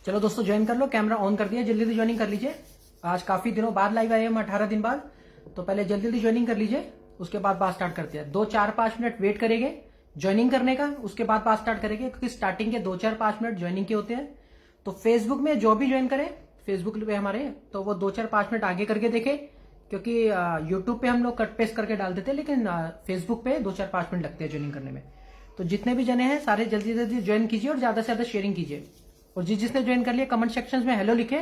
चलो दोस्तों ज्वाइन कर लो, कैमरा ऑन कर दिया, जल्दी जल्दी ज्वाइनिंग कर लीजिए। आज काफी दिनों बाद लाइव आए हम, 18 दिन बाद। तो पहले जल्दी जल्दी ज्वाइनिंग कर लीजिए, उसके बाद बात स्टार्ट करते हैं। 2-4-5 मिनट वेट करेंगे ज्वाइनिंग करने का, उसके बाद बात स्टार्ट करेंगे, क्योंकि स्टार्टिंग के 2-4-5 मिनट ज्वाइनिंग के होते हैं। तो फेसबुक में जो भी ज्वाइन करे फेसबुक पे हमारे, तो वो 2-4-5 मिनट आगे करके देखे, क्योंकि यूट्यूब पे हम लोग कट पेस्ट करके डाल देते हैं, लेकिन फेसबुक पे 2-4-5 मिनट लगते हैं ज्वाइनिंग करने में। तो जितने भी जने हैं सारे जल्दी जल्दी ज्वाइन कीजिए और ज्यादा से ज्यादा शेयरिंग कीजिए। और जिसने ज्वाइन कर लिया कमेंट सेक्शन में हेलो लिखे,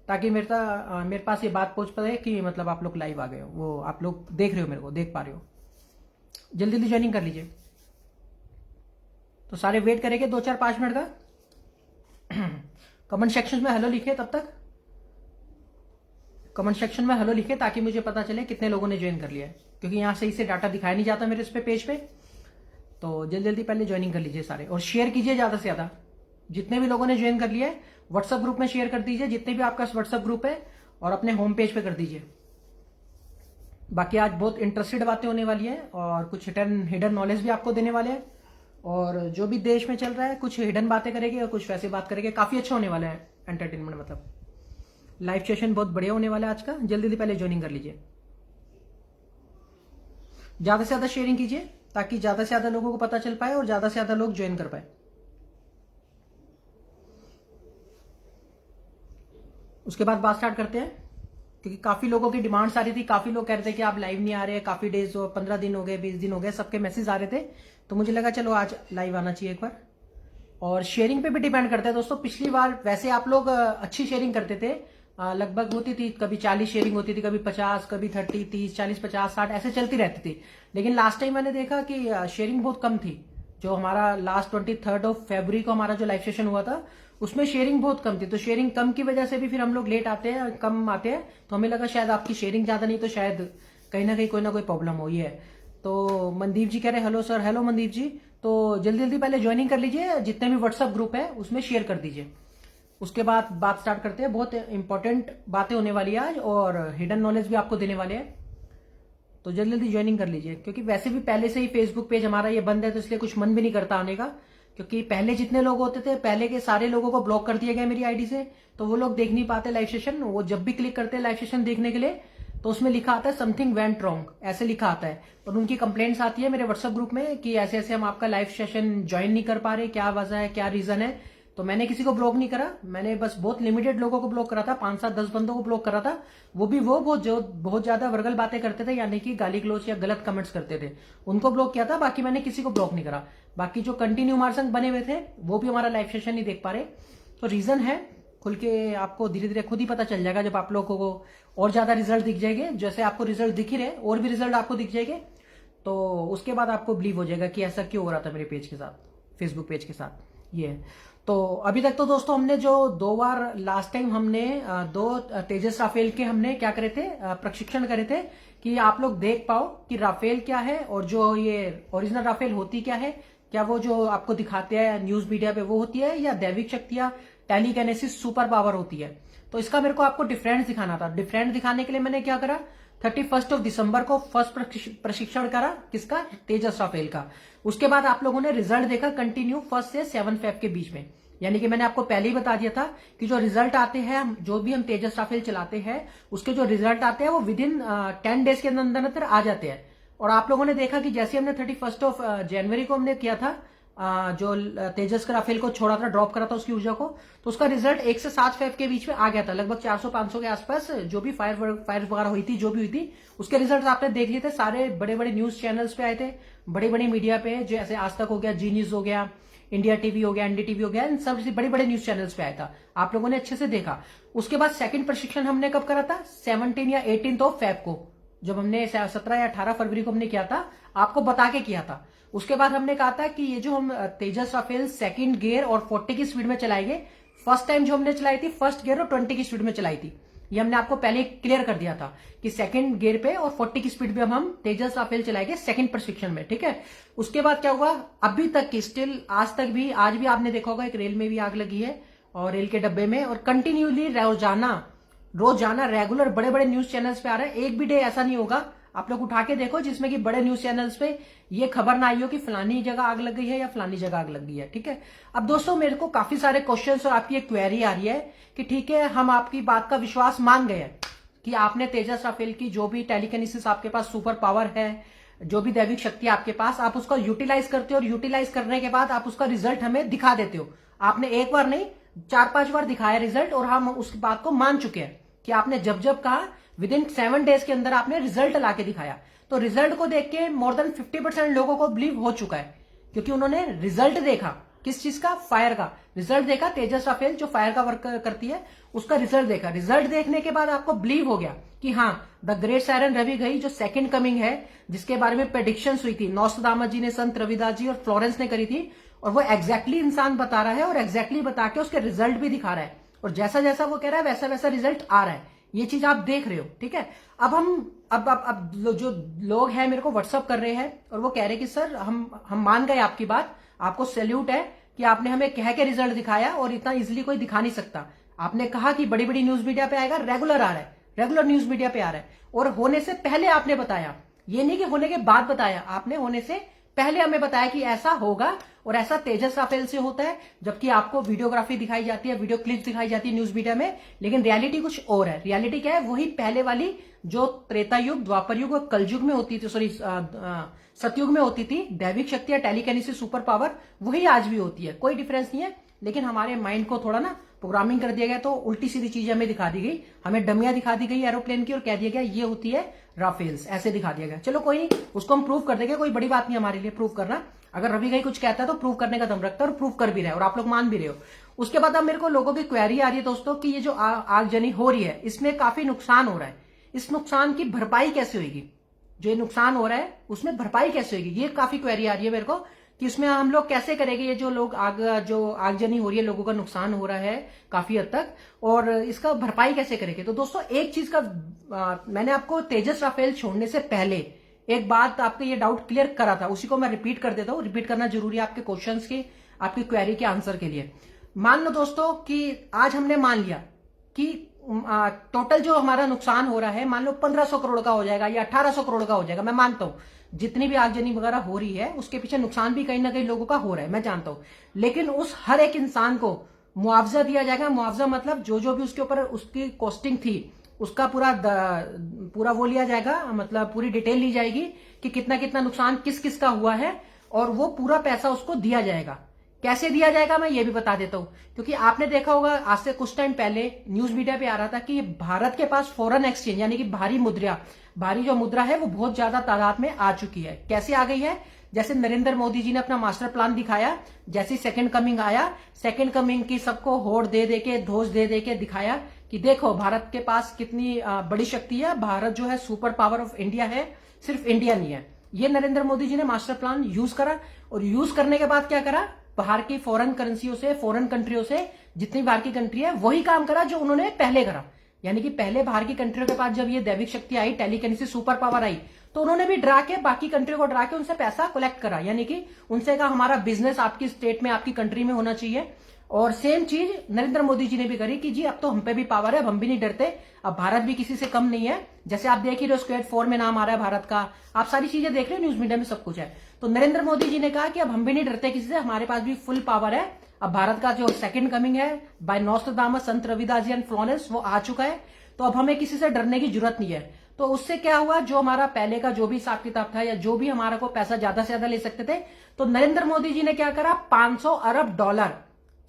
ताकि मेरे पास ये बात पहुंच पाए कि मतलब आप लोग लाइव आ गए हो, वो आप लोग देख रहे हो, मेरे को देख पा रहे हो। जल्दी जल्दी ज्वाइनिंग कर लीजिए। तो सारे वेट करेंगे 2-4-5 मिनट का। कमेंट सेक्शन में हेलो लिखे, तब तक कमेंट सेक्शन में हेलो लिखे, ताकि मुझे पता चले कितने लोगों ने ज्वाइन कर लिया है, क्योंकि यहां सही से डाटा दिखाया नहीं जाता मेरे इस पे पेज पे। तो जल्दी जल्दी पहले ज्वाइनिंग कर लीजिए सारे, और शेयर कीजिए ज्यादा से ज्यादा। जितने भी लोगों ने ज्वाइन कर लिया है व्हाट्सएप ग्रुप में शेयर कर दीजिए, जितने भी आपका व्हाट्सएप ग्रुप है, और अपने होम पेज पे कर दीजिए। बाकी आज बहुत इंटरेस्टेड बातें होने वाली है, और कुछ हिडन नॉलेज भी आपको देने वाले हैं। और जो भी देश में चल रहा है कुछ हिडन बातें करेंगे और कुछ वैसे बात करेंगे। काफी अच्छा होने वाला है एंटरटेनमेंट, मतलब लाइव सेशन बहुत बढ़िया होने वाला है आज का। जल्दी जल्दी पहले ज्वाइनिंग कर लीजिए, ज्यादा से ज्यादा शेयरिंग कीजिए, ताकि ज्यादा से ज्यादा लोगों को पता चल पाए और ज्यादा से ज्यादा लोग ज्वाइन कर पाए। उसके बाद बात स्टार्ट करते हैं, क्योंकि काफी लोगों की डिमांड्स आ रही थी। काफी लोग कह रहे थे कि आप लाइव नहीं आ रहे, काफी डेज 15 दिन हो गए, 20 दिन हो गए, सबके मैसेज आ रहे थे। तो मुझे लगा चलो आज लाइव आना चाहिए एक बार। और शेयरिंग पे भी डिपेंड करता है दोस्तों। पिछली बार वैसे आप लोग अच्छी शेयरिंग करते थे, लगभग होती थी, कभी 40 शेयरिंग होती थी, कभी 50, कभी 30, 30, 40, 50, 60 ऐसे चलती रहती थी। लेकिन लास्ट टाइम मैंने देखा कि शेयरिंग बहुत कम थी। जो हमारा लास्ट 23 को हमारा जो लाइव सेशन हुआ था, उसमें शेयरिंग बहुत कम थी। तो शेयरिंग कम की वजह से भी फिर हम लोग लेट आते हैं, कम आते हैं। तो हमें लगा शायद आपकी शेयरिंग ज्यादा नहीं, तो शायद कहीं ना कोई प्रॉब्लम हुई है। तो मनदीप जी कह रहे हेलो सर। हेलो मनदीप जी। तो जल्दी जल्दी पहले ज्वाइनिंग कर लीजिए, जितने भी व्हाट्सएप ग्रुप है उसमें शेयर कर दीजिए। उसके बाद बात स्टार्ट करते हैं। बहुत इंपॉर्टेंट बातें होने वाली है आज, और हिडन नॉलेज भी आपको देने वाले हैं। तो जल्दी जल्दी ज्वाइनिंग कर लीजिए, क्योंकि वैसे भी पहले से ही फेसबुक पेज हमारा ये बंद है, तो इसलिए कुछ मन भी नहीं करता आने का। क्योंकि पहले जितने लोग होते थे, पहले के सारे लोगों को ब्लॉक कर दिया गया मेरी आईडी से, तो वो लोग देख नहीं पाते लाइव सेशन। वो जब भी क्लिक करते हैं लाइव सेशन देखने के लिए, तो उसमें लिखा आता है समथिंग वेंट रॉन्ग, ऐसे लिखा आता है। और उनकी कंप्लेंट्स आती है मेरे व्हाट्सएप ग्रुप में कि ऐसे ऐसे हम आपका लाइव सेशन ज्वाइन नहीं कर पा रहे, क्या वजह है, क्या रीजन है। तो मैंने किसी को ब्लॉक नहीं करा, मैंने बस बहुत लिमिटेड लोगों को ब्लॉक करा था, 5-7-10 बंदों को ब्लॉक करा था। वो भी वो बहुत ज्यादा वर्गल बातें करते थे, यानी कि गाली गलौज या गलत कमेंट्स करते थे, उनको ब्लॉक किया था। बाकी मैंने किसी को ब्लॉक नहीं करा। बाकी जो कंटिन्यू हमारे संग बने हुए थे, वो भी हमारा लाइव सेशन नहीं देख पा रहे। तो रीजन है, खुल के आपको धीरे धीरे खुद ही पता चल जाएगा, जब आप लोगों को और ज्यादा रिजल्ट दिख जाएंगे। जैसे आपको रिजल्ट दिख ही रहे, और भी रिजल्ट आपको दिख जाएंगे, तो उसके बाद आपको बिलीव हो जाएगा कि ऐसा क्यों हो रहा था मेरे पेज के साथ, फेसबुक पेज के साथ। ये है। तो अभी तक तो दोस्तों हमने जो 2 बार लास्ट टाइम हमने 2 तेजस राफेल के हमने क्या करे थे, प्रशिक्षण करे थे, कि आप लोग देख पाओ कि राफेल क्या है और जो ये ओरिजिनल राफेल होती क्या है। क्या वो जो आपको दिखाते हैं न्यूज मीडिया पे वो होती है, या दैविक शक्तियां टेलीकाइनेसिस सुपर पावर होती है। तो इसका मेरे को आपको डिफरेंस दिखाना था। डिफरेंस दिखाने के लिए मैंने क्या करा, 31 दिसंबर को फर्स्ट प्रशिक्षण करा, किसका, तेजस राफेल का। उसके बाद आप लोगों ने रिजल्ट देखा कंटिन्यू 1 से 7 फेब के बीच में। यानी कि मैंने आपको पहले ही बता दिया था कि जो रिजल्ट आते हैं, जो भी हम तेजस राफेल चलाते हैं, उसके जो रिजल्ट आते हैं वो विद इन 10 डेज के अंदर अंदर आ जाते हैं। और आप लोगों ने देखा कि जैसे हमने 31 जनवरी को हमने किया था, जो तेजस का राफेल को छोड़ा था, ड्रॉप करा था उसकी ऊर्जा को, तो उसका रिजल्ट 1 से 7 फेब के बीच में आ गया था। लगभग 400-500 के आसपास जो भी फायर वगैरह हुई थी, जो भी हुई थी, उसके रिजल्ट आपने देख लिए थे। सारे बड़े बड़े न्यूज चैनल्स पे आए थे, बड़े बड़े मीडिया पे, जैसे आज तक हो गया, जी न्यूज हो गया, इंडिया टीवी हो गया, एनडीटीवी हो गया, इन सब बड़े बड़े न्यूज चैनल्स पे आया था। आप लोगों ने अच्छे से देखा। उसके बाद सेकंड प्रशिक्षण हमने कब करा था, 17 या 18 फेब को, जब हमने 17 या 18 फरवरी को हमने किया था, आपको बता के किया था। उसके बाद हमने कहा था कि ये जो हम तेजस राफेल सेकंड गियर और 40 की स्पीड में चलाएंगे। फर्स्ट टाइम जो हमने चलाई थी फर्स्ट गियर और 20 की स्पीड में चलाई थी, ये हमने आपको पहले क्लियर कर दिया था कि सेकंड गियर पे और 40 की स्पीड पे हम तेजस राफेल चलाएंगे सेकंड प्रशिक्षण में, ठीक है। उसके बाद क्या हुआ, अभी तक की स्टिल आज तक भी, आज भी आपने देखा होगा एक रेल में भी आग लगी है, और रेल के डब्बे में, और कंटिन्यूली रोजाना रेगुलर बड़े बड़े न्यूज चैनल्स पे आ रहा है। एक भी डे ऐसा नहीं होगा आप लोग उठा के देखो जिसमें कि बड़े न्यूज चैनल्स पे ये खबर ना आई हो कि फलानी जगह आग लग गई है या फलानी जगह आग लग गई है। ठीक है, अब दोस्तों मेरे को काफी सारे क्वेश्चंस और आपकी एक क्वेरी आ रही है कि ठीक है हम आपकी बात का विश्वास मान गए हैं कि आपने तेजस राफेल की जो भी टेलीकिनेसिस आपके पास सुपर पावर है, जो भी दैविक शक्ति आपके पास, आप उसको यूटिलाइज करते हो और यूटिलाइज करने के बाद आप उसका रिजल्ट हमें दिखा देते हो। आपने एक बार नहीं 4-5 बार दिखाया रिजल्ट, और हम उस बात को मान चुके हैं कि आपने जब जब कहा विद इन 7 डेज के अंदर आपने रिजल्ट ला के दिखाया। तो रिजल्ट को देख के मोर देन 50% लोगों को बिलीव हो चुका है, क्योंकि उन्होंने रिजल्ट देखा। किस चीज का? फायर का रिजल्ट देखा। तेजस राफेल जो फायर का वर्क करती है उसका रिजल्ट देखा। रिजल्ट देखने के बाद आपको बिलीव हो गया कि हाँ the great siren Ravi Ghai जो सेकंड कमिंग है, जिसके बारे में प्रेडिक्शन हुई थी, नोस्ट्राडामस जी ने, संत रविदास जी और फ्लोरेंस ने करी थी, और वो एग्जैक्टली इंसान बता रहा है और एग्जैक्टली बता के उसके रिजल्ट भी दिखा रहा है, और जैसा जैसा वो कह रहा है वैसा वैसा रिजल्ट आ रहा है। ये चीज आप देख रहे हो। ठीक है, अब हम अब जो लोग हैं मेरे को व्हाट्सअप कर रहे हैं और वो कह रहे हैं कि सर हम मान गए आपकी बात, आपको सैल्यूट है कि आपने हमें कह के रिजल्ट दिखाया, और इतना इजीली कोई दिखा नहीं सकता। आपने कहा कि बड़ी बड़ी न्यूज मीडिया पे आएगा, रेगुलर आ रहा है, रेगुलर न्यूज मीडिया पे आ रहा है, और होने से पहले आपने बताया, ये नहीं कि होने के बाद बताया, आपने होने से पहले हमें बताया कि ऐसा होगा और ऐसा तेजस राफेल से होता है। जबकि आपको वीडियोग्राफी दिखाई जाती है, वीडियो क्लिप दिखाई जाती है न्यूज मीडिया में, लेकिन रियलिटी कुछ और है। रियलिटी क्या है? वही पहले वाली जो त्रेता युग, द्वापर युग और कलयुग में होती थी, सॉरी सतयुग में होती थी, दैविक शक्ति या टेलीकिनेसिस सुपर पावर, वही आज भी होती है, कोई डिफरेंस नहीं है। लेकिन हमारे माइंड को थोड़ा ना प्रोग्रामिंग कर दिया गया, तो उल्टी सीधी चीजें हमें दिखा दी गई, हमें डमियां दिखा दी गई एरोप्लेन की, और कह दिया गया ये होती है राफेल्स, ऐसे दिखा दिया गया। चलो कोई नहीं, उसको हम प्रूव कर देंगे, कोई बड़ी बात नहीं हमारे लिए प्रूव करना। अगर रवि घई कुछ कहता है तो प्रूव करने का दम रखता है, और प्रूव कर भी रहा है, और आप लोग मान भी रहे हो। उसके बाद अब मेरे को लोगों की क्वेरी आ रही है दोस्तों कि ये जो आगजनी हो रही है इसमें काफी नुकसान हो रहा है, इस नुकसान की भरपाई कैसे होगी? जो ये नुकसान हो रहा है उसमें भरपाई कैसे होगी, ये काफी क्वेरी आ रही है मेरे को कि इसमें हम लोग कैसे करेंगे। ये जो लोग जो आगजनी हो रही है, लोगों का नुकसान हो रहा है काफी हद तक, और इसका भरपाई कैसे करेंगे। तो दोस्तों एक चीज का मैंने आपको तेजस राफेल छोड़ने से पहले एक बात आपके ये डाउट क्लियर करा था, उसी को मैं रिपीट कर देता हूं। रिपीट करना जरूरी है आपके क्वेश्चंस की, आपकी क्वेरी के आंसर के लिए। मान लो दोस्तों कि आज हमने मान लिया कि टोटल जो हमारा नुकसान हो रहा है, मान लो 1500 करोड़ का हो जाएगा या 1800 करोड़ का हो जाएगा, मैं मानता हूं। जितनी भी आगजनी वगैरह हो रही है उसके पीछे नुकसान भी कहीं ना कहीं लोगों का हो रहा है, मैं जानता हूं। लेकिन उस हर एक इंसान को मुआवजा दिया जाएगा। मुआवजा मतलब जो जो भी उसके ऊपर उसकी कॉस्टिंग थी उसका पूरा वो लिया जाएगा, मतलब पूरी डिटेल ली जाएगी कि कितना कितना नुकसान किस किस का हुआ है, और वो पूरा पैसा उसको दिया जाएगा। कैसे दिया जाएगा मैं ये भी बता देता हूं, क्योंकि आपने देखा होगा आज से कुछ टाइम पहले न्यूज मीडिया पे आ रहा था कि भारत के पास फॉरेन एक्सचेंज यानी कि भारी जो मुद्रा है वो बहुत ज्यादा तादाद में आ चुकी है। कैसे आ गई है? जैसे नरेंद्र मोदी जी ने अपना मास्टर प्लान दिखाया, जैसे सेकंड कमिंग आया, सेकंड कमिंग की सबको होड़ दे दे के, धोस दे दे के दिखाया कि देखो भारत के पास कितनी बड़ी शक्ति है, भारत जो है सुपर पावर ऑफ इंडिया है, सिर्फ इंडिया नहीं है। ये नरेंद्र मोदी जी ने मास्टर प्लान यूज करा, और यूज करने के बाद क्या करा, बाहर की फॉरेन करेंसियों से, फॉरेन कंट्रियों से, जितनी बाहर की कंट्री है वही काम करा जो उन्होंने पहले करा। यानी कि पहले बाहर की कंट्रियों के पास जब ये दैविक शक्ति आई, टेलीकिनेसिस सुपर पावर आई, तो उन्होंने भी डरा के, बाकी कंट्री को डरा के उनसे पैसा कलेक्ट करा, यानी कि उनसे कहा हमारा बिजनेस आपकी स्टेट में, आपकी कंट्री में होना चाहिए। और सेम चीज नरेंद्र मोदी जी ने भी करी कि जी अब तो हम पे भी पावर है, अब हम भी नहीं डरते, अब भारत भी किसी से कम नहीं है। जैसे आप देख ही रहे हो स्क्वाड 4 में नाम आ रहा है भारत का, आप सारी चीजें देख रहे हो, न्यूज मीडिया में सब कुछ है। तो नरेंद्र मोदी जी ने कहा कि अब हम भी नहीं डरते किसी से, हमारे पास भी फुल पावर है। अब भारत का जो सेकंड कमिंग है bye Nostradamus, Sant Ravidas ji and Florence, वो आ चुका है। तो अब हमें किसी से डरने की जरूरत नहीं है। तो उससे क्या हुआ, जो हमारा पहले का जो भी हिसाब किताब था या जो भी हमारा को पैसा ज्यादा से ज्यादा ले सकते थे, तो नरेंद्र मोदी जी ने क्या करा, 500 अरब डॉलर,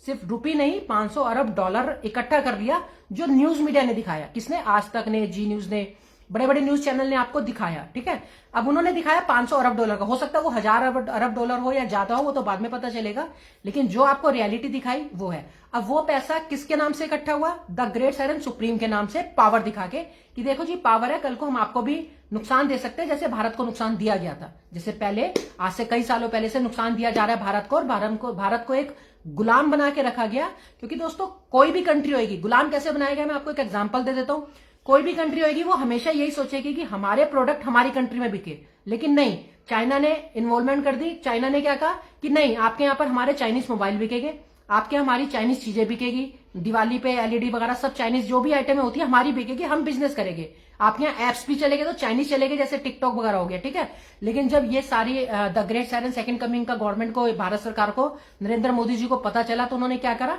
सिर्फ रुपी नहीं 500 अरब डॉलर इकट्ठा कर लिया, जो न्यूज मीडिया ने दिखाया। किसने? आज तक ने, जी न्यूज ने, बड़े बड़े न्यूज चैनल ने आपको दिखाया। ठीक है, अब उन्होंने दिखाया 500 अरब डॉलर का, हो सकता है वो 1000 अरब डॉलर हो या ज्यादा हो, वो तो बाद में पता चलेगा, लेकिन जो आपको रियलिटी दिखाई वो है। अब वो पैसा किसके नाम से इकट्ठा हुआ? द ग्रेट सायरन सुप्रीम के नाम से, पावर दिखा के कि देखो जी पावर है, कल को हम आपको भी नुकसान दे सकते हैं, जैसे भारत को नुकसान दिया गया था। जैसे पहले आज से कई सालों पहले से नुकसान दिया जा रहा है भारत को, और भारत को एक गुलाम बना के रखा गया। क्योंकि दोस्तों कोई भी कंट्री होगी, गुलाम कैसे बनाया गया मैं आपको एक एग्जांपल दे देता हूं। कोई भी कंट्री होगी वो हमेशा यही सोचेगी कि हमारे प्रोडक्ट हमारी कंट्री में बिके, लेकिन नहीं, चाइना ने इन्वॉल्वमेंट कर दी। चाइना ने क्या कहा कि नहीं, आपके यहां पर हमारे चाइनीज मोबाइल बिकेंगे, आपके हमारी चाइनीज चीजें बिकेगी, दिवाली पे एलईडी वगैरह सब चाइनीज जो भी आइटमें होती है हमारी बिकेगी, हम बिजनेस करेंगे। आपके यहाँ एप्स भी चलेंगे तो चाइनीज चलेंगे, जैसे टिकटॉक वगैरह हो गया, ठीक है। लेकिन जब ये सारी the great silent second coming का गवर्नमेंट को, भारत सरकार को, नरेंद्र मोदी जी को पता चला तो उन्होंने क्या करा,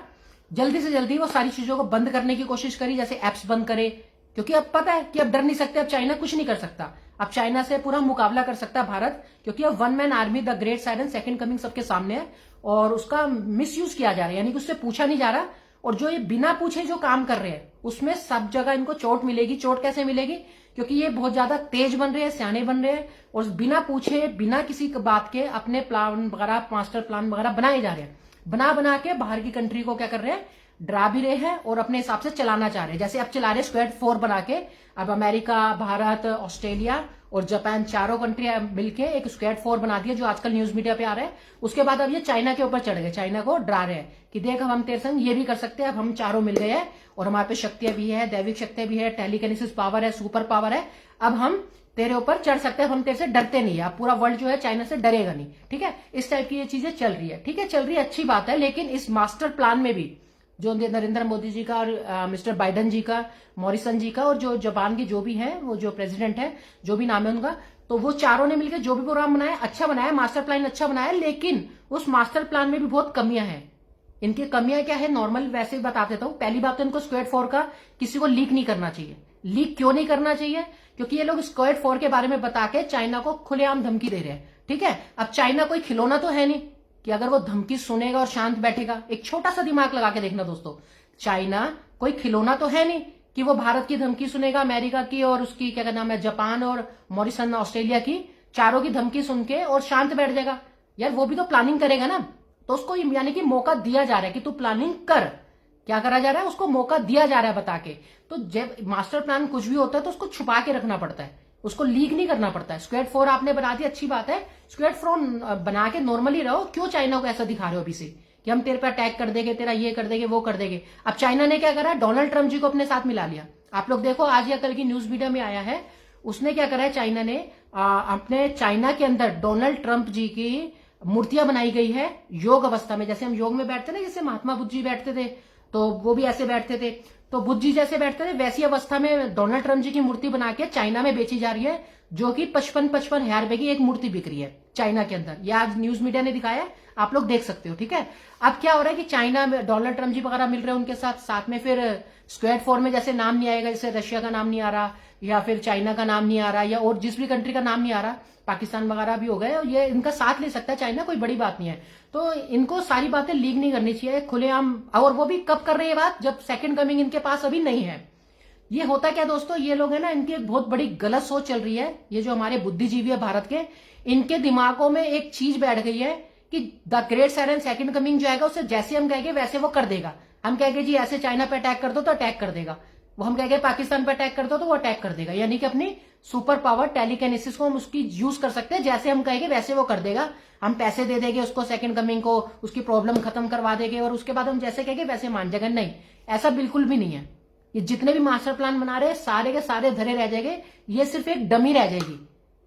जल्दी से जल्दी वो सारी चीजों को बंद करने की कोशिश करी, जैसे एप्स बंद करे, क्योंकि अब पता है कि अब डर नहीं सकते, अब चाइना कुछ नहीं कर सकता, अब चाइना से पूरा मुकाबला कर सकता है भारत, क्योंकि अब one man army the great silent second coming सबके सामने है और उसका मिसयूज किया जा रहा है, यानी कि उससे पूछा नहीं जा रहा। और जो ये बिना पूछे जो काम कर रहे हैं उसमें सब जगह इनको चोट मिलेगी। चोट कैसे मिलेगी, क्योंकि ये बहुत ज्यादा तेज बन रहे हैं, सियाने बन रहे हैं और बिना पूछे, बिना किसी बात के अपने प्लान वगैरह, मास्टर प्लान वगैरह बनाए जा रहे हैं। बना के बाहर की कंट्री को क्या कर रहे हैं, डरा भी रहे हैं और अपने हिसाब से चलाना चाह रहे हैं। जैसे अब चला रहे स्क्वाड 4 बना के, अब अमेरिका, भारत, ऑस्ट्रेलिया और जापान चारों कंट्री मिलके एक स्क्वाड 4 बना दिया, जो आजकल न्यूज मीडिया पे आ रहा है। उसके बाद अब ये चाइना के ऊपर चढ़ गए, चाइना को डरा रहे हैं कि देख अब हम तेरे संग ये भी कर सकते हैं, अब हम चारों मिल गए हैं और हमारे पे शक्तियां भी है, दैविक शक्तियां भी है, टेलीकिनेसिस पावर है, सुपर पावर है, अब हम तेरे ऊपर चढ़ सकते हैं, अब हम तेरे से डरते नहीं है, अब पूरा वर्ल्ड जो है चाइना से डरेगा नहीं, ठीक है। इस टाइप की ये चीजें चल रही है, ठीक है, चल रही है, अच्छी बात है। लेकिन इस मास्टर प्लान में भी जो नरेंद्र मोदी जी का और मिस्टर बाइडन जी का, मॉरिसन जी का और जो जापान की जो भी है, वो जो प्रेसिडेंट है, जो भी नाम है उनका, तो वो चारों ने मिलकर जो भी प्रोग्राम बनाया, अच्छा बनाया, मास्टर प्लान अच्छा बनाया। लेकिन उस मास्टर प्लान में भी बहुत कमियां हैं। इनकी कमियां क्या है, नॉर्मल वैसे ही बता देता हूं। पहली बात तो इनको स्क्वाड 4 का किसी को लीक नहीं करना चाहिए। लीक क्यों नहीं करना चाहिए, क्योंकि ये लोग स्क्वाड 4 के बारे में बता के चाइना को खुलेआम धमकी दे रहे हैं, ठीक है। अब चाइना कोई खिलौना तो है नहीं कि अगर वो धमकी सुनेगा और शांत बैठेगा। एक छोटा सा दिमाग लगा के देखना दोस्तों, चाइना कोई खिलौना तो है नहीं कि वो भारत की धमकी सुनेगा, अमेरिका की और उसकी क्या नाम है, जापान और मॉरिसन, ऑस्ट्रेलिया की, चारों की धमकी सुन के और शांत बैठ जाएगा। यार वो भी तो प्लानिंग करेगा ना, तो उसको यानी कि मौका दिया जा रहा है कि तू प्लानिंग कर। क्या करा जा रहा है, उसको मौका दिया जा रहा है बता के। तो जब मास्टर प्लान कुछ भी होता है तो उसको छुपा के रखना पड़ता है, उसको लीक नहीं करना पड़ता है। स्क्वाड 4 आपने बना दी, अच्छी बात है, स्क्वाड 4 बना के नॉर्मली रहो। क्यों चाइना को ऐसा दिखा रहे हो अभी से कि हम तेरे पे अटैक कर देंगे, तेरा ये कर देंगे, वो कर देंगे। अब चाइना ने क्या करा, डोनाल्ड ट्रंप जी को अपने साथ मिला लिया। आप लोग देखो आज या कल की न्यूज मीडिया में आया है, उसने क्या करा है, चाइना ने अपने चाइना के अंदर डोनाल्ड ट्रंप जी की मूर्तियां बनाई गई है योग अवस्था में। जैसे हम योग में बैठते ना, जैसे महात्मा बुद्ध जी बैठते थे, तो वो भी ऐसे बैठते थे, तो बुद्ध जी जैसे बैठते थे, वैसी अवस्था में डोनाल्ड ट्रंप जी की मूर्ति बना के चाइना में बेची जा रही है, जो कि 55 हजार रुपए की एक मूर्ति बिक रही है चाइना के अंदर। यह आज न्यूज मीडिया ने दिखाया, आप लोग देख सकते हो, ठीक है। अब क्या हो रहा है कि चाइना में डोनाल्ड ट्रंप जी वगैरह मिल रहे हैं उनके साथ में फिर स्क्वाड 4 में जैसे नाम नहीं आएगा, जैसे रशिया का नाम नहीं आ रहा या फिर चाइना का नाम नहीं आ रहा या और जिस भी कंट्री का नाम नहीं आ रहा, पाकिस्तान वगैरह भी हो गए, और ये इनका साथ ले सकता है चाइना, कोई बड़ी बात नहीं है। तो इनको सारी बातें लीक नहीं करनी चाहिए खुलेआम, और वो भी कब कर रहे हैं बात, जब सेकंड कमिंग इनके पास अभी नहीं है। ये होता क्या दोस्तों, ये लोग है ना, इनकी एक बहुत बड़ी गलत सोच चल रही है। ये जो हमारे बुद्धिजीवी है भारत के, इनके दिमागों में एक चीज बैठ गई है कि the great silent second coming जो आएगा उसे जैसे हम कहेंगे वैसे वो कर देगा। हम कहेंगे जी ऐसे चाइना पे अटैक कर दो तो अटैक कर देगा, वो हम कहेंगे पाकिस्तान पे अटैक कर दो तो वो अटैक कर देगा। यानी कि अपनी सुपर पावर टेलीकिनेसिस को हम उसकी यूज कर सकते हैं, जैसे हम कहेंगे वैसे वो कर देगा। हम पैसे दे देंगे उसको, सेकंड कमिंग को, उसकी प्रॉब्लम खत्म करवा देंगे और उसके बाद हम जैसे कहेंगे वैसे मान जाएगा। नहीं, ऐसा बिल्कुल भी नहीं है। ये जितने भी मास्टर प्लान बना रहे हैं सारे के सारे धरे रह जाएंगे, ये सिर्फ एक डमी रह जाएगी।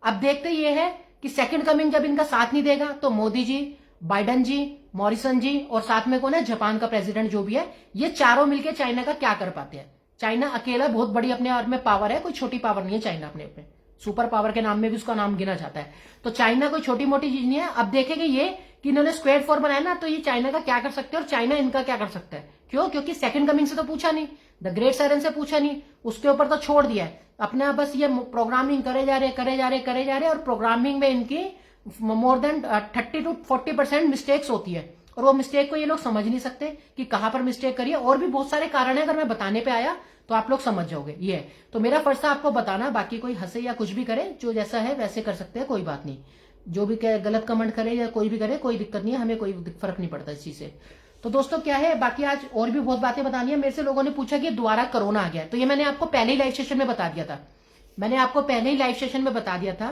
अब देखते ये है कि सेकंड कमिंग जब इनका साथ नहीं देगा तो मोदी जी, बाइडन जी, मॉरिसन जी और साथ में कौन है, जापान का प्रेसिडेंट जो भी है, ये चारों मिलकर चाइना का क्या कर पाते हैं। चाइना अकेला बहुत बड़ी अपने आप में पावर है, कोई छोटी पावर नहीं है चाइना अपने अपने सुपर पावर के नाम में भी उसका नाम गिना जाता है। तो चाइना कोई छोटी मोटी चीज नहीं है। अब देखेंगे ये कि इन्होंने स्क्वाड 4 बनाया ना, तो ये चाइना का क्या कर सकते हैं और चाइना इनका क्या कर सकता है। क्यों, क्योंकि सेकंड कमिंग से तो पूछा नहीं, द ग्रेट साइलेंट से पूछा नहीं, उसके ऊपर तो छोड़ दिया है अपने। बस ये प्रोग्रामिंग करे जा रहे और प्रोग्रामिंग में इनकी मोर देन 30 to 40% मिस्टेक्स होती है, और वो मिस्टेक को ये लोग समझ नहीं सकते कि कहां पर मिस्टेक करिए। और भी बहुत सारे कारण है, अगर मैं बताने पे आया तो आप लोग समझ जाओगे। ये तो मेरा फर्ज था आपको बताना, बाकी कोई हंसे या कुछ भी करे, जो जैसा है वैसे कर सकते हैं, कोई बात नहीं। जो भी गलत कमेंट करे या कोई भी करे, कोई दिक्कत नहीं है, हमें कोई फर्क नहीं पड़ता इस चीज से। तो दोस्तों क्या है, बाकी आज और भी बहुत बातें बतानी है। मेरे से लोगों ने पूछा कि दोबारा कोरोना आ गया, तो ये मैंने आपको पहले ही लाइव सेशन में बता दिया था। मैंने आपको पहले ही लाइव सेशन में बता दिया था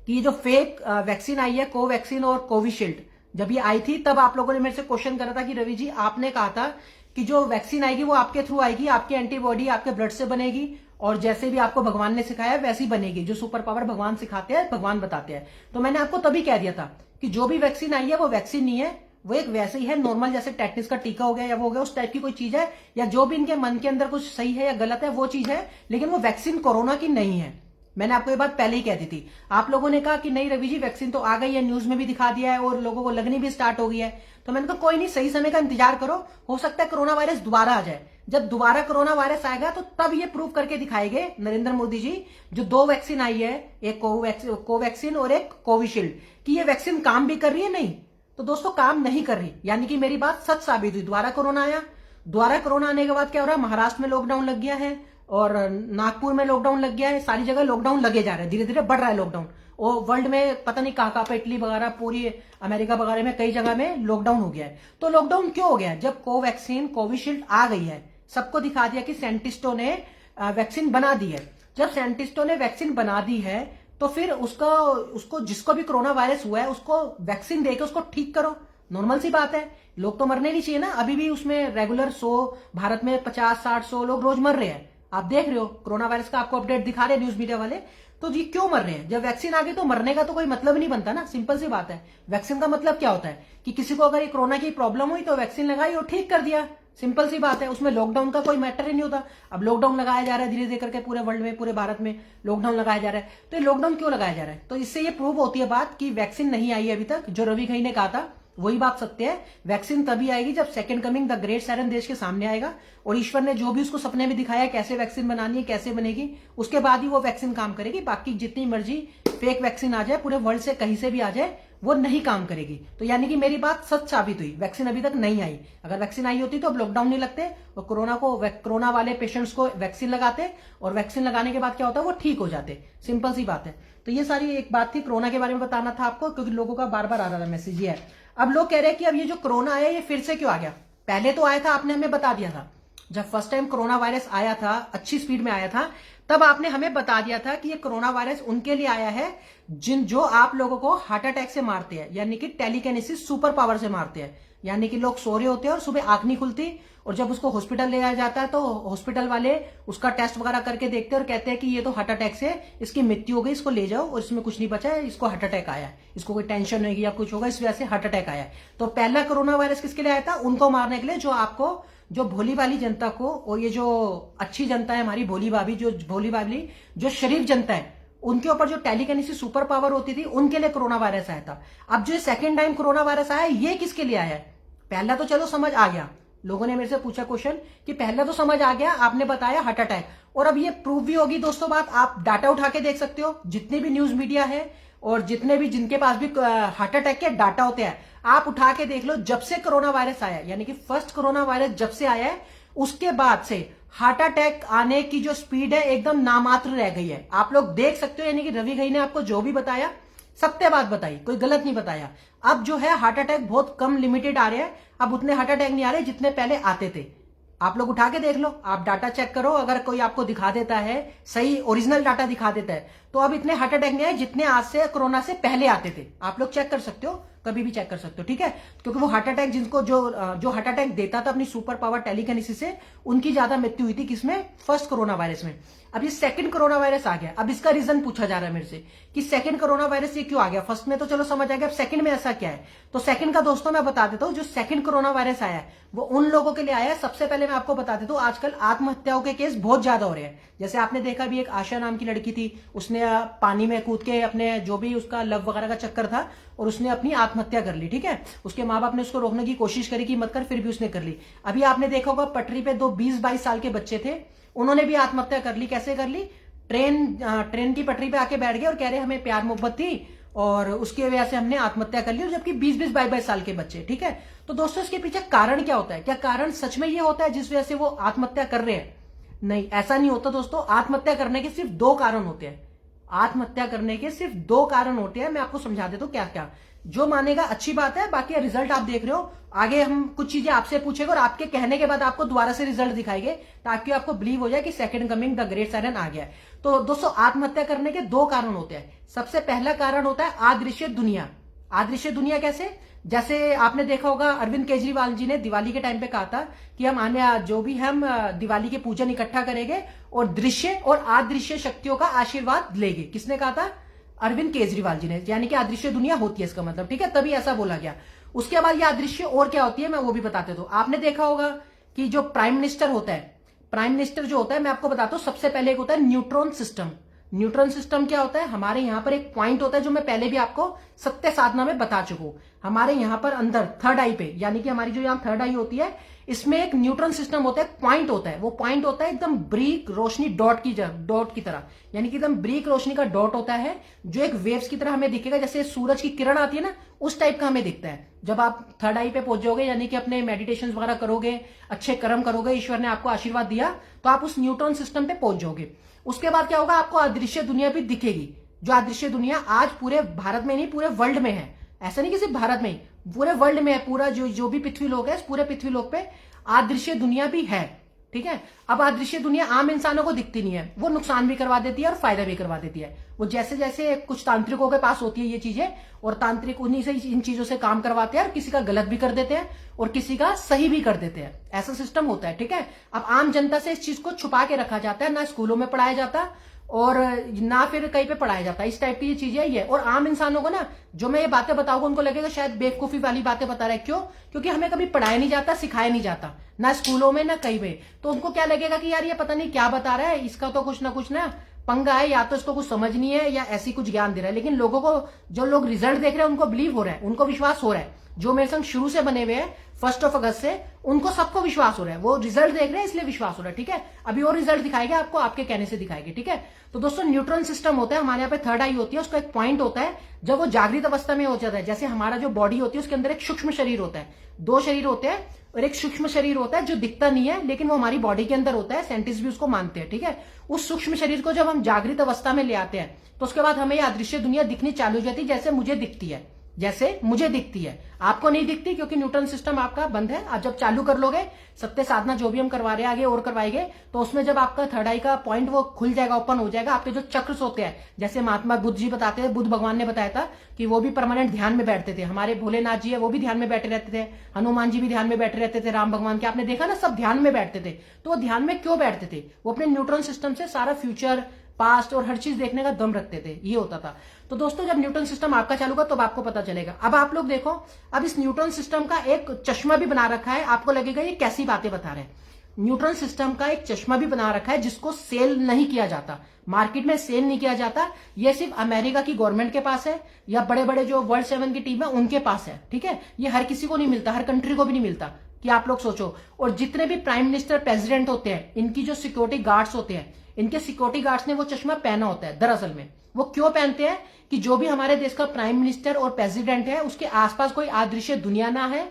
कि ये जो फेक वैक्सीन आई है, कोवैक्सीन और कोविशील्ड, जब ये आई थी तब आप लोगों ने मेरे से क्वेश्चन करा था कि रवि जी आपने कहा था कि जो वैक्सीन आएगी वो आपके थ्रू आएगी, आपकी एंटीबॉडी आपके ब्लड से बनेगी और जैसे भी आपको भगवान ने सिखाया वैसी बनेगी। जो सुपर पावर भगवान सिखाते हैं, भगवान बताते हैं। तो मैंने आपको तभी कह दिया था कि जो भी वैक्सीन आई है वो वैक्सीन नहीं है, वो एक वैसे ही है नॉर्मल, जैसे टेटनिस का टीका हो गया या वो हो गया, उस टाइप की कोई चीज है, या जो भी इनके मन के अंदर कुछ सही है या गलत है वो चीज है, लेकिन वो वैक्सीन कोरोना की नहीं है। मैंने आपको ये बात पहले ही कह दी थी। आप लोगों ने कहा कि नहीं रवि जी वैक्सीन तो आ गई है, न्यूज में भी दिखा दिया है और लोगों को लगनी भी स्टार्ट हो गई है। तो मैंने कहा कोई नहीं, सही समय का इंतजार करो, हो सकता है कोरोना वायरस दोबारा आ जाए। जब दोबारा कोरोना वायरस आएगा तो तब ये प्रूव करके दिखाएंगे नरेंद्र मोदी जी, जो 2 वैक्सीन आई है, एक कोवैक्सीन और एक कोविशील्ड, कि ये वैक्सीन काम भी कर रही है। नहीं तो दोस्तों काम नहीं कर रही, यानी कि मेरी बात सच साबित हुई। दोबारा कोरोना आया, दोबारा कोरोना आने के बाद क्या हो रहा है, महाराष्ट्र में लॉकडाउन लग गया है और नागपुर में लॉकडाउन लग गया है, सारी जगह लॉकडाउन लगे जा रहे हैं, धीरे धीरे बढ़ रहा है लॉकडाउन। और वर्ल्ड में पता नहीं कहां पे, इटली वगैरह, पूरी अमेरिका वगैरह में कई जगह में लॉकडाउन हो गया है। तो लॉकडाउन क्यों हो गया? जब कोवैक्सीन कोविशील्ड आ गई है, सबको दिखा दिया कि साइंटिस्टों ने वैक्सीन बना दी है। जब साइंटिस्टों ने वैक्सीन बना दी है तो फिर उसको जिसको भी कोरोना वायरस हुआ है उसको वैक्सीन देकर उसको ठीक करो। नॉर्मल सी बात है, लोग तो मरने नहीं चाहिए ना। अभी भी उसमें रेगुलर 100, भारत में 50-60-100 लोग रोज मर रहे हैं। आप देख रहे हो कोरोना वायरस का, आपको अपडेट दिखा रहे हैं न्यूज मीडिया वाले। तो ये क्यों मर रहे हैं? जब वैक्सीन आ गई तो मरने का तो कोई मतलब नहीं बनता ना, सिंपल सी बात है। वैक्सीन का मतलब क्या होता है कि किसी को अगर ये कोरोना की प्रॉब्लम हुई तो वैक्सीन लगाई और ठीक कर दिया, सिंपल सी बात है। उसमें लॉकडाउन का कोई मैटर ही नहीं होता। अब लॉकडाउन लगाया जा रहा है धीरे धीरे करके, पूरे वर्ल्ड में, पूरे भारत में लॉकडाउन लगाया जा रहा है। तो ये लॉकडाउन क्यों लगाया जा रहा है? तो इससे ये प्रूव होती है बात कि वैक्सीन नहीं आई है अभी तक। जो रवि घई ने कहा था वही बात सत्य है। वैक्सीन तभी आएगी जब second coming the great siren देश के सामने आएगा और ईश्वर ने जो भी उसको सपने में दिखाया कैसे वैक्सीन बनानी है, कैसे बनेगी, उसके बाद ही वो वैक्सीन काम करेगी। बाकी जितनी मर्जी फेक वैक्सीन आ जाए, पूरे वर्ल्ड से कहीं से भी आ जाए, वो नहीं काम करेगी। तो यानी कि मेरी बात सच साबित हुई, वैक्सीन अभी तक नहीं आई। अगर वैक्सीन आई होती तो अब लॉकडाउन नहीं लगते और कोरोना वाले पेशेंट्स को वैक्सीन लगाते और वैक्सीन लगाने के बाद क्या होता है, वो ठीक हो जाते। सिंपल सी बात है। तो ये सारी एक बात थी, कोरोना के बारे में बताना था आपको, क्योंकि लोगों का बार बार आ रहा था मैसेज ये है। अब लोग कह रहे हैं कि अब ये जो कोरोना आया ये फिर से क्यों आ गया? पहले तो आया था, आपने हमें बता दिया था। जब फर्स्ट टाइम कोरोना वायरस आया था, अच्छी स्पीड में आया था, तब आपने हमें बता दिया था कि ये कोरोना वायरस उनके लिए आया है जो आप लोगों को हार्ट अटैक से मारते हैं, यानी कि टेलीकिनेसिस सुपर पावर से मारते हैं। यानी कि लोग सो रहे होते हैं और सुबह आंख नहीं खुलती, और जब उसको हॉस्पिटल ले जाया जाता है तो हॉस्पिटल वाले उसका टेस्ट वगैरह करके देखते हैं और कहते हैं कि ये तो हार्ट अटैक से इसकी मृत्यु हो गई, इसको ले जाओ और इसमें कुछ नहीं बचा है, इसको हार्ट अटैक आया है, इसको कोई टेंशन होगी या कुछ होगा, इस वजह से हार्ट अटैक आया है। तो पहला कोरोना वायरस किसके लिए आया था? उनको मारने के लिए, जो भोली वाली जनता को, और ये जो अच्छी जनता है हमारी, भोली भाली जो शरीफ जनता है, उनके ऊपर जो टेलीकिनेसिस सुपर पावर होती थी, उनके लिए कोरोना वायरस आया था। अब जो सेकंड टाइम कोरोना वायरस आया, ये किसके लिए आया है? पहला तो चलो समझ आ गया, लोगों ने मेरे से पूछा क्वेश्चन कि पहला तो समझ आ गया, आपने बताया हार्ट अटैक, और अब ये प्रूव भी होगी दोस्तों बात। आप डाटा उठा के देख सकते हो, जितने भी न्यूज मीडिया है और जिनके पास भी हार्ट अटैक के डाटा होते हैं, आप उठा के देख लो। जब से कोरोना वायरस आया, यानी कि फर्स्ट कोरोना वायरस जब से आया है, उसके बाद से हार्ट अटैक आने की जो स्पीड है एकदम नामात्र रह गई है। आप लोग देख सकते हो, यानी कि रवि घई ने आपको जो भी बताया सत्य बात बताई, कोई गलत नहीं बताया। अब जो है हार्ट अटैक बहुत कम लिमिटेड आ रहे हैं, अब उतने हार्ट अटैक नहीं आ रहे जितने पहले आते थे। आप लोग उठा के देख लो, आप डाटा चेक करो, अगर कोई आपको दिखा देता है सही ओरिजिनल डाटा दिखा देता है, तो अब इतने हार्ट अटैक नहीं आए जितने आज से कोरोना से पहले आते थे। आप लोग चेक कर सकते हो, कभी भी चेक कर सकते हो, ठीक है। क्योंकि वो हार्ट अटैक जिनको जो हार्ट अटैक देता था अपनी सुपर पावर टेलीकिनेसिस से, उनकी ज्यादा मृत्यु हुई थी किसमें? फर्स्ट कोरोना वायरस में। अब ये सेकंड कोरोना वायरस आ गया, अब इसका रीजन पूछा जा रहा है मेरे से कि सेकंड कोरोना वायरस ये क्यों आ गया? फर्स्ट में तो चलो समझ आ गया, अब सेकंड में ऐसा क्या है? तो सेकंड का दोस्तों मैं बता देता हूं, जो सेकंड कोरोना वायरस आया है वो उन लोगों के लिए आया है। सबसे पहले मैं आपको बता देता हूं, आजकल आत्महत्याओं के केस बहुत ज्यादा हो रहे हैं। जैसे आपने देखा भी, एक आशा नाम की लड़की थी, उसने पानी में कूद के अपने जो भी उसका लव वगैरह का चक्कर था, और उसने अपनी आत्महत्या कर ली, ठीक है। उसके माँ बाप ने उसको रोकने की कोशिश करी कि मत कर, फिर भी उसने कर ली। अभी आपने देखा होगा पटरी पे 2 20-22 साल के बच्चे थे, उन्होंने भी आत्महत्या कर ली। कैसे कर ली? ट्रेन की पटरी पे आके बैठ गए और कह रहे हमें प्यार मोहब्बत थी और उसकी वजह से हमने आत्महत्या कर ली, और जबकि 20-20 22 साल के बच्चे, ठीक है। तो दोस्तों इसके पीछे कारण क्या होता है? क्या कारण सच में ये होता है जिस वजह से वो आत्महत्या कर रहे हैं? नहीं, ऐसा नहीं होता दोस्तों। आत्महत्या करने के सिर्फ 2 कारण होते हैं। आत्महत्या करने के सिर्फ 2 कारण होते हैं। मैं आपको समझा देता हूं क्या क्या। जो मानेगा अच्छी बात है, बाकी रिजल्ट आप देख रहे हो। आगे हम कुछ चीजें आपसे पूछेंगे और आपके कहने के बाद आपको दोबारा से रिजल्ट दिखाएंगे, ताकि आपको बिलीव हो जाए कि second coming the great siren आ गया है। तो दोस्तों आत्महत्या करने के 2 कारण होते हैं। सबसे पहला कारण होता है अदृश्य दुनिया। अदृश्य दुनिया कैसे? जैसे आपने देखा होगा अरविंद केजरीवाल जी ने दिवाली के टाइम पे कहा था कि हम दिवाली के पूजन इकट्ठा करेंगे और दृश्य और अदृश्य शक्तियों का आशीर्वाद लेंगे। किसने कहा था? अरविंद केजरीवाल जी ने। यानी कि अदृश्य दुनिया होती है इसका मतलब, ठीक है, तभी ऐसा बोला गया। उसके बाद ये अदृश्य और क्या होती है मैं वो भी बताते दो। आपने देखा होगा कि जो प्राइम मिनिस्टर होता है, प्राइम मिनिस्टर जो होता है मैं आपको बताता हूं, सबसे पहले एक होता है न्यूट्रॉन सिस्टम। न्यूट्रॉन सिस्टम क्या होता है, हमारे यहां पर एक पॉइंट होता है जो मैं पहले भी आपको सत्य साधना में बता चुका हूं। हमारे यहां पर अंदर थर्ड आई पे, यानी कि हमारी जो यहां थर्ड आई होती है, इसमें एक न्यूट्रॉन सिस्टम होता है, पॉइंट होता है। वो पॉइंट होता है एकदम ब्रीक रोशनी डॉट की तरह, यानी कि एकदम ब्रीक रोशनी का डॉट होता है जो एक वेव्स की तरह हमें दिखेगा, जैसे सूरज की किरण आती है ना, उस टाइप का हमें दिखता है। जब आप थर्ड आई पे पहुंच जाओगे, यानी कि अपने मेडिटेशन वगैरह करोगे, अच्छे कर्म करोगे, ईश्वर ने आपको आशीर्वाद दिया, तो आप उस न्यूट्रॉन सिस्टम पे पहुंच जाओगे। उसके बाद क्या होगा, आपको अदृश्य दुनिया भी दिखेगी। जो अदृश्य दुनिया आज पूरे भारत में नहीं, पूरे वर्ल्ड में है। ऐसा नहीं कि सिर्फ भारत में ही, पूरे वर्ल्ड में है। पूरा जो भी पृथ्वी लोक है, पूरे पृथ्वी लोक पे अदृश्य दुनिया भी है। ठीक है। अब अदृश्य दुनिया आम इंसानों को दिखती नहीं है, वो नुकसान भी करवा देती है और फायदा भी करवा देती है। वो जैसे जैसे कुछ तांत्रिकों के पास होती है ये चीजें, और तांत्रिक उन्हीं से इन चीजों से काम करवाते हैं, और किसी का गलत भी कर देते हैं और किसी का सही भी कर देते हैं। ऐसा सिस्टम होता है। ठीक है। अब आम जनता से इस चीज को छुपा के रखा जाता है, ना स्कूलों में पढ़ाया जाता और ना फिर कहीं पे पढ़ाया जाता है। इस टाइप की ये चीजें ही है। और आम इंसानों को ना, जो मैं ये बातें बताऊंगा, उनको लगेगा शायद बेवकूफी वाली बातें बता रहा है। क्यों? क्योंकि हमें कभी पढ़ाया नहीं जाता, सिखाया नहीं जाता, ना स्कूलों में ना कहीं पे। तो उनको क्या लगेगा कि यार ये पता नहीं क्या बता रहा है, इसका तो कुछ ना पंगा है, या तो इसको कुछ समझ नहीं है या ऐसी कुछ ज्ञान दे रहा है। लेकिन लोगों को, जो लोग रिजल्ट देख रहे हैं, उनको बिलीव हो रहा है, उनको विश्वास हो रहा है। जो मेरे संग शुरू से बने हुए हैं 1 अगस्त से, उनको सबको विश्वास हो रहा है। वो रिजल्ट देख रहे हैं इसलिए विश्वास हो रहा है। ठीक है। अभी और रिजल्ट दिखाएंगे आपको, आपके कहने से दिखाएंगे। ठीक है। तो दोस्तों, न्यूट्रॉन सिस्टम होता है हमारे यहाँ पे, थर्ड आई होती है, उसका एक पॉइंट होता है। जब वो जागृत अवस्था में हो जाता है, जैसे हमारा जो बॉडी होती है उसके अंदर एक सूक्ष्म शरीर होता है, 2 शरीर होते हैं, और एक सूक्ष्म शरीर होता है जो दिखता नहीं है, लेकिन वो हमारी बॉडी के अंदर होता है। साइंटिस्ट भी उसको मानते हैं। ठीक है। उस सूक्ष्म शरीर को जब हम जागृत अवस्था में ले आते हैं, तो उसके बाद हमें अदृश्य दुनिया दिखनी चालू हो जाती है, जैसे मुझे दिखती है, जैसे मुझे दिखती है। आपको नहीं दिखती, क्योंकि न्यूट्रॉन सिस्टम आपका बंद है। आप जब चालू कर लोगे, सत्य साधना जो भी हम करवा रहे हैं, आगे और करवाएंगे, तो उसमें जब आपका थर्ड आई का पॉइंट वो खुल जाएगा, ओपन हो जाएगा, आपके जो चक्र होते हैं, जैसे महात्मा बुद्ध जी बताते हैं, बुद्ध भगवान ने बताया था कि वो भी परमानेंट ध्यान में बैठते थे। हमारे भोलेनाथ जी है, वो भी ध्यान में बैठे रहते थे, हनुमान जी भी ध्यान में बैठे रहते थे, राम भगवान के आपने देखा ना, सब ध्यान में बैठते थे। तो वो ध्यान में क्यों बैठते थे? वो अपने न्यूट्रॉन सिस्टम से सारा फ्यूचर, पास्ट और हर चीज देखने का दम रखते थे, ये होता था। तो दोस्तों, जब न्यूट्रॉन सिस्टम आपका चालू होगा तब आपको पता चलेगा। अब आप लोग देखो, अब इस न्यूट्रॉन सिस्टम का एक चश्मा भी बना रखा है। आपको लगेगा ये कैसी बातें बता रहे हैं। न्यूट्रॉन सिस्टम का एक चश्मा भी बना रखा है, जिसको सेल नहीं किया जाता, मार्केट में सेल नहीं किया जाता। ये सिर्फ अमेरिका की गवर्नमेंट के पास है, या बड़े बड़े जो वर्ल्ड 7 की टीम है उनके पास है। ठीक है। ये हर किसी को नहीं मिलता, हर कंट्री को भी नहीं मिलता, कि आप लोग सोचो। और जितने भी प्राइम मिनिस्टर, प्रेसिडेंट होते हैं, इनकी जो सिक्योरिटी गार्ड्स होते हैं, इनके सिक्योरिटी गार्ड्स ने वो चश्मा पहना होता है। दरअसल में वो क्यों पहनते हैं? कि जो भी हमारे देश का प्राइम मिनिस्टर और प्रेसिडेंट है, उसके आसपास कोई अदृश्य दुनिया ना है।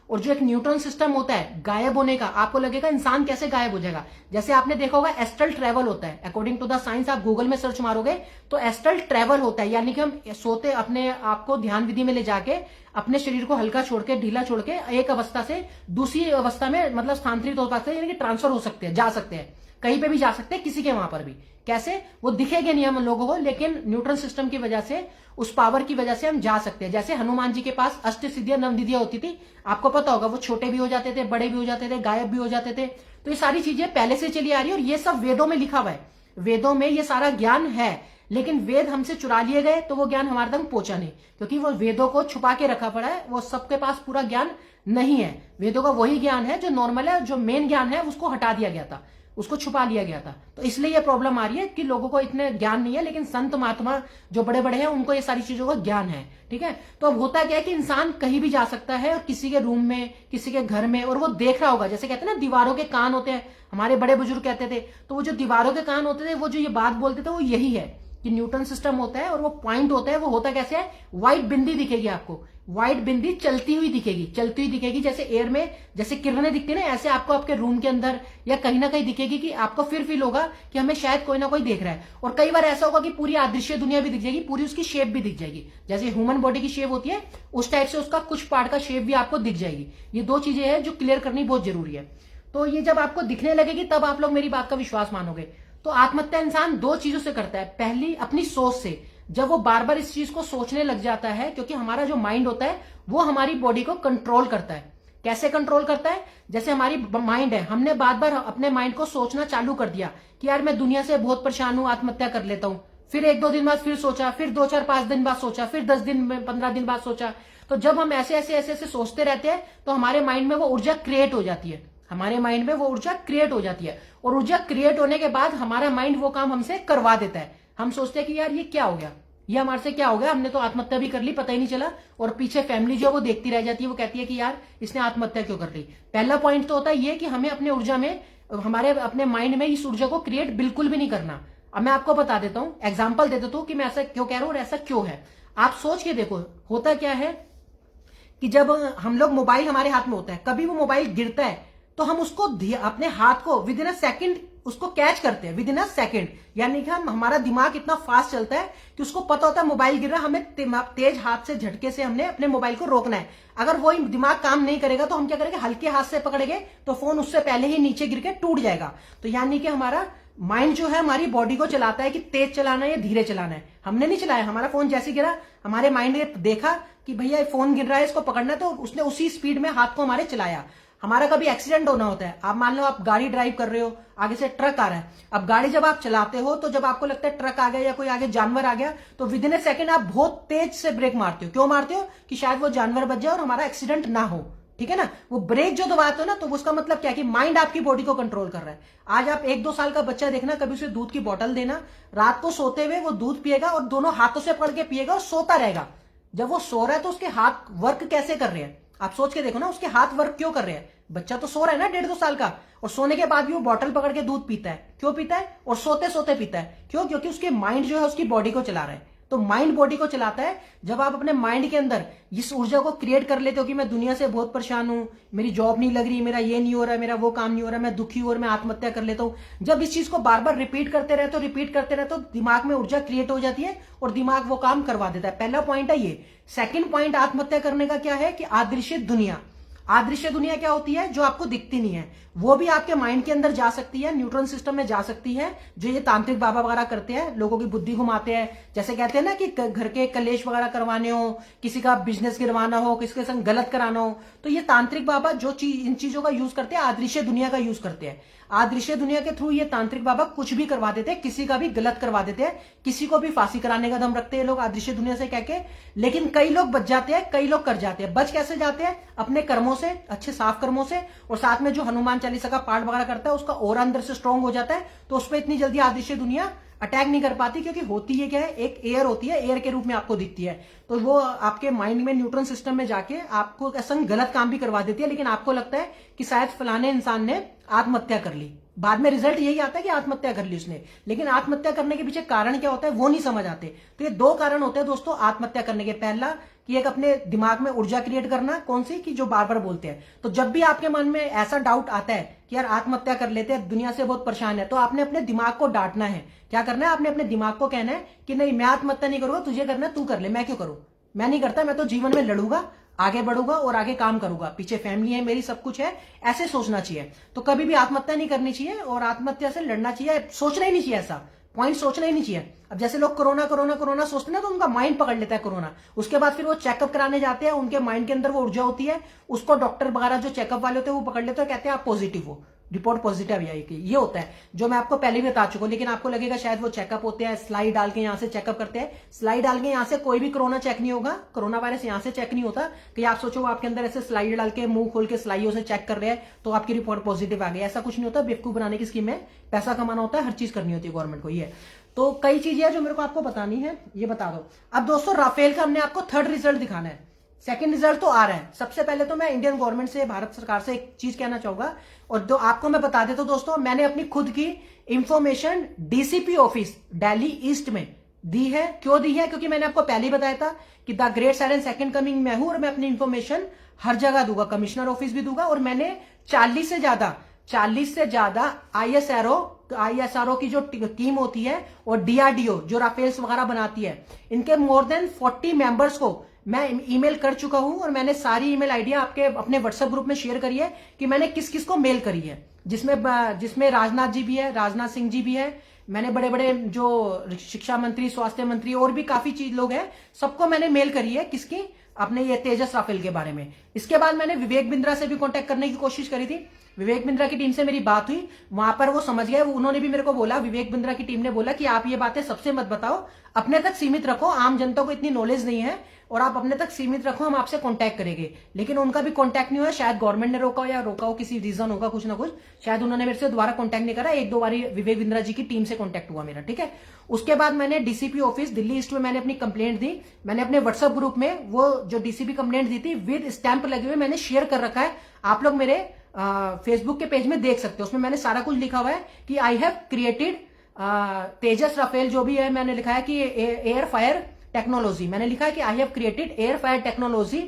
और जो एक न्यूट्रॉन सिस्टम होता है गायब होने का, आपको लगेगा इंसान कैसे गायब हो जाएगा? जैसे आपने देखा होगा एस्ट्रल ट्रेवल होता है, अकॉर्डिंग टू द साइंस, आप गूगल में सर्च मारोगे तो एस्ट्रल ट्रेवल होता है, यानी कि हम सोते अपने आपको ध्यान विधि में ले जाके अपने शरीर को हल्का छोड़ के, ढीला छोड़ के, एक अवस्था से दूसरी अवस्था में मतलब स्थानांतरित हो सकते हैं, यानी कि ट्रांसफर हो सकते हैं, जा सकते हैं, कहीं पे भी जा सकते हैं, किसी के वहां पर भी। कैसे? वो दिखेंगे नहीं हम लोगों को, लेकिन न्यूट्रॉन सिस्टम की वजह से, उस पावर की वजह से हम जा सकते हैं। जैसे हनुमान जी के पास अष्ट सिद्धियां, नवनिधियां होती थी, आपको पता होगा, वो छोटे भी हो जाते थे, बड़े भी हो जाते थे, गायब भी हो जाते थे। तो ये सारी चीजें पहले से चली आ रही है, और ये सब वेदों में लिखा हुआ है। वेदों में ये सारा ज्ञान है, लेकिन वेद हमसे चुरा लिए गए, तो वो ज्ञान हमारे तक पहुंचा नहीं, क्योंकि वो वेदों को छुपा के रखा पड़ा है। वो सबके पास पूरा ज्ञान नहीं है। वेदों का वही ज्ञान है जो नॉर्मल है, जो मेन ज्ञान है उसको हटा दिया गया था, उसको छुपा लिया गया था। तो इसलिए ये प्रॉब्लम आ रही है कि लोगों को इतने ज्ञान नहीं है, लेकिन संत महात्मा जो बड़े बड़े हैं उनको ये सारी चीजों का ज्ञान है। ठीक है। तो अब होता क्या है कि इंसान कहीं भी जा सकता है, और किसी के रूम में, किसी के घर में, और वो देख रहा होगा। जैसे कहते हैं ना, दीवारों के कान होते हैं, हमारे बड़े बुजुर्ग कहते थे। तो वो जो दीवारों के कान होते थे, वो जो ये बात बोलते थे, वो यही है कि न्यूट्रॉन सिस्टम होता है, और वो पॉइंट होता है। वो होता कैसे है? व्हाइट बिंदी दिखेगी आपको, व्हाइट बिंदी चलती हुई दिखेगी, चलती हुई दिखेगी, जैसे एयर में जैसे किरणें दिखती है ना, ऐसे आपको आपके रूम के अंदर या कहीं ना कहीं दिखेगी, कि आपको फिर फील होगा कि हमें शायद कोई ना कोई देख रहा है। और कई बार ऐसा होगा कि पूरी अदृश्य दुनिया भी दिख जाएगी, पूरी उसकी शेप भी दिख जाएगी, जैसे ह्यूमन बॉडी की शेप होती है उस टाइप से उसका कुछ पार्ट का शेप भी आपको दिख जाएगी। ये 2 चीजें हैं जो क्लियर करनी बहुत जरूरी है। तो ये जब आपको दिखने लगेगी, तब आप लोग मेरी बात का विश्वास मानोगे। तो आत्महत्या इंसान 2 चीजों से करता है। पहली, अपनी सोच से, जब वो बार बार इस चीज को सोचने लग जाता है, क्योंकि हमारा जो माइंड होता है वो हमारी बॉडी को कंट्रोल करता है। कैसे कंट्रोल करता है? जैसे हमारी माइंड है, हमने बार बार अपने माइंड को सोचना चालू कर दिया कि यार मैं दुनिया से बहुत परेशान हूं, आत्महत्या कर लेता हूं। फिर 1-2 दिन बाद फिर सोचा, फिर 2-4-5 दिन बाद सोचा, फिर 10 दिन 15 दिन बाद सोचा। तो जब हम ऐसे ऐसे ऐसे ऐसे सोचते रहते हैं तो हमारे माइंड में वो ऊर्जा क्रिएट हो जाती है, हमारे माइंड में वो ऊर्जा क्रिएट हो जाती है, और ऊर्जा क्रिएट होने के बाद हमारा माइंड वो काम हमसे करवा देता है। हम सोचते हैं कि यार ये क्या हो गया, ये हमारे से क्या हो गया, हमने तो आत्महत्या भी कर ली, पता ही नहीं चला। और पीछे फैमिली जो वो देखती रह जाती है, वो कहती है कि यार इसने आत्महत्या क्यों कर ली। पहला पॉइंट तो होता है ये कि हमें अपने ऊर्जा में, हमारे अपने माइंड में इस ऊर्जा को क्रिएट बिल्कुल भी नहीं करना। अब मैं आपको बता देता हूं, एग्जाम्पल दे देता हूं कि मैं ऐसा क्यों कह रहा हूं और ऐसा क्यों है। आप सोच के देखो, होता क्या है कि जब हम लोग, मोबाइल हमारे हाथ में होता है, कभी वो मोबाइल गिरता है तो हम उसको अपने हाथ को विद इन अ सेकंड उसको कैच करते हैं, विद इन अ सेकंड। यानी कि हमारा दिमाग इतना फास्ट चलता है कि उसको पता होता है मोबाइल गिर रहा है, हमें तेज हाथ से झटके से हमने अपने मोबाइल को रोकना है। अगर वही दिमाग काम नहीं करेगा तो हम क्या करेंगे, हल्के हाथ से पकड़ेंगे तो फोन उससे पहले ही नीचे गिर के टूट जाएगा। तो यानी कि हमारा माइंड जो है हमारी बॉडी को चलाता है कि तेज चलाना है या धीरे चलाना है। हमने नहीं चलाया, हमारा फोन जैसे गिरा, हमारे माइंड ने देखा कि भैया फोन गिर रहा है, इसको पकड़ना है, तो उसने उसी स्पीड में हाथ को हमारे चलाया। हमारा कभी एक्सीडेंट होना होता है, आप मान लो आप गाड़ी ड्राइव कर रहे हो, आगे से ट्रक आ रहा है। अब गाड़ी जब आप चलाते हो तो जब आपको लगता है ट्रक आ गया या कोई आगे जानवर आ गया, तो विद इन ए सेकंड आप बहुत तेज से ब्रेक मारते हो। क्यों मारते हो? कि शायद वो जानवर बच जाए और हमारा एक्सीडेंट ना हो, ठीक है ना। वो ब्रेक जो दबाते हो ना, तो उसका मतलब क्या है कि माइंड आपकी बॉडी को कंट्रोल कर रहा है। आज आप 1-2 साल का बच्चा देखना, कभी उसे दूध की बोतल देना, रात को सोते हुए वो दूध पिएगा और दोनों हाथों से पकड़ के पिएगा और सोता रहेगा। जब वो सो रहा है तो उसके हाथ वर्क कैसे कर रहे हैं, आप सोच के देखो ना, उसके हाथ वर्क क्यों कर रहे हैं। बच्चा तो सो रहा है ना 1.5-2 साल का, और सोने के बाद भी वो बोतल पकड़ के दूध पीता है। क्यों पीता है? और सोते सोते पीता है। क्यों? क्योंकि उसके माइंड जो है उसकी बॉडी को चला रहा है। तो माइंड बॉडी को चलाता है। जब आप अपने माइंड के अंदर इस ऊर्जा को क्रिएट कर लेते हो कि मैं दुनिया से बहुत परेशान हूं, मेरी जॉब नहीं लग रही, मेरा ये नहीं हो रहा, मेरा वो काम नहीं हो रहा, मैं दुखी हूं और मैं आत्महत्या कर लेता हूं। जब इस चीज को बार बार रिपीट करते रहते हो, दिमाग में ऊर्जा क्रिएट हो जाती है और दिमाग वो काम करवा देता है। पहला पॉइंट है ये। सेकंड पॉइंट आत्महत्या करने का क्या है कि अदृश्य दुनिया। अदृश्य दुनिया क्या होती है? जो आपको दिखती नहीं है, वो भी आपके माइंड के अंदर जा सकती है, न्यूट्रॉन सिस्टम में जा सकती है। जो ये तांत्रिक बाबा वगैरह करते हैं, लोगों की बुद्धि घुमाते हैं, जैसे कहते हैं ना कि घर के कलेश वगैरह करवाने हो, किसी का बिजनेस गिरवाना हो, किसी के संग गलत कराना हो, तो ये तांत्रिक बाबा जो चीज, इन चीजों का यूज करते हैं, अदृश्य दुनिया का यूज करते हैं। अदृश्य दुनिया के थ्रू ये तांत्रिक बाबा कुछ भी करवा देते हैं, किसी का भी गलत करवा देते हैं, किसी को भी फांसी कराने का दम रखते हैं लोग अदृश्य दुनिया से कह के। लेकिन कई लोग बच जाते हैं, कई लोग कर जाते हैं। बच कैसे जाते हैं? अपने कर्मों से, अच्छे साफ कर्मों से, और साथ में जो हनुमान चालीसा का पाठ वगैरह करता है उसका और अंदर से स्ट्रांग हो जाता है, तो उस पर इतनी जल्दी अदृश्य दुनिया अटैक नहीं कर पाती। क्योंकि होती है क्या है, एक एयर होती है, एयर के रूप में आपको दिखती है, तो वो आपके माइंड में, न्यूट्रॉन सिस्टम में जाके आपको ऐसा गलत काम भी करवा देती है। लेकिन आपको लगता है कि शायद फलाने इंसान ने आत्महत्या कर ली, बाद में रिजल्ट यही आता है कि आत्महत्या कर ली उसने। लेकिन आत्महत्या करने के पीछे कारण क्या होता है वो नहीं समझ आते। तो ये 2 कारण होते हैं दोस्तों आत्महत्या करने के। पहला कि एक अपने दिमाग में ऊर्जा क्रिएट करना, कौन सी, कि जो बार बार बोलते हैं। तो जब भी आपके मन में ऐसा डाउट आता है कि यार आत्महत्या कर लेते हैं, दुनिया से बहुत परेशान है, तो आपने अपने दिमाग को डांटना है। क्या करना है? आपने अपने दिमाग को कहना है कि नहीं, मैं आत्महत्या नहीं करूंगा, तुझे करना है तू कर ले, मैं क्यों करूं, मैं नहीं करता, मैं तो जीवन में लड़ूंगा, आगे बढ़ूंगा और आगे काम करूंगा, पीछे फैमिली है मेरी, सब कुछ है, ऐसे सोचना चाहिए। तो कभी भी आत्महत्या नहीं करनी चाहिए और आत्महत्या से लड़ना चाहिए, सोचना ही नहीं चाहिए, ऐसा पॉइंट सोचना ही नहीं चाहिए। अब जैसे लोग कोरोना कोरोना कोरोना सोचते हैं ना, तो उनका माइंड पकड़ लेता है कोरोना, उसके बाद फिर वो चेकअप कराने जाते हैं, उनके माइंड के अंदर वो ऊर्जा होती है, उसको डॉक्टर वगैरह जो चेकअप वाले होते हैं वो पकड़ लेते हैं, कहते हैं आप पॉजिटिव हो, रिपोर्ट पॉजिटिव आई कि ये होता है, जो मैं आपको पहले भी बता चुका हूं। लेकिन आपको लगेगा शायद वो चेकअप होते हैं, स्लाइड डाल के यहाँ से चेकअप करते हैं। स्लाइड डाल के यहाँ से कोई भी कोरोना चेक नहीं होगा, कोरोना वायरस यहाँ से चेक नहीं होता कि आप सोचो आपके अंदर ऐसे स्लाइड डाल के, मुंह खोल के स्लाइयों से चेक कर रहे हैं तो आपकी रिपोर्ट पॉजिटिव आ गई। ऐसा कुछ नहीं होता, बेवकूफ बनाने की स्कीम है, पैसा कमाना होता है, हर चीज करनी होती है गवर्नमेंट को। ये तो कई चीजें हैं जो मेरे को आपको बतानी है, ये बता दो। अब दोस्तों राफेल का हमने आपको 3rd रिजल्ट दिखाना है, 2nd रिजल्ट तो आ रहा है। सबसे पहले तो मैं इंडियन गवर्नमेंट से, भारत सरकार से एक चीज कहना चाहूंगा, और जो आपको मैं बता देता हूं दोस्तों, मैंने अपनी खुद की information DCP office Delhi east में दी है। क्यों दी है? क्योंकि मैंने आपको पहले ही बताया था कि the great silent second coming मैं हूं और मैं अपनी इंफॉर्मेशन हर जगह दूंगा, कमिश्नर ऑफिस भी दूंगा। और मैंने 40 से ज्यादा आईएसआरओ की जो टीम होती है और डीआरडीओ जो राफेल्स वगैरह बनाती है, इनके मोर देन 40 मेंबर्स को मैं ईमेल कर चुका हूं। और मैंने सारी ईमेल आईडियां आपके अपने व्हाट्सएप ग्रुप में शेयर करी है कि मैंने किस किस को मेल करी है, जिसमें राजनाथ जी भी है, राजनाथ सिंह जी भी है, मैंने बड़े बड़े जो शिक्षा मंत्री, स्वास्थ्य मंत्री और भी काफी लोग हैं, सबको मैंने मेल करी है। किसकी? अपने ये तेजस राफेल के बारे में। इसके बाद मैंने विवेक बिंद्रा से भी कांटेक्ट करने की कोशिश करी थी। विवेक बिंद्रा की टीम से मेरी बात हुई, वहां पर वो समझ गए, उन्होंने भी मेरे को बोला, विवेक बिंद्रा की टीम ने बोला कि आप ये बातें सबसे मत बताओ, अपने तक सीमित रखो, आम जनता को इतनी नॉलेज नहीं है और आप अपने तक सीमित रखो, हम आपसे कांटेक्ट करेंगे। लेकिन उनका भी कांटेक्ट नहीं हुआ, शायद गवर्नमेंट ने रोका हो या रोका हो, किसी रीजन होगा कुछ ना कुछ, शायद उन्होंने मेरे से दोबारा कांटेक्ट नहीं करा। एक दो बारी विवेक बिंद्रा जी की टीम से कांटेक्ट हुआ मेरा, ठीक है। उसके बाद मैंने डीसीपी ऑफिस दिल्ली ईस्ट में मैंने अपनी कंप्लेंट दी। मैंने अपने व्हाट्सएप ग्रुप में वो जो डीसीपी कंप्लेंट दी थी विद स्टैंप लगे हुए मैंने शेयर कर रखा है, आप लोग मेरे फेसबुक के पेज में देख सकते हो। उसमें मैंने सारा कुछ लिखा हुआ है कि I have created Tejas Rafale, जो भी है मैंने लिखा है कि एयर फायर टेक्नोलॉजी, मैंने लिखा है कि I have created air fire technology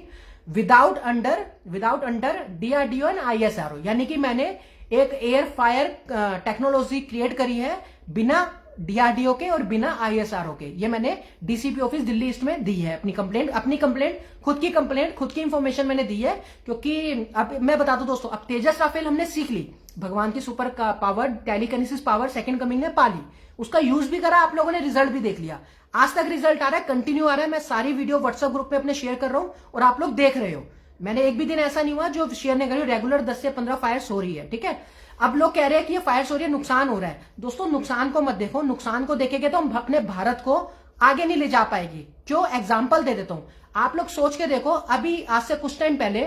without under DRDO and ISRO, यानी कि मैंने एक एयर फायर टेक्नोलॉजी क्रिएट करी है बिना डीआरडीओ के और बिना आईएसआरओ के। ये मैंने डीसीपी ऑफिस दिल्ली ईस्ट में दी है अपनी कंप्लेंट, खुद की इंफॉर्मेशन मैंने दी है। क्योंकि अब मैं बता दूं दोस्तों, अब तेजस राफेल हमने सीख ली, भगवान की super power, telekinesis power second coming ने पा ली, उसका यूज भी करा, आप लोगों ने रिजल्ट भी देख लिया, आज तक रिजल्ट आ रहा है, कंटिन्यू आ रहा है। मैं सारी वीडियो व्हाट्सएप ग्रुप पे अपने शेयर कर रहा हूं और आप लोग देख रहे हो। मैंने एक भी दिन ऐसा नहीं हुआ जो शेयर नहीं करी, रेगुलर 10 से 15 फायर्स हो रही है, ठीक है। अब लोग कह रहे हैं कि ये फायर्स हो रही है, नुकसान हो रहा है। दोस्तों नुकसान को मत देखो, नुकसान को देखेंगे तो हम अपने भारत को आगे नहीं ले जा पाएगी। जो एग्जाम्पल दे देता हूं, आप लोग सोच के देखो, अभी आज से कुछ टाइम पहले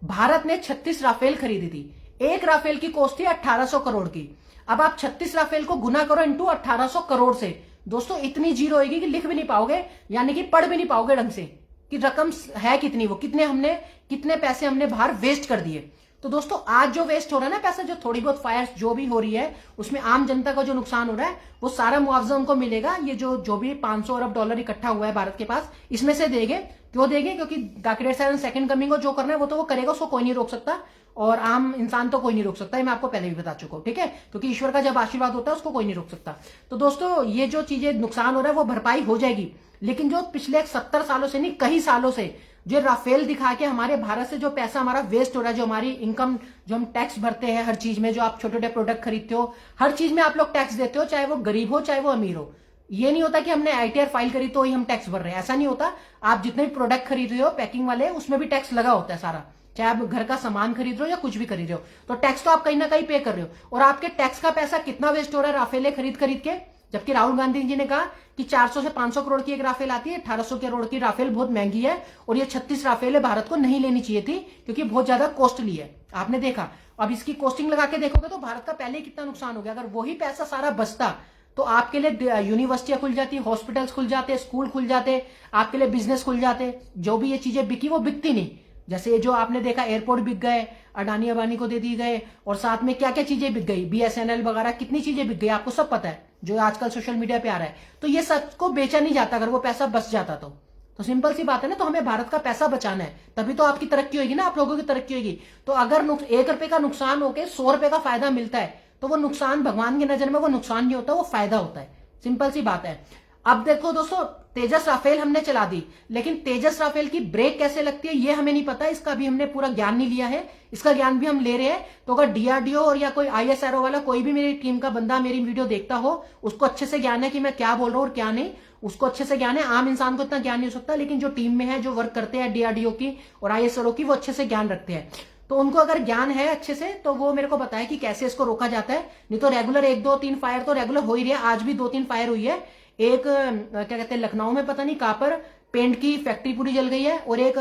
भारत ने 36 राफेल खरीदी थी, एक राफेल की कॉस्ट थी 1800 करोड़ की। अब आप 36 राफेल को गुना करो इंटू 1800 करोड़ से, दोस्तों इतनी जीरो होगी कि लिख भी नहीं पाओगे, यानी कि पढ़ भी नहीं पाओगे ढंग से कि रकम है कितनी, वो कितने पैसे हमने बाहर वेस्ट कर दिए। तो दोस्तों आज जो वेस्ट हो रहा है ना पैसा, जो थोड़ी बहुत फायर्स जो भी हो रही है उसमें आम जनता का जो नुकसान हो रहा है वो सारा मुआवजा उनको मिलेगा। ये जो भी 500 अरब डॉलर इकट्ठा हुआ है भारत के पास, इसमें से देंगे। क्यों देंगे? क्योंकि डॉक्टर साहब सेकंड कमिंग को जो करना है वो तो वो करेगा, उसको कोई नहीं रोक सकता और आम इंसान तो कोई नहीं रोक सकता, मैं आपको पहले भी बता चुका हूं, ठीक है। क्योंकि ईश्वर का जब आशीर्वाद होता है उसको कोई नहीं रोक सकता। तो दोस्तों ये जो चीजें नुकसान हो रहा है वो भरपाई हो जाएगी, लेकिन जो पिछले 70 सालों से नहीं कई सालों से जो राफेल दिखा के हमारे भारत से जो पैसा हमारा वेस्ट हो रहा है, जो हमारी इनकम, जो हम टैक्स भरते हैं हर चीज में, जो आप छोटे छोटे प्रोडक्ट खरीदते हो हर चीज में आप लोग टैक्स देते हो, चाहे वो गरीब हो चाहे वो अमीर हो। ये नहीं होता कि हमने आईटीआर फाइल करी तो ही हम टैक्स भर रहे हैं, ऐसा नहीं होता। आप जितने भी प्रोडक्ट खरीद रहे हो पैकिंग वाले, उसमें भी टैक्स लगा होता है सारा, चाहे आप घर का सामान खरीद रहे हो या कुछ भी खरीद रहे हो, तो टैक्स तो आप कहीं ना कहीं पे कर रहे हो। और आपके टैक्स का पैसा कितना वेस्ट हो रहा है राफेले खरीद के, जबकि राहुल गांधी जी ने कहा कि 400 से 500 करोड़ की एक राफेल आती है, 1800 करोड़ की राफेल बहुत महंगी है और ये 36 राफेल भारत को नहीं लेनी चाहिए थी क्योंकि बहुत ज्यादा कॉस्टली है। आपने देखा, अब इसकी कॉस्टिंग लगा के देखोगे तो भारत का पहले ही कितना नुकसान हो गया। अगर वही पैसा सारा बचता तो आपके लिए यूनिवर्सिटियां खुल जाती, हॉस्पिटल्स खुल जाते, स्कूल खुल जाते, आपके लिए बिजनेस खुल जाते। जो भी ये चीजें बिकी वो बिकती नहीं। जैसे जो आपने देखा एयरपोर्ट बिक गए, अडानी अबानी को दे दी गए, और साथ में क्या क्या चीजें बिक गई, बीएसएनएल वगैरह कितनी चीजें बिक गई, आपको सब पता है जो आजकल सोशल मीडिया पे आ रहा है। तो ये सब को बेचा नहीं जाता अगर वो पैसा बच जाता तो सिंपल सी बात है ना। तो हमें भारत का पैसा बचाना है, तभी तो आपकी तरक्की होगी ना, आप लोगों की तरक्की होगी। तो अगर 1 रुपए का नुकसान होकर 100 रुपए का फायदा मिलता है तो वो नुकसान भगवान की नजर में वो नुकसान नहीं होता, वो फायदा होता है। सिंपल सी बात है। अब देखो दोस्तों, तेजस राफेल हमने चला दी, लेकिन तेजस राफेल की ब्रेक कैसे लगती है ये हमें नहीं पता, इसका भी हमने पूरा ज्ञान नहीं लिया है, इसका ज्ञान भी हम ले रहे हैं। तो अगर डीआरडीओ और या कोई आईएसआरओ वाला कोई भी मेरी टीम का बंदा मेरी वीडियो देखता हो, उसको अच्छे से ज्ञान है कि मैं क्या बोल रहा हूं और क्या नहीं, उसको अच्छे से ज्ञान है। आम इंसान को इतना ज्ञान नहीं हो सकता, लेकिन जो टीम में है, जो वर्क करते हैं डीआरडीओ की और आईएसआरओ की, वो अच्छे से ज्ञान रखते हैं। तो उनको अगर ज्ञान है अच्छे से तो वो मेरे को बताए कि कैसे इसको रोका जाता है। नहीं तो रेगुलर 1 2 3 फायर तो रेगुलर हो ही रही है। आज भी 2 3 फायर हुई है। एक क्या कहते हैं लखनऊ में, पता नहीं कहां पर, पेंट की फैक्ट्री पूरी जल गई है, और एक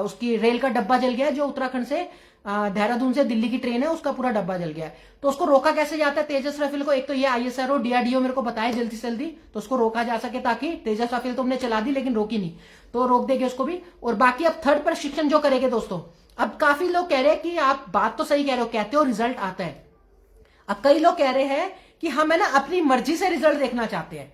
उसकी रेल का डब्बा जल गया है, जो उत्तराखंड से देहरादून से दिल्ली की ट्रेन है, उसका पूरा डब्बा जल गया है। तो उसको रोका कैसे जाता है तेजस राफेल को? एक तो ये आईएसआरओ डीआरडीओ मेरे को बताए जल्दी से जल्दी, तो उसको रोका जा सके, ताकि तेजस राफेल तो हमने चला दी लेकिन रोकी नहीं, तो रोक देंगे उसको भी। और बाकी अब थर्ड प्रशिक्षण जो करेंगे दोस्तों, अब काफी लोग कह रहे हैं कि आप बात तो सही कह रहे हो, कहते हो रिजल्ट आता है। अब कई लोग कह रहे हैं कि हम है ना अपनी मर्जी से रिजल्ट देखना चाहते हैं,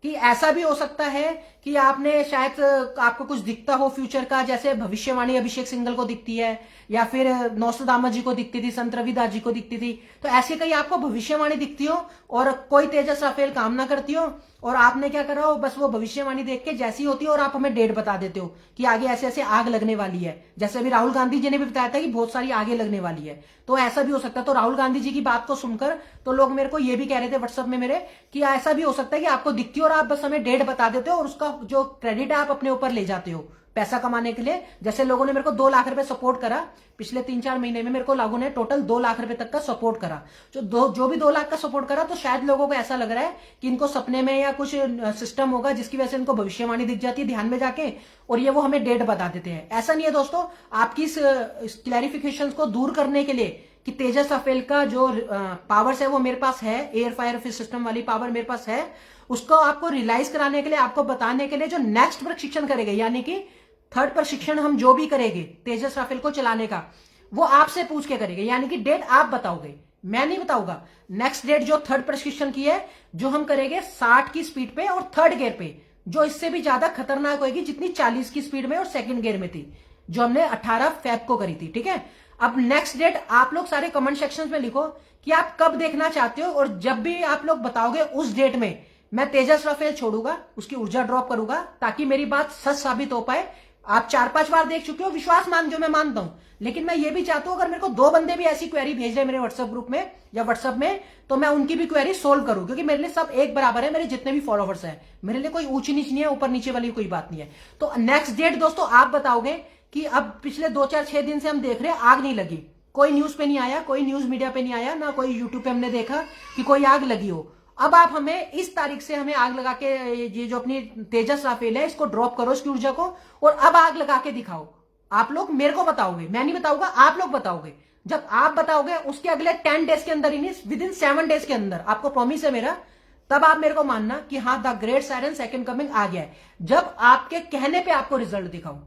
कि ऐसा भी हो सकता है कि आपने शायद आपको कुछ दिखता हो फ्यूचर का, जैसे भविष्यवाणी अभिषेक सिंघल को दिखती है, या फिर नौसदामा जी को दिखती थी, संत रविदास जी को दिखती थी। तो ऐसे कहीं आपको भविष्यवाणी दिखती हो और कोई तेजस राफेल काम ना करती हो, और आपने क्या करा हो, बस वो भविष्यवाणी देख के जैसी होती है और आप हमें डेट बता देते हो कि आगे ऐसे ऐसे आग लगने वाली है। जैसे अभी राहुल गांधी जी ने भी बताया था कि बहुत सारी आगे लगने वाली है, तो ऐसा भी हो सकता है। तो राहुल गांधी जी की बात को सुनकर तो लोग मेरे को ये भी कह रहे थे व्हाट्सएप में मेरे, कि ऐसा भी हो सकता है कि आपको दिखती हो और आप बस हमें डेट बता देते हो और उसका जो क्रेडिट है आप अपने ऊपर ले जाते हो। पैसा कमाने के लिए। जैसे लोगों ने मेरे को 2 लाख रुपए सपोर्ट करा पिछले 3-4 महीने में, मेरे को लोगों ने टोटल 2 लाख रुपए तक का सपोर्ट करा। जो भी 2 लाख का सपोर्ट करा, तो शायद लोगों को ऐसा लग रहा है कि इनको सपने में या कुछ सिस्टम होगा जिसकी वजह से इनको भविष्यवाणी दिख जाती है ध्यान में जाके, और ये वो हमें डेट बता देते हैं। ऐसा नहीं है दोस्तों। आपकी इस क्लैरिफिकेशन को दूर करने के लिए कि तेजस राफेल का जो पावर्स है वो मेरे पास है, एयर फायर सिस्टम वाली पावर मेरे पास है, उसको आपको रियलाइज कराने के लिए, आपको बताने के लिए जो नेक्स्ट प्रशिक्षण करेंगे, यानी कि 3rd प्रशिक्षण हम जो भी करेंगे तेजस राफेल को चलाने का, वो आपसे पूछ के करेंगे। यानी कि डेट आप बताओगे, मैं नहीं बताऊंगा। नेक्स्ट डेट जो 3rd प्रशिक्षण की है, जो हम करेंगे 60 की स्पीड पे और 3rd गियर पे, जो इससे भी ज्यादा खतरनाक होगी जितनी 40 की स्पीड में और 2nd गियर में थी, जो हमने 18 फेब को करी थी। ठीक है, अब नेक्स्ट डेट आप लोग सारे कमेंट सेक्शन में लिखो कि आप कब देखना चाहते हो, और जब भी आप लोग बताओगे उस डेट में मैं तेजस राफेल छोड़ूंगा, उसकी ऊर्जा ड्रॉप करूंगा, ताकि मेरी बात सच साबित हो पाए। आप 4-5 बार देख चुके हो, विश्वास मान जो मैं मानता हूं, लेकिन मैं ये भी चाहता हूं अगर मेरे को 2 बंदे भी ऐसी क्वेरी भेज रहे मेरे व्हाट्सएप ग्रुप में या व्हाट्सएप में, तो मैं उनकी भी क्वेरी सोल्व करूं, क्योंकि मेरे लिए सब एक बराबर है। मेरे जितने भी फॉलोवर्स हैं, मेरे लिए कोई ऊंची नीच नहीं है, ऊपर नीचे वाली कोई बात नहीं है। तो नेक्स्ट डेट दोस्तों आप बताओगे कि अब पिछले 2-4-6 दिन से हम देख रहे हैं आग नहीं लगी, कोई न्यूज पे नहीं आया, कोई न्यूज मीडिया पे नहीं आया, ना कोई यूट्यूब पे हमने देखा कि कोई आग लगी हो। अब आप हमें इस तारीख से हमें आग लगा के, ये जो अपनी तेजस राफेल है इसको ड्रॉप करो, इसकी ऊर्जा को, और अब आग लगा के दिखाओ। आप लोग मेरे को बताओगे, मैं नहीं बताऊंगा, आप लोग बताओगे। जब आप बताओगे उसके अगले 10 डेज के अंदर ही नहीं, विदिन 7 डेज के अंदर, आपको प्रॉमिस है मेरा, तब आप मेरे को मानना कि हाँ the great siren second coming आ गया है। जब आपके कहने पे आपको रिजल्ट दिखाऊं।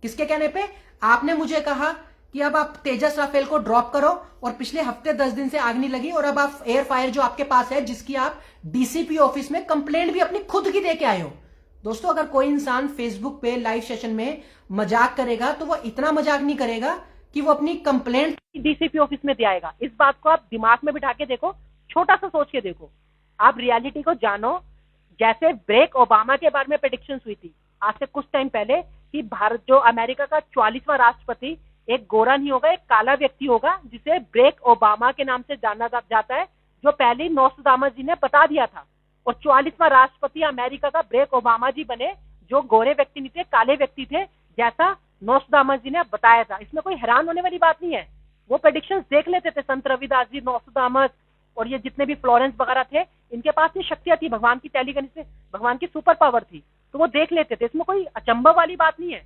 किसके कहने पे? आपने मुझे कहा कि अब आप तेजस राफेल को ड्रॉप करो, और पिछले हफ्ते 10 दिन से आग नहीं लगी, और अब आप एयर फायर जो आपके पास है, जिसकी आप डीसीपी ऑफिस में कंप्लेंट भी अपनी खुद की दे के आए हो। दोस्तों अगर कोई इंसान फेसबुक पे लाइव सेशन में मजाक करेगा, तो वो इतना मजाक नहीं करेगा कि वो अपनी कंप्लेंट डीसीपी ऑफिस में दे आएगा। इस बात को आप दिमाग में बिठा के देखो, छोटा सा सोच के देखो, आप रियलिटी को जानो। जैसे ब्रेक ओबामा के बारे में प्रेडिक्शन हुई थी आज से कुछ टाइम पहले कि भारत, जो अमेरिका का 44वां राष्ट्रपति एक गोरा नहीं होगा, एक काला व्यक्ति होगा, जिसे ब्रेक ओबामा के नाम से जाना जाता है, जो पहले नोस्ट्राडामस जी ने बता दिया था। और 44वां राष्ट्रपति अमेरिका का ब्रेक ओबामा जी बने, जो गोरे व्यक्ति नहीं थे, काले व्यक्ति थे, जैसा नोस्ट्राडामस जी ने बताया था। इसमें कोई हैरान होने वाली बात नहीं है। वो प्रेडिक्शंस देख लेते थे, संत रविदास जी, नोस्ट्राडामस और ये जितने भी फ्लोरेंस वगैरह थे, इनके पास ये शक्तियां थी, भगवान की टेलीकिनेसिस, भगवान की सुपर पावर थी, तो वो देख लेते थे। इसमें कोई अचंभा वाली बात नहीं है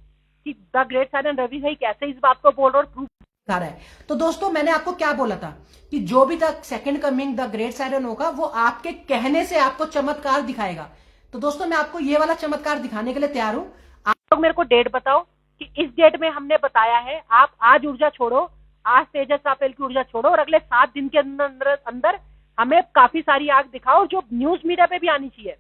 कि द ग्रेट सायरन रवि भाई कैसे इस बात को बोल रहे और प्रूफ रहा है। तो दोस्तों मैंने आपको क्या बोला था कि जो भी तक second coming the great siren होगा, वो आपके कहने से आपको चमत्कार दिखाएगा। तो दोस्तों मैं आपको ये वाला चमत्कार दिखाने के लिए तैयार हूं। आप लोग मेरे को डेट बताओ कि इस डेट में हमने बताया है, आप आज ऊर्जा छोड़ो, आज तेजस राफेल की ऊर्जा छोड़ो, और अगले 7 दिन के अंदर हमें काफी सारी आग दिखाओ, जो न्यूज मीडिया पे भी आनी चाहिए।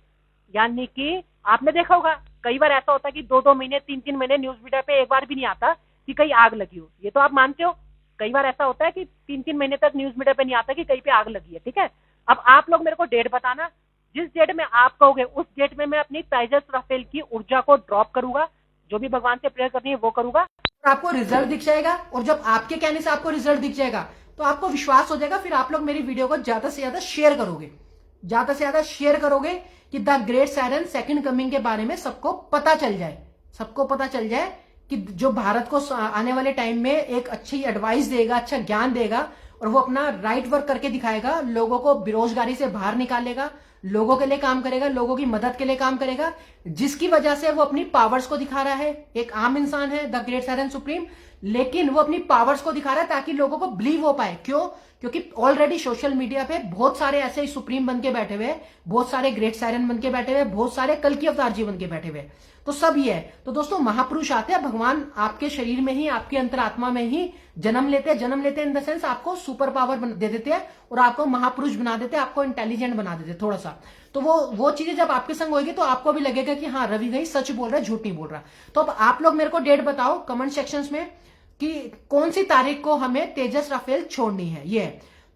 यानी कि आपने देखा होगा कई बार ऐसा होता है कि 2-2 महीने 3-3 महीने न्यूज मीडिया पे एक बार भी नहीं आता कि कहीं आग लगी हो। ये तो आप मानते हो। कई बार ऐसा होता है कि 3-3 महीने तक न्यूज मीडिया पे नहीं आता कि कहीं पे आग लगी है। ठीक है, अब आप लोग मेरे को डेट बताना, जिस डेट में आप कहोगे उस डेट में मैं अपनी तेजस राफेल की ऊर्जा को ड्रॉप करूंगा, जो भी भगवान से प्रेयर करनी है वो करूंगा। आपको रिजल्ट दिख जाएगा, और जब आपके कहने से आपको रिजल्ट दिख जाएगा तो आपको विश्वास हो जाएगा। फिर आप लोग मेरी वीडियो को ज्यादा से ज्यादा शेयर करोगे, ज्यादा से ज्यादा शेयर करोगे कि the great siren second coming के बारे में सबको पता चल जाए, सबको पता चल जाए कि जो भारत को आने वाले टाइम में एक अच्छी एडवाइस देगा, अच्छा ज्ञान देगा, और वो अपना राइट वर्क करके दिखाएगा, लोगों को बेरोजगारी से बाहर निकालेगा, लोगों के लिए काम करेगा, लोगों की मदद के लिए काम करेगा, जिसकी वजह से वो अपनी पावर्स को दिखा रहा है। एक आम इंसान है द ग्रेट सायरन सुप्रीम, लेकिन वो अपनी पावर्स को दिखा रहा है ताकि लोगों को बिलीव हो पाए। क्यों? क्योंकि ऑलरेडी सोशल मीडिया पे बहुत सारे ऐसे ही सुप्रीम बन के बैठे हुए, बहुत सारे ग्रेट सायरन बन के बैठे हुए, बहुत सारे कल की अवतार जी बन के बैठे हुए, तो सब ये है। तो दोस्तों महापुरुष आते हैं, भगवान आपके शरीर में ही, आपके अंतरात्मा में ही जन्म लेते हैं। जन्म लेते हैं इन द सेंस आपको सुपर पावर दे देते हैं और आपको महापुरुष बना देते हैं, आपको इंटेलिजेंट बना देते हैं थोड़ा सा। तो वो चीजें जब आपके संग होगी तो आपको भी लगेगा कि हाँ रवि भाई सच बोल रहा है, झूठ नहीं बोल रहा। तो अब आप लोग मेरे को डेट बताओ कमेंट सेक्शंस में कि कौन सी तारीख को हमें तेजस राफेल छोड़नी है। ये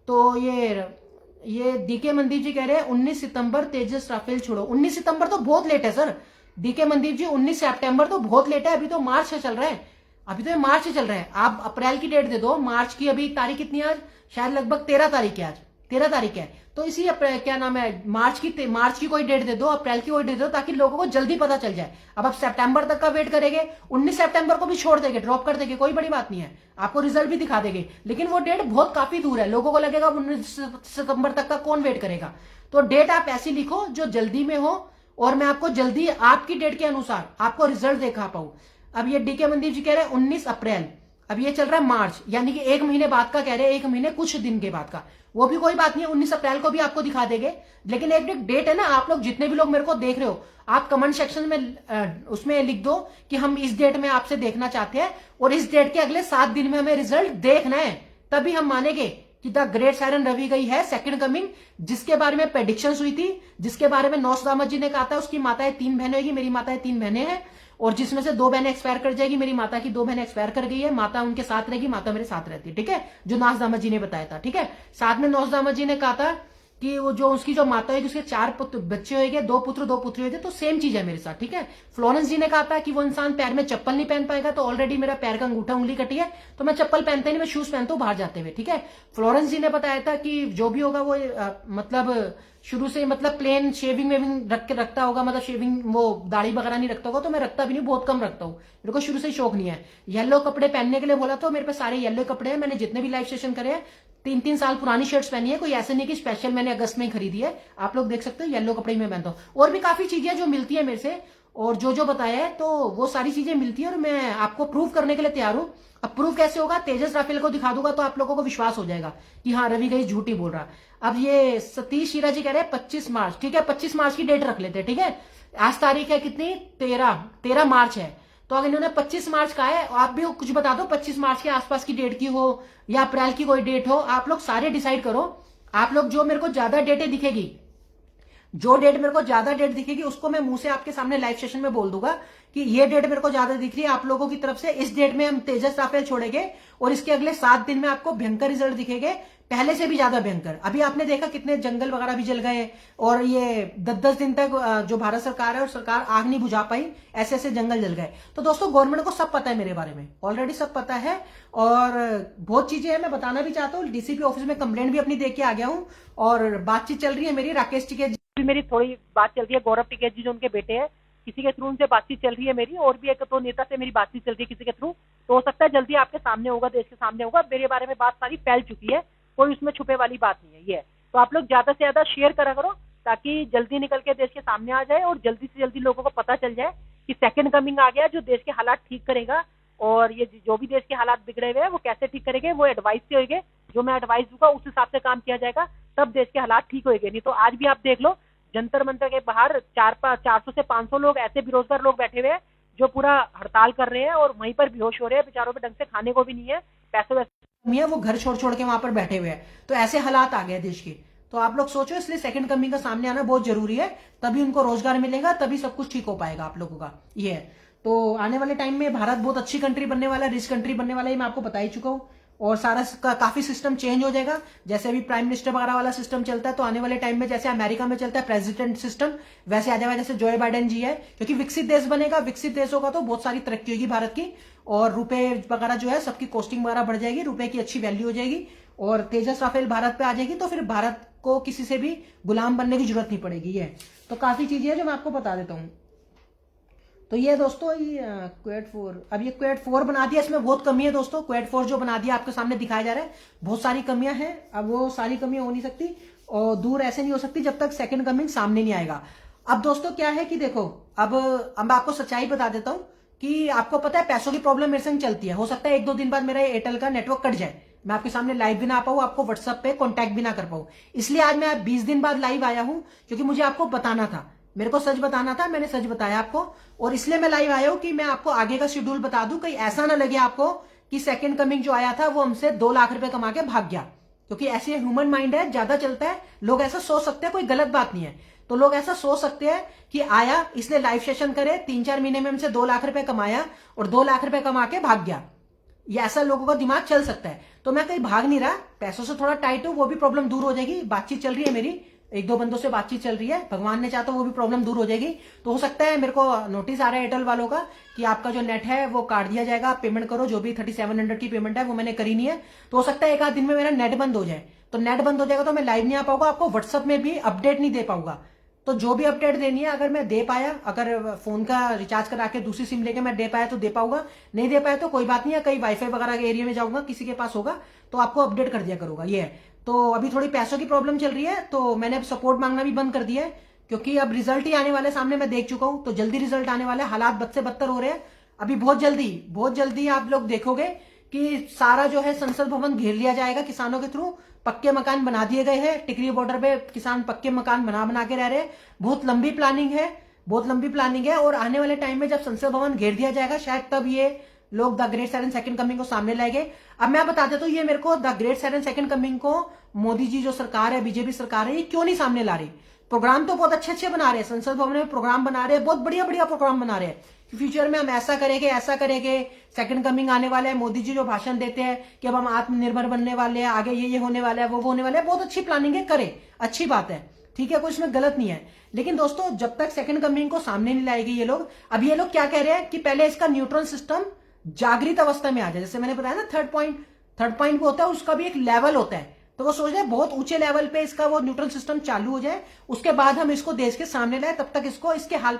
तो ये डीके मनदीप जी कह रहे हैं 19 सितंबर तेजस राफेल छोड़ो। 19 सितंबर तो बहुत लेट है सर। डीके मनदीप जी 19 सितंबर तो बहुत लेट है, अभी तो मार्च से चल रहा है, अभी तो मार्च से चल रहा है। आप अप्रैल की डेट दे दो, मार्च की अभी तारीख कितनी है आज? शायद लगभग 13 तारीख है आज, 13 तारीख है। तो इसी क्या नाम है, मार्च की कोई डेट दे दो, अप्रैल की कोई डेट दे दो, ताकि लोगों को जल्दी पता चल जाए। अब आप सितंबर तक का वेट करेंगे, 19 सितंबर को भी छोड़ देंगे, ड्रॉप कर देंगे, कोई बड़ी बात नहीं है, आपको रिजल्ट भी दिखा देंगे, लेकिन वो डेट बहुत काफी दूर है, लोगों को लगेगा 19 सितंबर तक का कौन वेट करेगा। तो डेट आप ऐसी लिखो जो जल्दी में हो, और मैं आपको जल्दी आपकी डेट के अनुसार आपको रिजल्ट दिखा पाऊं। अब ये डीके मनदीप जी कह रहे हैं 19 अप्रैल, अब ये चल रहा है मार्च, यानी कि 1 महीने बाद का कह रहे हैं, 1 महीने कुछ दिन के बाद का, वो भी कोई बात नहीं है, 19 अप्रैल को भी आपको दिखा देंगे। लेकिन एक डेट है ना, आप लोग जितने भी लोग मेरे को देख रहे हो, आप कमेंट सेक्शन में उसमें लिख दो कि हम इस डेट में आपसे देखना चाहते हैं, और इस डेट के अगले 7 दिन में हमें रिजल्ट देखना है, तभी हम मानेंगे कि द ग्रेट साइरन रवि गई है सेकंड कमिंग, जिसके बारे में प्रेडिक्शंस हुई थी, जिसके बारे में नौसदामत जी ने कहा था उसकी माताएं 3 बहनें होगी, मेरी माताएं 3 बहनें हैं, और जिसमें से 2 बहनें एक्सपायर कर जाएगी, मेरी माता की 2 बहनें एक्सपायर कर गई है, माता उनके साथ रहेगी, माता मेरे साथ रहती है, ठीक है, जो नाजदामत जी ने बताया था, ठीक है। साथ में नौसदामत जी ने कहा था कि वो जो उसकी जो माता है उसके 4 बच्चे होंगे, 2 पुत्र 2 पुत्री होंगे, तो सेम चीज है मेरे साथ, ठीक है। फ्लोरेंस जी ने कहा था कि वो इंसान पैर में चप्पल नहीं पहन पाएगा, तो ऑलरेडी मेरा पैर का अंगूठा उंगली कटी है, तो मैं चप्पल पहनता ही नहीं, मैं शूज पहनता हूं बाहर जाते हुए, ठीक है। फ्लोरेंस जी ने बताया था कि जो भी होगा वो मतलब शुरू से मतलब प्लेन शेविंग वेविंग रख के रखता होगा, मतलब शेविंग वो दाढ़ी वगैरह नहीं रखता होगा, तो मैं रखता भी नहीं, बहुत कम रखता हूँ, मेरे को शुरू से शौक नहीं है। येलो कपड़े पहनने के लिए बोला तो मेरे पे सारे येलो कपड़े हैं, मैंने जितने भी लाइव सेशन करे हैं 3-3 साल पुरानी शर्ट्स पहनी है, कोई ऐसे नहीं कि स्पेशल मैंने अगस्त में ही खरीदी है, आप लोग देख सकते हो येलो कपड़े में पहनता हूँ। और भी काफी चीजें जो मिलती है मेरे से, और जो बताया है, तो वो सारी चीजें मिलती है, और मैं आपको प्रूव करने के लिए तैयार हूं। अब प्रूफ कैसे होगा, तेजस राफेल को दिखा दूंगा तो आप लोगों को विश्वास हो जाएगा कि हाँ रवि गई झूठी बोल रहा। अब ये सतीश हीरा जी कह रहे हैं 25 मार्च, ठीक है, 25 मार्च की डेट रख लेते हैं, ठीक है। आज तारीख है कितनी, 13 मार्च है, तो अगर इन्होंने 25 मार्च का है, आप भी कुछ बता दो 25 मार्च के आसपास की डेट की हो या अप्रैल की कोई डेट हो, आप लोग सारे डिसाइड करो। आप लोग जो मेरे को ज्यादा डेटें दिखेगी, जो डेट मेरे को ज्यादा डेट दिखेगी उसको मैं मुंह से आपके सामने लाइव सेशन में बोल दूंगा कि ये डेट मेरे को ज्यादा दिख रही है आप लोगों की तरफ से, इस डेट में हम तेजस राफेल छोड़ेंगे, और इसके अगले 7 दिन में आपको भयंकर रिजल्ट दिखेंगे, पहले से भी ज्यादा भयंकर। अभी आपने देखा कितने जंगल वगैरह भी जल गए, और ये 10-10 दिन तक जो भारत सरकार है और सरकार आग नहीं बुझा पाई, ऐसे ऐसे जंगल जल गए। तो दोस्तों गवर्नमेंट को सब पता है मेरे बारे में, ऑलरेडी सब पता है, और बहुत चीजें हैं मैं बताना भी चाहता हूँ। डीसीपी ऑफिस में कंप्लेंट भी अपनी दे के आ गया हूँ, और बातचीत चल रही है मेरी राकेश टिकैत जी, मेरी थोड़ी बात चल रही है, गौरव टिकैत जी जो उनके बेटे हैं, किसी के थ्रू उनसे बातचीत चल रही है मेरी, और भी एक 2 नेता से मेरी बातचीत चल रही है किसी के थ्रू, तो हो सकता है जल्दी आपके सामने होगा, देश के सामने होगा, मेरे बारे में बात सारी फैल चुकी है, कोई उसमें छुपे वाली बात नहीं है। ये तो आप लोग ज्यादा से ज्यादा शेयर करा करो, ताकि जल्दी निकल के देश के सामने आ जाए, और जल्दी से जल्दी लोगों को पता चल जाए कि सेकंड कमिंग आ गया, जो देश के हालात ठीक करेगा, और ये जो भी देश के हालात बिगड़े हुए हैं वो कैसे ठीक करेंगे, वो एडवाइस से होंगे, जो मैं एडवाइस दूंगा उस हिसाब से काम किया जाएगा, तब देश के हालात ठीक होंगे। नहीं तो आज भी आप देख लो जंतर मंतर के बाहर 400 से 500 लोग ऐसे बेरोजगार लोग बैठे हुए हैं जो पूरा हड़ताल कर रहे हैं, और वहीं पर बेहोश हो रहे हैं, बेचारों पे ढंग से खाने को भी नहीं है, पैसे वैसे, वो घर छोड़ छोड़ के वहां पर बैठे हुए हैं। तो ऐसे हालात आ गए देश के, तो आप लोग सोचो, इसलिए सेकंड कमिंग का सामने आना बहुत जरूरी है, तभी उनको रोजगार मिलेगा, तभी सब कुछ ठीक हो पाएगा आप लोगों का। ये है, तो आने वाले टाइम में भारत बहुत अच्छी कंट्री बनने वाला है, रिच कंट्री बनने वाला है, मैं आपको बता ही चुका हूँ, और सारा काफी सिस्टम चेंज हो जाएगा। जैसे अभी प्राइम मिनिस्टर वगैरह वाला सिस्टम चलता है, तो आने वाले टाइम में जैसे अमेरिका में चलता है प्रेसिडेंट सिस्टम, वैसे आ जाएगा जैसे जो बाइडेन जी है, क्योंकि विकसित देश बनेगा, विकसित देश होगा तो बहुत सारी तरक्की होगी भारत की, और रुपए वगैरह जो है सबकी कॉस्टिंग वगैरह बढ़ जाएगी, रुपए की अच्छी वैल्यू हो जाएगी, और तेजस राफेल भारत पे आ जाएगी, तो फिर भारत को किसी से भी गुलाम बनने की जरूरत नहीं पड़ेगी। ये तो काफी चीजें हैं जो मैं आपको बता देता हूँ। तो ये दोस्तों ये क्वेट 4, अब ये क्वेट 4 बना दिया, इसमें बहुत कमी है दोस्तों, क्वेट 4 जो बना दिया आपके सामने दिखाया जा रहा है, बहुत सारी कमियां हैं, अब वो सारी कमियां हो नहीं सकती, और दूर ऐसे नहीं हो सकती जब तक सेकंड कमिंग सामने नहीं आएगा। अब दोस्तों क्या है कि देखो, अब मैं आपको सच्चाई बता देता हूं कि आपको पता है पैसों की प्रॉब्लम मेरे संग चलती है, हो सकता है 1-2 दिन बाद मेरा एयरटेल का नेटवर्क कट जाए, मैं आपके सामने लाइव भी ना आ पाऊं, आपको व्हाट्सएप पे कांटेक्ट भी ना कर पाऊं, इसलिए आज मैं 20 दिन बाद लाइव आया हूं, क्योंकि मुझे आपको बताना था, मेरे को सच बताना था, मैंने सच बताया आपको, और इसलिए मैं लाइव आया हूं कि मैं आपको आगे का शेड्यूल बता दूं, कहीं ऐसा ना लगे आपको कि सेकंड कमिंग जो आया था वो हमसे 2 लाख रुपए कमा के भाग गया, क्योंकि ऐसे ह्यूमन माइंड है, ज्यादा चलता है, लोग ऐसा सोच सकते हैं, कोई गलत बात नहीं है, तो लोग ऐसा सोच सकते हैं कि आया इसने लाइव सेशन करे, 3-4 महीने में हमसे 2 लाख रुपए कमाया और 2 लाख रुपए कमा के भाग गया, ये ऐसा लोगों का दिमाग चल सकता है। तो मैं कहीं भाग नहीं रहा, पैसों से थोड़ा टाइट हूं, वो भी प्रॉब्लम दूर हो जाएगी, बातचीत चल रही है मेरी, 1-2 बंदों से बातचीत चल रही है, भगवान ने चाहा तो वो भी प्रॉब्लम दूर हो जाएगी। तो हो सकता है मेरे को नोटिस आ रहा है एयरटेल वालों का कि आपका जो नेट है वो काट दिया जाएगा, आप पेमेंट करो, जो भी 3700 की पेमेंट है वो मैंने करी नहीं है, तो हो सकता है 1 आध दिन में मेरा नेट बंद हो जाए, तो नेट बंद हो जाएगा तो मैं लाइव नहीं आ पाऊंगा, आपको व्हाट्सअप में भी अपडेट नहीं दे पाऊंगा। तो जो भी अपडेट देनी है अगर मैं दे पाया, अगर फोन का रिचार्ज करा के दूसरी सिम लेके मैं दे पाया तो दे पाऊंगा, नहीं दे पाया तो कोई बात नहीं है, कहीं वाईफाई वगैरह के एरिया में जाऊंगा, किसी के पास होगा तो आपको अपडेट कर दिया करूंगा। ये है। तो अभी थोड़ी पैसों की प्रॉब्लम चल रही है तो मैंने अब सपोर्ट मांगना भी बंद कर दिया है, क्योंकि अब रिजल्ट ही आने वाले सामने, मैं देख चुका हूं, तो जल्दी रिजल्ट आने वाले, हालात बद से बदतर हो रहे हैं। अभी बहुत जल्दी आप लोग देखोगे कि सारा जो है संसद भवन घेर लिया जाएगा किसानों के थ्रू, पक्के मकान बना दिए गए हैं, टिकरी बॉर्डर पे किसान पक्के मकान बना के रह रहे हैं। बहुत लंबी प्लानिंग है और आने वाले टाइम में जब संसद भवन घेर दिया जाएगा शायद तब ये लोग the great silent second coming को सामने लाएंगे। अब मैं बता देता हूं, ये मेरे को the great silent second coming को मोदी जी जो सरकार है, बीजेपी सरकार है, ये क्यों नहीं सामने ला रही। प्रोग्राम तो बहुत अच्छे बना रहे हैं, संसद भवन में प्रोग्राम बना रहे हैं, बहुत बढ़िया प्रोग्राम बना रहे हैं कि फ्यूचर में हम ऐसा करेंगे, सेकंड कमिंग आने वाला है। मोदी जी जो भाषण देते हैं कि अब हम आत्मनिर्भर बनने वाले हैं, आगे ये होने वाला है, वो होने वाला है, बहुत अच्छी प्लानिंग है, करे, अच्छी बात है, ठीक है, कुछ इसमें गलत नहीं है। लेकिन दोस्तों जब तक सेकंड कमिंग को सामने नहीं लाएगी ये लोग, अब ये लोग क्या कह रहे हैं कि पहले इसका न्यूट्रॉन सिस्टम जागृत अवस्था में आ जाए, जैसे मैंने बताया ना थर्ड पॉइंट वो होता है, उसका भी एक लेवल होता है, तो वो सोच रहे हैं बहुत ऊंचे लेवल पे इसका वो न्यूट्रल सिस्टम चालू हो जाए, उसके बाद हम इसको देश के सामने लाए, तब तक इसको इसके हाल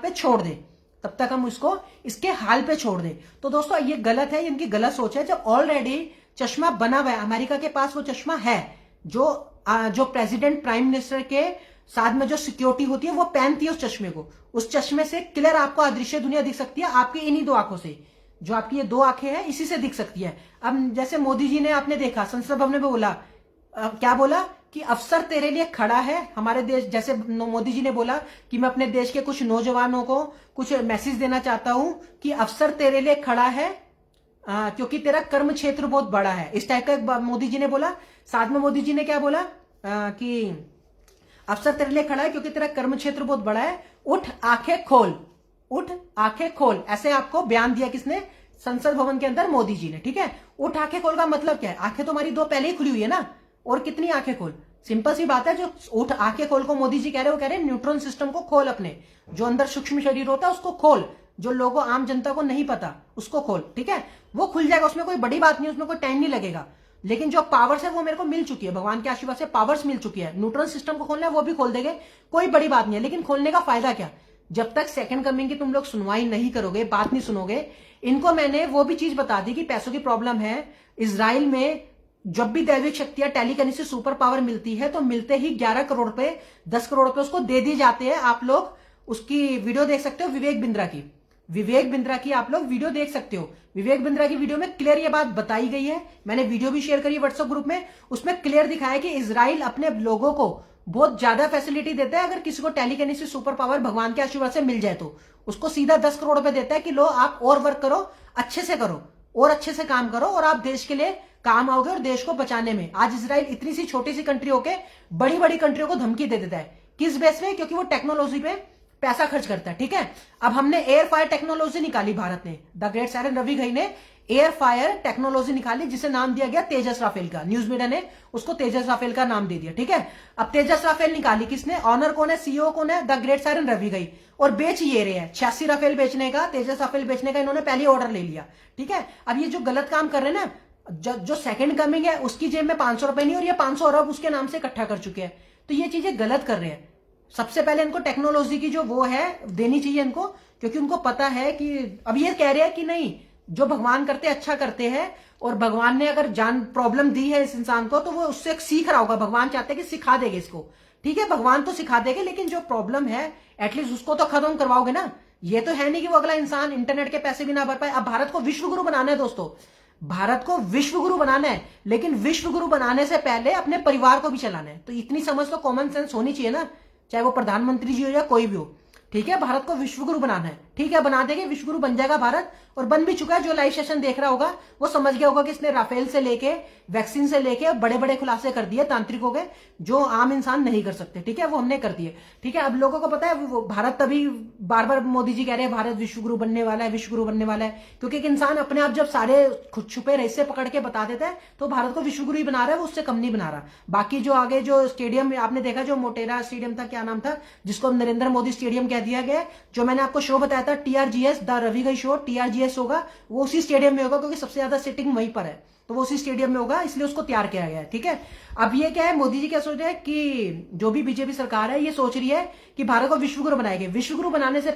पे छोड़ दें, तो दोस्तों ये गलत है, इनकी गलत सोच है। जब ऑलरेडी चश्मा बना हुआ है, अमेरिका के पास वो चश्मा है, जो प्रेसिडेंट प्राइम मिनिस्टर के साथ में जो सिक्योरिटी होती है वो पहनती है उस चश्मे को, उस चश्मे से क्लियर आपको अदृश्य दुनिया दिख सकती है, आपकी इन्हीं दो आंखों से, जो आपकी ये दो आंखें हैं इसी से दिख सकती है। अब जैसे मोदी जी ने आपने देखा संसद भवन में बोला, क्या बोला कि अवसर तेरे लिए खड़ा है हमारे देश, जैसे मोदी जी ने बोला कि मैं अपने देश के कुछ नौजवानों को कुछ मैसेज देना चाहता हूं कि अवसर तेरे लिए खड़ा है, क्योंकि तेरा कर्म क्षेत्र बहुत बड़ा है, इस टाइप का मोदी जी ने बोला। साथ में मोदी जी ने क्या बोला कि अवसर तेरे लिए खड़ा है क्योंकि तेरा कर्म क्षेत्र बहुत बड़ा है, उठ आंखें खोल, ऐसे आपको बयान दिया किसने, संसद भवन के अंदर मोदी जी ने, ठीक है। उठ आंखें खोल का मतलब क्या है, आंखें तो हमारी दो पहले ही खुली हुई है ना, और कितनी आंखें खोल, सिंपल सी बात है। जो उठ आंखें खोल को मोदी जी कह रहे हैं, वो कह रहे हैं न्यूट्रॉन सिस्टम को खोल, अपने जो अंदर सूक्ष्म शरीर होता है उसको खोल, जो लोगों आम जनता को नहीं पता उसको खोल, ठीक है, वो खुल जाएगा, उसमें कोई बड़ी बात नहीं, उसमें कोई टाइम नहीं लगेगा। लेकिन जो पावर्स है वो मेरे को मिल चुकी है, भगवान के आशीर्वाद से पावर्स मिल चुकी है, न्यूट्रॉन सिस्टम को खोलना है वो भी खोल देंगे, कोई बड़ी बात नहीं है। लेकिन खोलने का फायदा क्या, जब तक सेकंड कमिंग की तुम लोग सुनवाई नहीं करोगे, बात नहीं सुनोगे। इनको मैंने वो भी चीज बता दी कि पैसों की प्रॉब्लम है, इजराइल में जब भी दैविक शक्तियां टेलीकिनेसिस सुपर पावर मिलती है तो मिलते ही 11 करोड़ पे 10 करोड़ पे उसको दे दी जाते हैं। आप लोग उसकी वीडियो देख सकते हो, विवेक बिंद्रा की आप लोग वीडियो देख सकते हो। विवेक बिंद्रा की वीडियो में क्लियर ये बात बताई गई है, मैंने वीडियो भी शेयर करी व्हाट्सएप ग्रुप में, उसमें क्लियर दिखाया कि इजराइल अपने लोगों को बहुत ज्यादा फैसिलिटी देता है। अगर किसी को टेलीकिनेसिस सुपर पावर भगवान के आशीर्वाद से मिल जाए तो उसको सीधा 10 करोड़ रुपए देता है कि लो आप और वर्क करो, अच्छे से करो और अच्छे से काम करो और आप देश के लिए काम आओगे और देश को बचाने में। आज इजराइल इतनी सी छोटी सी कंट्री होके बड़ी बड़ी कंट्रियों को धमकी दे देता है, किस बेस पे, क्योंकि वो टेक्नोलॉजी पे पैसा खर्च करता है, ठीक है। अब हमने एयर फायर टेक्नोलॉजी निकाली, भारत ने, the great silent Ravi Ghai ने एयर फायर टेक्नोलॉजी निकाली जिसे नाम दिया गया तेजस राफेल का, न्यूज मीडिया ने उसको तेजस राफेल का नाम दे दिया, ठीक है। अब तेजस राफेल निकाली किसने, ऑनर कौन है, सीईओ कौन है, the great silent Ravi Ghai, और बेच ये रहे हैं 86 राफेल बेचने का, तेजस राफेल बेचने का इन्होंने पहले ऑर्डर ले लिया, ठीक है। अब ये जो गलत काम कर रहे हैं ना, जो सेकंड कमिंग है उसकी जेब में 500 रुपए नहीं और ये 500 अरब उसके नाम से इकट्ठा कर चुके हैं, तो ये चीजें गलत कर रहे हैं। सबसे पहले इनको टेक्नोलॉजी की जो वो है देनी चाहिए इनको, क्योंकि उनको पता है कि अब ये कह रहे हैं कि नहीं, जो भगवान करते अच्छा करते हैं, और भगवान ने अगर जान प्रॉब्लम दी है इस इंसान को तो वो उससे एक सीख रहा होगा, भगवान चाहते हैं कि सिखा देंगे इसको, ठीक है, भगवान तो सिखा देंगे, लेकिन जो प्रॉब्लम है एटलीस्ट उसको तो खत्म करवाओगे ना। ये तो है नहीं कि वो अगला इंसान इंटरनेट के पैसे भी ना भर पाए। अब भारत को विश्व गुरु बनाना है दोस्तों, भारत को विश्व गुरु बनाना है, लेकिन विश्व गुरु बनाने से पहले अपने परिवार को भी चलाना है, तो इतनी समझ तो कॉमन सेंस होनी चाहिए ना, चाहे वो प्रधानमंत्री जी हो या कोई भी हो, ठीक है। भारत को विश्व गुरु बनाना है, ठीक है, बना देंगे, विश्व गुरु बन जाएगा भारत, और बन भी चुका है। जो लाइव सेशन देख रहा होगा वो समझ गया होगा कि इसने राफेल से लेके वैक्सीन से लेके बड़े बड़े खुलासे कर दिए तांत्रिकों के, जो आम इंसान नहीं कर सकते, ठीक है, वो हमने कर दिए, ठीक है। अब लोगों को पता है वो भारत, तभी बार बार मोदी जी कह रहे हैं भारत विश्व गुरु बनने वाला है, विश्व गुरु बनने वाला है, क्योंकि एक इंसान अपने आप जब सारे खुद छुपे रहस्य पकड़ के बता देता है तो भारत को विश्व गुरु ही बना रहा है, वो उससे कम नहीं बना रहा। बाकी जो आगे जो स्टेडियम आपने देखा, जो मोटेरा स्टेडियम था, क्या नाम था, जिसको नरेंद्र मोदी स्टेडियम कह दिया गया, जो मैंने आपको शो बताया था TRGS, the Ravi Ghai show, TRGS होगा, वो उसी स्टेडियम में होगा, क्योंकि सबसे ज्यादा सिटिंग वहीं पर है, तो वो उसी स्टेडियम में होगा, इसलिए उसको तैयार किया गया है। ठीक है, अब ये क्या है, मोदी जी क्या सोच रहे हैं कि जो भी बीजेपी सरकार है ये सोच रही है कि भारत को विश्वगुरु बनाएंगे। विश्वगुरु बनाने से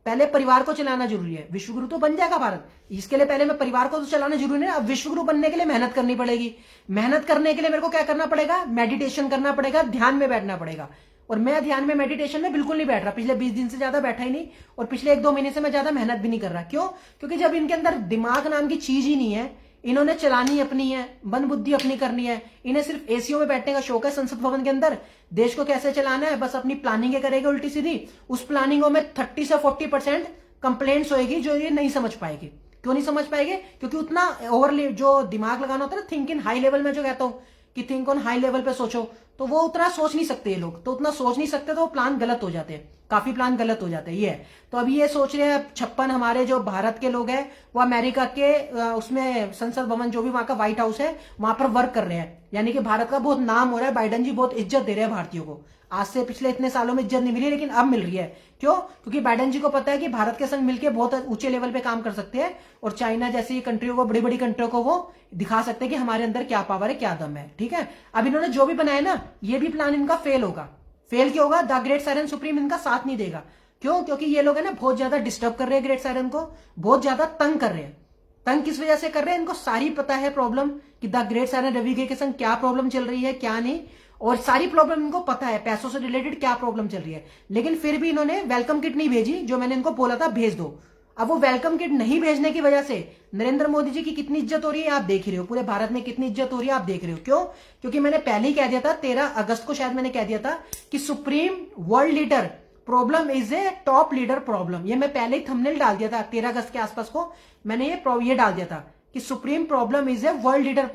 पहले परिवार को चलाना जरूरी है। विश्वगुरु तो बन जाएगा भारत, इसके लिए पहले मैं परिवार को तो चलाना जरूरी है। अब विश्वगुरु बनने के लिए मेहनत करनी पड़ेगी। मेहनत करने के लिए मेरे को क्या करना पड़ेगा, मेडिटेशन करना पड़ेगा, ध्यान में बैठना पड़ेगा। और मैं ध्यान में मेडिटेशन में बिल्कुल नहीं बैठ रहा, पिछले 20 दिन से ज्यादा बैठा ही नहीं, और पिछले 1-2 महीने से मैं ज्यादा मेहनत भी नहीं कर रहा। क्यों? क्योंकि जब इनके अंदर दिमाग नाम की चीज ही नहीं है, इन्होंने चलानी अपनी है, मन बुद्धि अपनी करनी है, इन्हें सिर्फ एसीओ में बैठने का शौक है संसद भवन के अंदर। देश को कैसे चलाना है बस अपनी प्लानिंग करेगा उल्टी सीधी। उस प्लानिंगों में 30 से 40% कंप्लेंट्स होएगी जो ये नहीं समझ पाएगी। क्यों नहीं समझ पाएंगे? क्योंकि उतना ओवर जो दिमाग लगाना होता है ना, थिंक इन हाई लेवल में जो कहता हूं कि थिंक ऑन हाई लेवल पे सोचो, तो वो उतना सोच नहीं सकते ये लोग। तो उतना सोच नहीं सकते तो वो प्लान गलत हो जाते हैं, काफी प्लान गलत हो जाते हैं। ये तो अभी ये सोच रहे हैं 56 हमारे जो भारत के लोग हैं वो अमेरिका के उसमें संसद भवन जो भी वहां का व्हाइट हाउस है वहां पर वर्क कर रहे हैं। यानी कि भारत का बहुत नाम हो रहा है, बाइडेन जी बहुत इज्जत दे रहे हैं भारतीयों को। आज से पिछले इतने सालों में इज्जत नहीं मिली, लेकिन अब मिल रही है। क्यों? क्योंकि बाइडेन जी को पता है कि भारत के संग मिलकर बहुत ऊंचे लेवल पे काम कर सकते हैं, और चाइना जैसी कंट्रियों को, बड़ी बड़ी कंट्रियों को वो दिखा सकते हैं कि हमारे अंदर क्या पावर है, क्या दम है। ठीक है, अब इन्होंने जो भी बनाया ना, ये भी प्लान इनका फेल होगा। फेल क्यों होगा? द ग्रेट साइलेंट सुप्रीम इनका साथ नहीं देगा। क्यों? क्योंकि ये लोग है ना बहुत ज्यादा डिस्टर्ब कर रहे हैं ग्रेट साइलेंट को, बहुत ज्यादा तंग कर रहे हैं। तंग किस वजह से कर रहे हैं? इनको सारी पता है प्रॉब्लम कि द ग्रेट साइलेंट रवि के संग क्या प्रॉब्लम चल रही है, क्या नहीं, और सारी प्रॉब्लम इनको पता है, पैसों से रिलेटेड क्या प्रॉब्लम चल रही है। लेकिन फिर भी इन्होंने वेलकम किट नहीं भेजी, जो मैंने इनको बोला था भेज दो। अब वो वेलकम किट नहीं भेजने की वजह से नरेंद्र मोदी जी की कितनी इज्जत हो रही है आप देख रहे हो, पूरे भारत में कितनी इज्जत हो रही है आप देख रहे हो। क्यों? क्योंकि मैंने पहले ही कह दिया था, 13 अगस्त को शायद मैंने कह दिया था कि supreme world leader problem is a top leader problem. ये मैं पहले ही थंबनेल डाल दिया था 13 अगस्त के आसपास को, मैंने ये डाल दिया था कि supreme problem is a world leader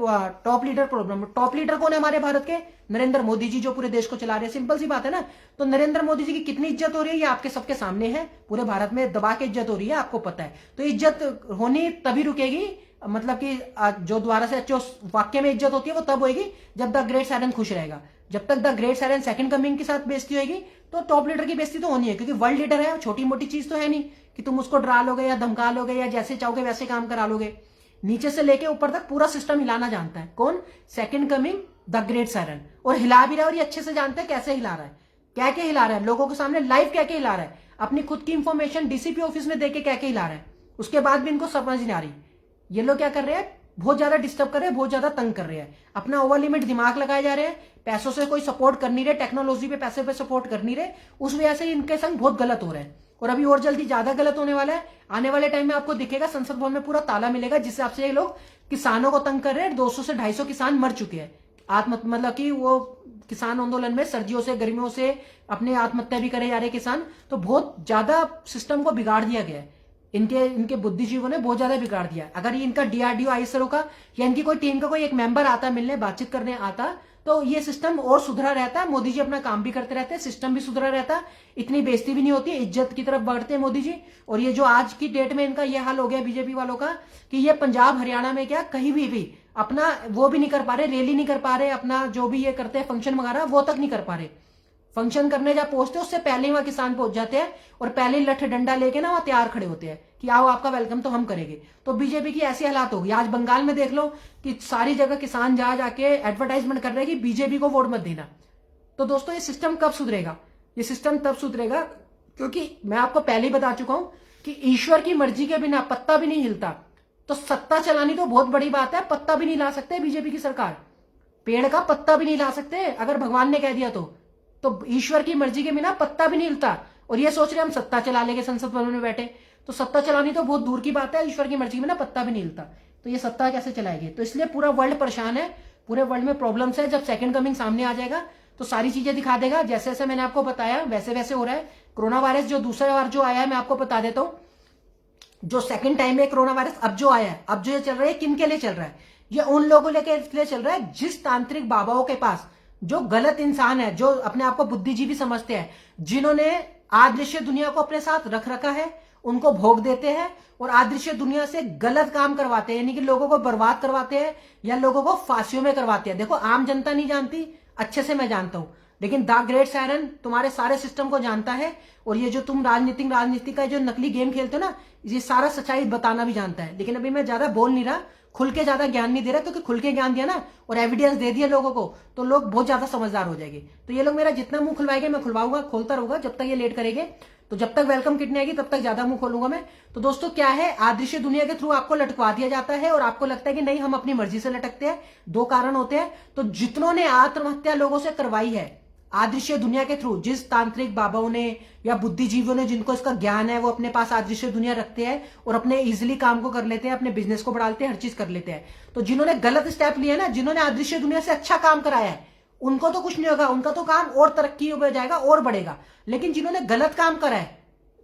top leader problem. Top leader कौन है हमारे भारत के? नरेंद्र मोदी जी, जो पूरे देश को चला रहे हैं। सिंपल सी बात है ना। तो नरेंद्र मोदी जी की कितनी इज्जत हो रही है ये आपके सबके सामने है, पूरे भारत में दबा के इज्जत हो रही है, आपको पता है। तो इज्जत होनी तभी रुकेगी, मतलब कि जो द्वारा से जो वाक्य में इज्जत होती है वो तब होगी जब द ग्रेट साइलेंट खुश रहेगा। जब तक the great silent second coming के साथ बेइज्जती होगी तो टॉप लीडर की बेइज्जती तो होनी है, क्योंकि वर्ल्ड लीडर है, छोटी मोटी चीज तो है नहीं कि तुम उसको डरा लोगे या धमका लोगे या जैसे चाहोगे वैसे काम करा लोगे। नीचे से लेके ऊपर तक पूरा सिस्टम हिलाना जानता है। कौन? Second coming the great silent. और हिला भी रहा है, और ये अच्छे से जानते हैं कैसे हिला रहा है, क्या क्या हिला रहा है, लोगों के सामने लाइव क्या क्या हिला रहा है, अपनी खुद की इंफॉर्मेशन डीसीपी ऑफिस में देके क्या क्या हिला रहा है, उसके बाद भी इनको समझ नहीं आ रही। ये लोग क्या कर रहे हैं? बहुत ज्यादा डिस्टर्ब कर रहे हैं, बहुत ज्यादा तंग कर रहे हैं, अपना ओवर लिमिट दिमाग लगाए जा रहे हैं, पैसों से कोई सपोर्ट कर नहीं रहे, टेक्नोलॉजी पे पैसे पे सपोर्ट कर नहीं रहे, उस वजह से इनके संग बहुत गलत हो रहा है। और अभी और जल्दी ज्यादा गलत होने वाला है। आने वाले टाइम में आपको दिखेगा संसद भवन में पूरा ताला मिलेगा, जिस हिसाब से ये लोग किसानों को तंग कर रहे हैं। 200 से 250 किसान मर चुके हैं मतलब कि वो किसान आंदोलन में सर्दियों से गर्मियों से अपने आत्महत्या भी करे जा रहे किसान। तो बहुत ज्यादा सिस्टम को बिगाड़ दिया गया है, इनके बुद्धिजीवों ने बहुत ज्यादा बिगाड़ दिया। अगर ये इनका डीआरडीओ आईएसआरओ का या इनकी कोई टीम का कोई एक मेंबर आता मिलने बातचीत करने आता तो ये सिस्टम और सुधरा रहता। मोदी जी अपना काम भी करते रहते हैं, सिस्टम भी सुधरा रहता, इतनी बेइज्जती भी नहीं होती, इज्जत की तरफ बढ़ते हैं मोदी जी। और ये जो आज की डेट में इनका ये हाल हो गया बीजेपी वालों का कि ये पंजाब हरियाणा में क्या कहीं भी अपना वो भी नहीं कर पा रहे, रैली नहीं कर पा रहे, अपना जो भी ये करते हैं फंक्शन वगैरह वो तक नहीं कर पा रहे। फंक्शन करने जब पहुंचते उससे पहले ही वहां किसान पहुंच जाते हैं और पहले ही लठ डंडा लेके ना वहां तैयार खड़े होते हैं कि आओ आपका वेलकम तो हम करेंगे। तो बीजेपी की ऐसी हालात होगी। आज बंगाल में देख लो कि सारी जगह किसान जा जाके एडवर्टाइजमेंट कर रहे हैं कि बीजेपी को वोट मत देना। तो दोस्तों ये सिस्टम कब सुधरेगा? ये सिस्टम तब सुधरेगा क्योंकि मैं आपको पहले ही बता चुका हूं कि ईश्वर की मर्जी के बिना पत्ता भी नहीं हिलता। तो सत्ता चलानी तो बहुत बड़ी बात है, पत्ता भी नहीं ला सकते बीजेपी की सरकार, पेड़ का पत्ता भी नहीं ला सकते अगर भगवान ने कह दिया तो ईश्वर की मर्जी के बिना पत्ता भी नहीं हिलता। और ये सोच रहे हम सत्ता चला लेंगे संसद भवन में बैठे, तो सत्ता चलानी तो बहुत दूर की बात है, ईश्वर की मर्जी के बिना पत्ता भी नहीं हिलता। तो ये सत्ता कैसे चलाएगी? तो इसलिए पूरा वर्ल्ड परेशान है, पूरे वर्ल्ड में प्रॉब्लम्स है। जब सेकंड कमिंग सामने आ जाएगा तो सारी चीजें दिखा देगा। जैसे जैसे मैंने आपको बताया वैसे वैसे हो रहा है। कोरोना वायरस जो दूसरा बार जो आया है मैं आपको बता देता हूं, जो सेकंड टाइम में कोरोना वायरस अब जो आया है, अब जो ये चल रहा है किन के लिए चल रहा है? ये उन लोगों के लिए चल रहा है जिस तांत्रिक बाबाओं के पास, जो गलत इंसान है, जो अपने आप को बुद्धिजीवी समझते हैं, जिन्होंने आदृश्य दुनिया को अपने साथ रख रखा है, उनको भोग देते हैं और आदृश्य दुनिया से गलत काम करवाते हैं, यानी कि लोगों को बर्बाद करवाते हैं या लोगों को फांसियों में करवाते हैं। देखो आम जनता नहीं जानती, अच्छे से मैं जानता हूं, लेकिन द ग्रेट सायरन तुम्हारे सारे सिस्टम को जानता है, और ये जो तुम राजनीति का जो नकली गेम खेलते हो ना, ये सारा सच्चाई बताना भी जानता है। लेकिन अभी मैं ज्यादा बोल नहीं रहा, खुल के ज्यादा ज्ञान नहीं दे रहा, क्योंकि खुल के ज्ञान दिया ना और एविडेंस दे दिया लोगों को तो लोग बहुत ज्यादा समझदार हो जाएंगे। तो ये लोग मेरा जितना मुंह खुलवाएंगे मैं खुलवाऊंगा, खोलता रहूंगा जब तक ये लेट करेंगे। तो जब तक वेलकम किट नहीं आएगी तब तक ज्यादा मुंह खोलूंगा मैं। तो दोस्तों क्या है, आदृश्य दुनिया के थ्रू आपको लटकवा दिया जाता है और आपको लगता है कि नहीं हम अपनी मर्जी से लटकते हैं। दो कारण होते हैं। तो जितनों ने आत्महत्या लोगों से करवाई है आदृश्य दुनिया के थ्रू, जिस तांत्रिक बाबाओं ने या बुद्धिजीवियों ने जिनको इसका ज्ञान है वो अपने पास आदृश्य दुनिया रखते हैं और अपने इजिली काम को कर लेते हैं, अपने बिजनेस को बढ़ाते हैं, हर चीज कर लेते हैं। तो जिन्होंने गलत स्टेप लिए ना, जिन्होंने आदृश्य दुनिया से अच्छा काम कराया है, उनको तो कुछ नहीं होगा, उनका तो काम और तरक्की हो जाएगा और बढ़ेगा। लेकिन जिन्होंने गलत काम करा है,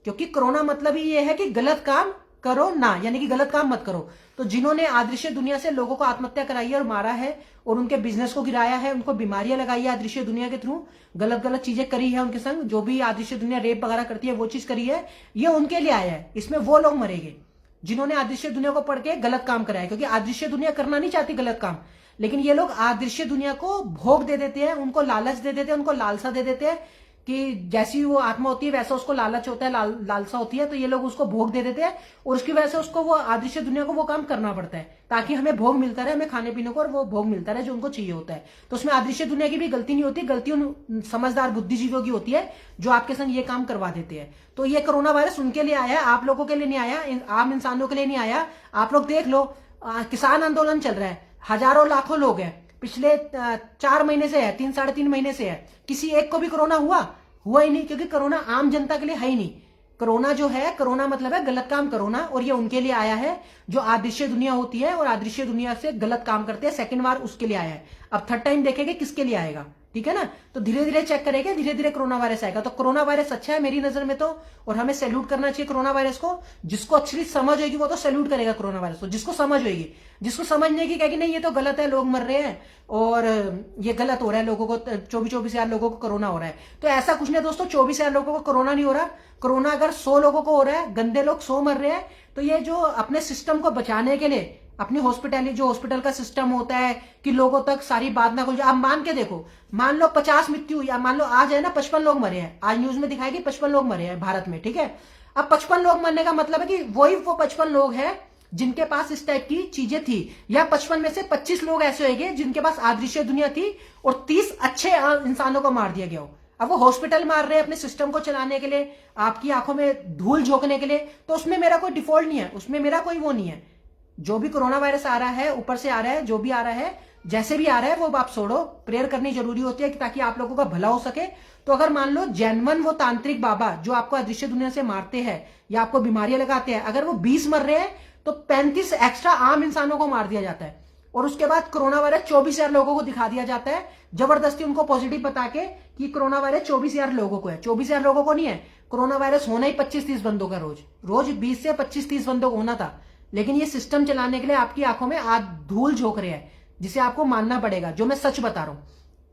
क्योंकि कोरोना मतलब ही ये है कि गलत काम करो ना, यानी कि गलत काम मत करो। तो जिन्होंने अदृश्य दुनिया से लोगों को आत्महत्या कराई है और मारा है और उनके बिजनेस को गिराया है, उनको बीमारियां लगाई है अदृश्य दुनिया के थ्रू, गलत गलत चीजें करी है उनके संग, जो भी अदृश्य दुनिया रेप वगैरह करती है वो चीज करी है, ये उनके लिए आया है। इसमें वो लोग मरेंगे जिन्होंने अदृश्य दुनिया को पढ़ के गलत काम कराया, क्योंकि अदृश्य दुनिया करना नहीं चाहती गलत काम, लेकिन ये लोग अदृश्य दुनिया को भोग दे देते हैं, उनको लालच दे देते हैं, उनको लालसा दे देते हैं कि जैसी वो आत्मा होती है वैसा उसको लालच होता है, लालसा होती है, तो ये लोग उसको भोग दे देते हैं और उसकी वजह से उसको वो अदृश्य दुनिया को वो काम करना पड़ता है ताकि हमें भोग मिलता रहे, हमें खाने पीने को, और वो भोग मिलता रहे जो उनको चाहिए होता है। तो उसमें अदृश्य दुनिया की भी गलती नहीं होती, गलती उन समझदार बुद्धिजीवियों की होती है जो आपके संग ये काम करवा देते हैं। तो ये कोरोना वायरस उनके लिए आया है, आप लोगों के लिए नहीं आया, आम इंसानों के लिए नहीं आया। आप लोग देख लो, किसान आंदोलन चल रहा है, हजारों लाखों लोग हैं, पिछले 4 महीने से है, 3 साढ़े 3 महीने से है, किसी एक को भी कोरोना हुआ ही नहीं, क्योंकि कोरोना आम जनता के लिए है ही नहीं। कोरोना जो है, कोरोना मतलब है गलत काम करोना, और ये उनके लिए आया है जो अदृश्य दुनिया होती है और अदृश्य दुनिया से गलत काम करते हैं, सेकंड बार उसके लिए आया है। अब थर्ड टाइम देखेंगे किसके लिए आएगा, ठीक है ना। तो धीरे धीरे चेक करेंगे, धीरे धीरे कोरोना वायरस आएगा। तो कोरोना वायरस अच्छा है मेरी नजर में तो, और हमें सैल्यूट करना चाहिए कोरोना वायरस को। जिसको अच्छी समझ होगी वो तो सैल्यूट करेगा कोरोना वायरस को, जिसको समझ होगी। जिसको समझने की कहेगी नहीं ये तो गलत है, लोग मर रहे हैं और ये गलत हो रहा है, लोगों को 24 हजार लोगों को कोरोना हो रहा है, तो ऐसा कुछ नहीं दोस्तों, 24 हजार लोगों को कोरोना नहीं हो रहा। कोरोना अगर 100 लोगों को हो रहा है, गंदे लोग 100 मर रहे हैं, तो ये जो अपने सिस्टम को बचाने के लिए अपनी हॉस्पिटल का सिस्टम होता है कि लोगों तक सारी बात ना खुल जाए। आप मान के देखो, मान लो 50 मृत्यु हुई, मान लो आज है ना 55 लोग मरे हैं, आज न्यूज में दिखाएगी 55 लोग मरे हैं भारत में, ठीक है। अब 55 लोग मरने का मतलब है कि वो 55 लोग हैं जिनके पास इस टाइप की चीजें थी, या 55 में से 25 लोग ऐसे होंगे जिनके पास अदृश्य दुनिया थी और 30 अच्छे इंसानों को मार दिया गया हो। अब वो हॉस्पिटल मार रहे हैं अपने सिस्टम को चलाने के लिए, आपकी आंखों में धूल झोंकने के लिए, तो उसमें मेरा कोई डिफॉल्ट नहीं है, उसमें मेरा कोई वो नहीं है। जो भी कोरोना वायरस आ रहा है, ऊपर से आ रहा है, जो भी आ रहा है, जैसे भी आ रहा है, वो आप छोड़ो, प्रेयर करनी जरूरी होती है ताकि आप लोगों का भला हो सके। तो अगर मान लो जेन्युइन वो तांत्रिक बाबा जो आपको अदृश्य दुनिया से मारते हैं या आपको बीमारियां लगाते हैं, अगर वो 20 मर रहे हैं तो 35 एक्स्ट्रा आम इंसानों को मार दिया जाता है, और उसके बाद कोरोना वायरस 24,000 लोगों को दिखा दिया जाता है, जबरदस्ती उनको पॉजिटिव बता के कि कोरोना वायरस 24,000 लोगों को है। 24,000 लोगों को नहीं है, कोरोना वायरस होना ही 25-30 बंदों का रोज 20 से 25-30 बंदों को होना था, लेकिन ये सिस्टम चलाने के लिए आपकी आंखों में आज धूल झोंक रहे हैं, जिसे आपको मानना पड़ेगा। जो मैं सच बता रहा हूं,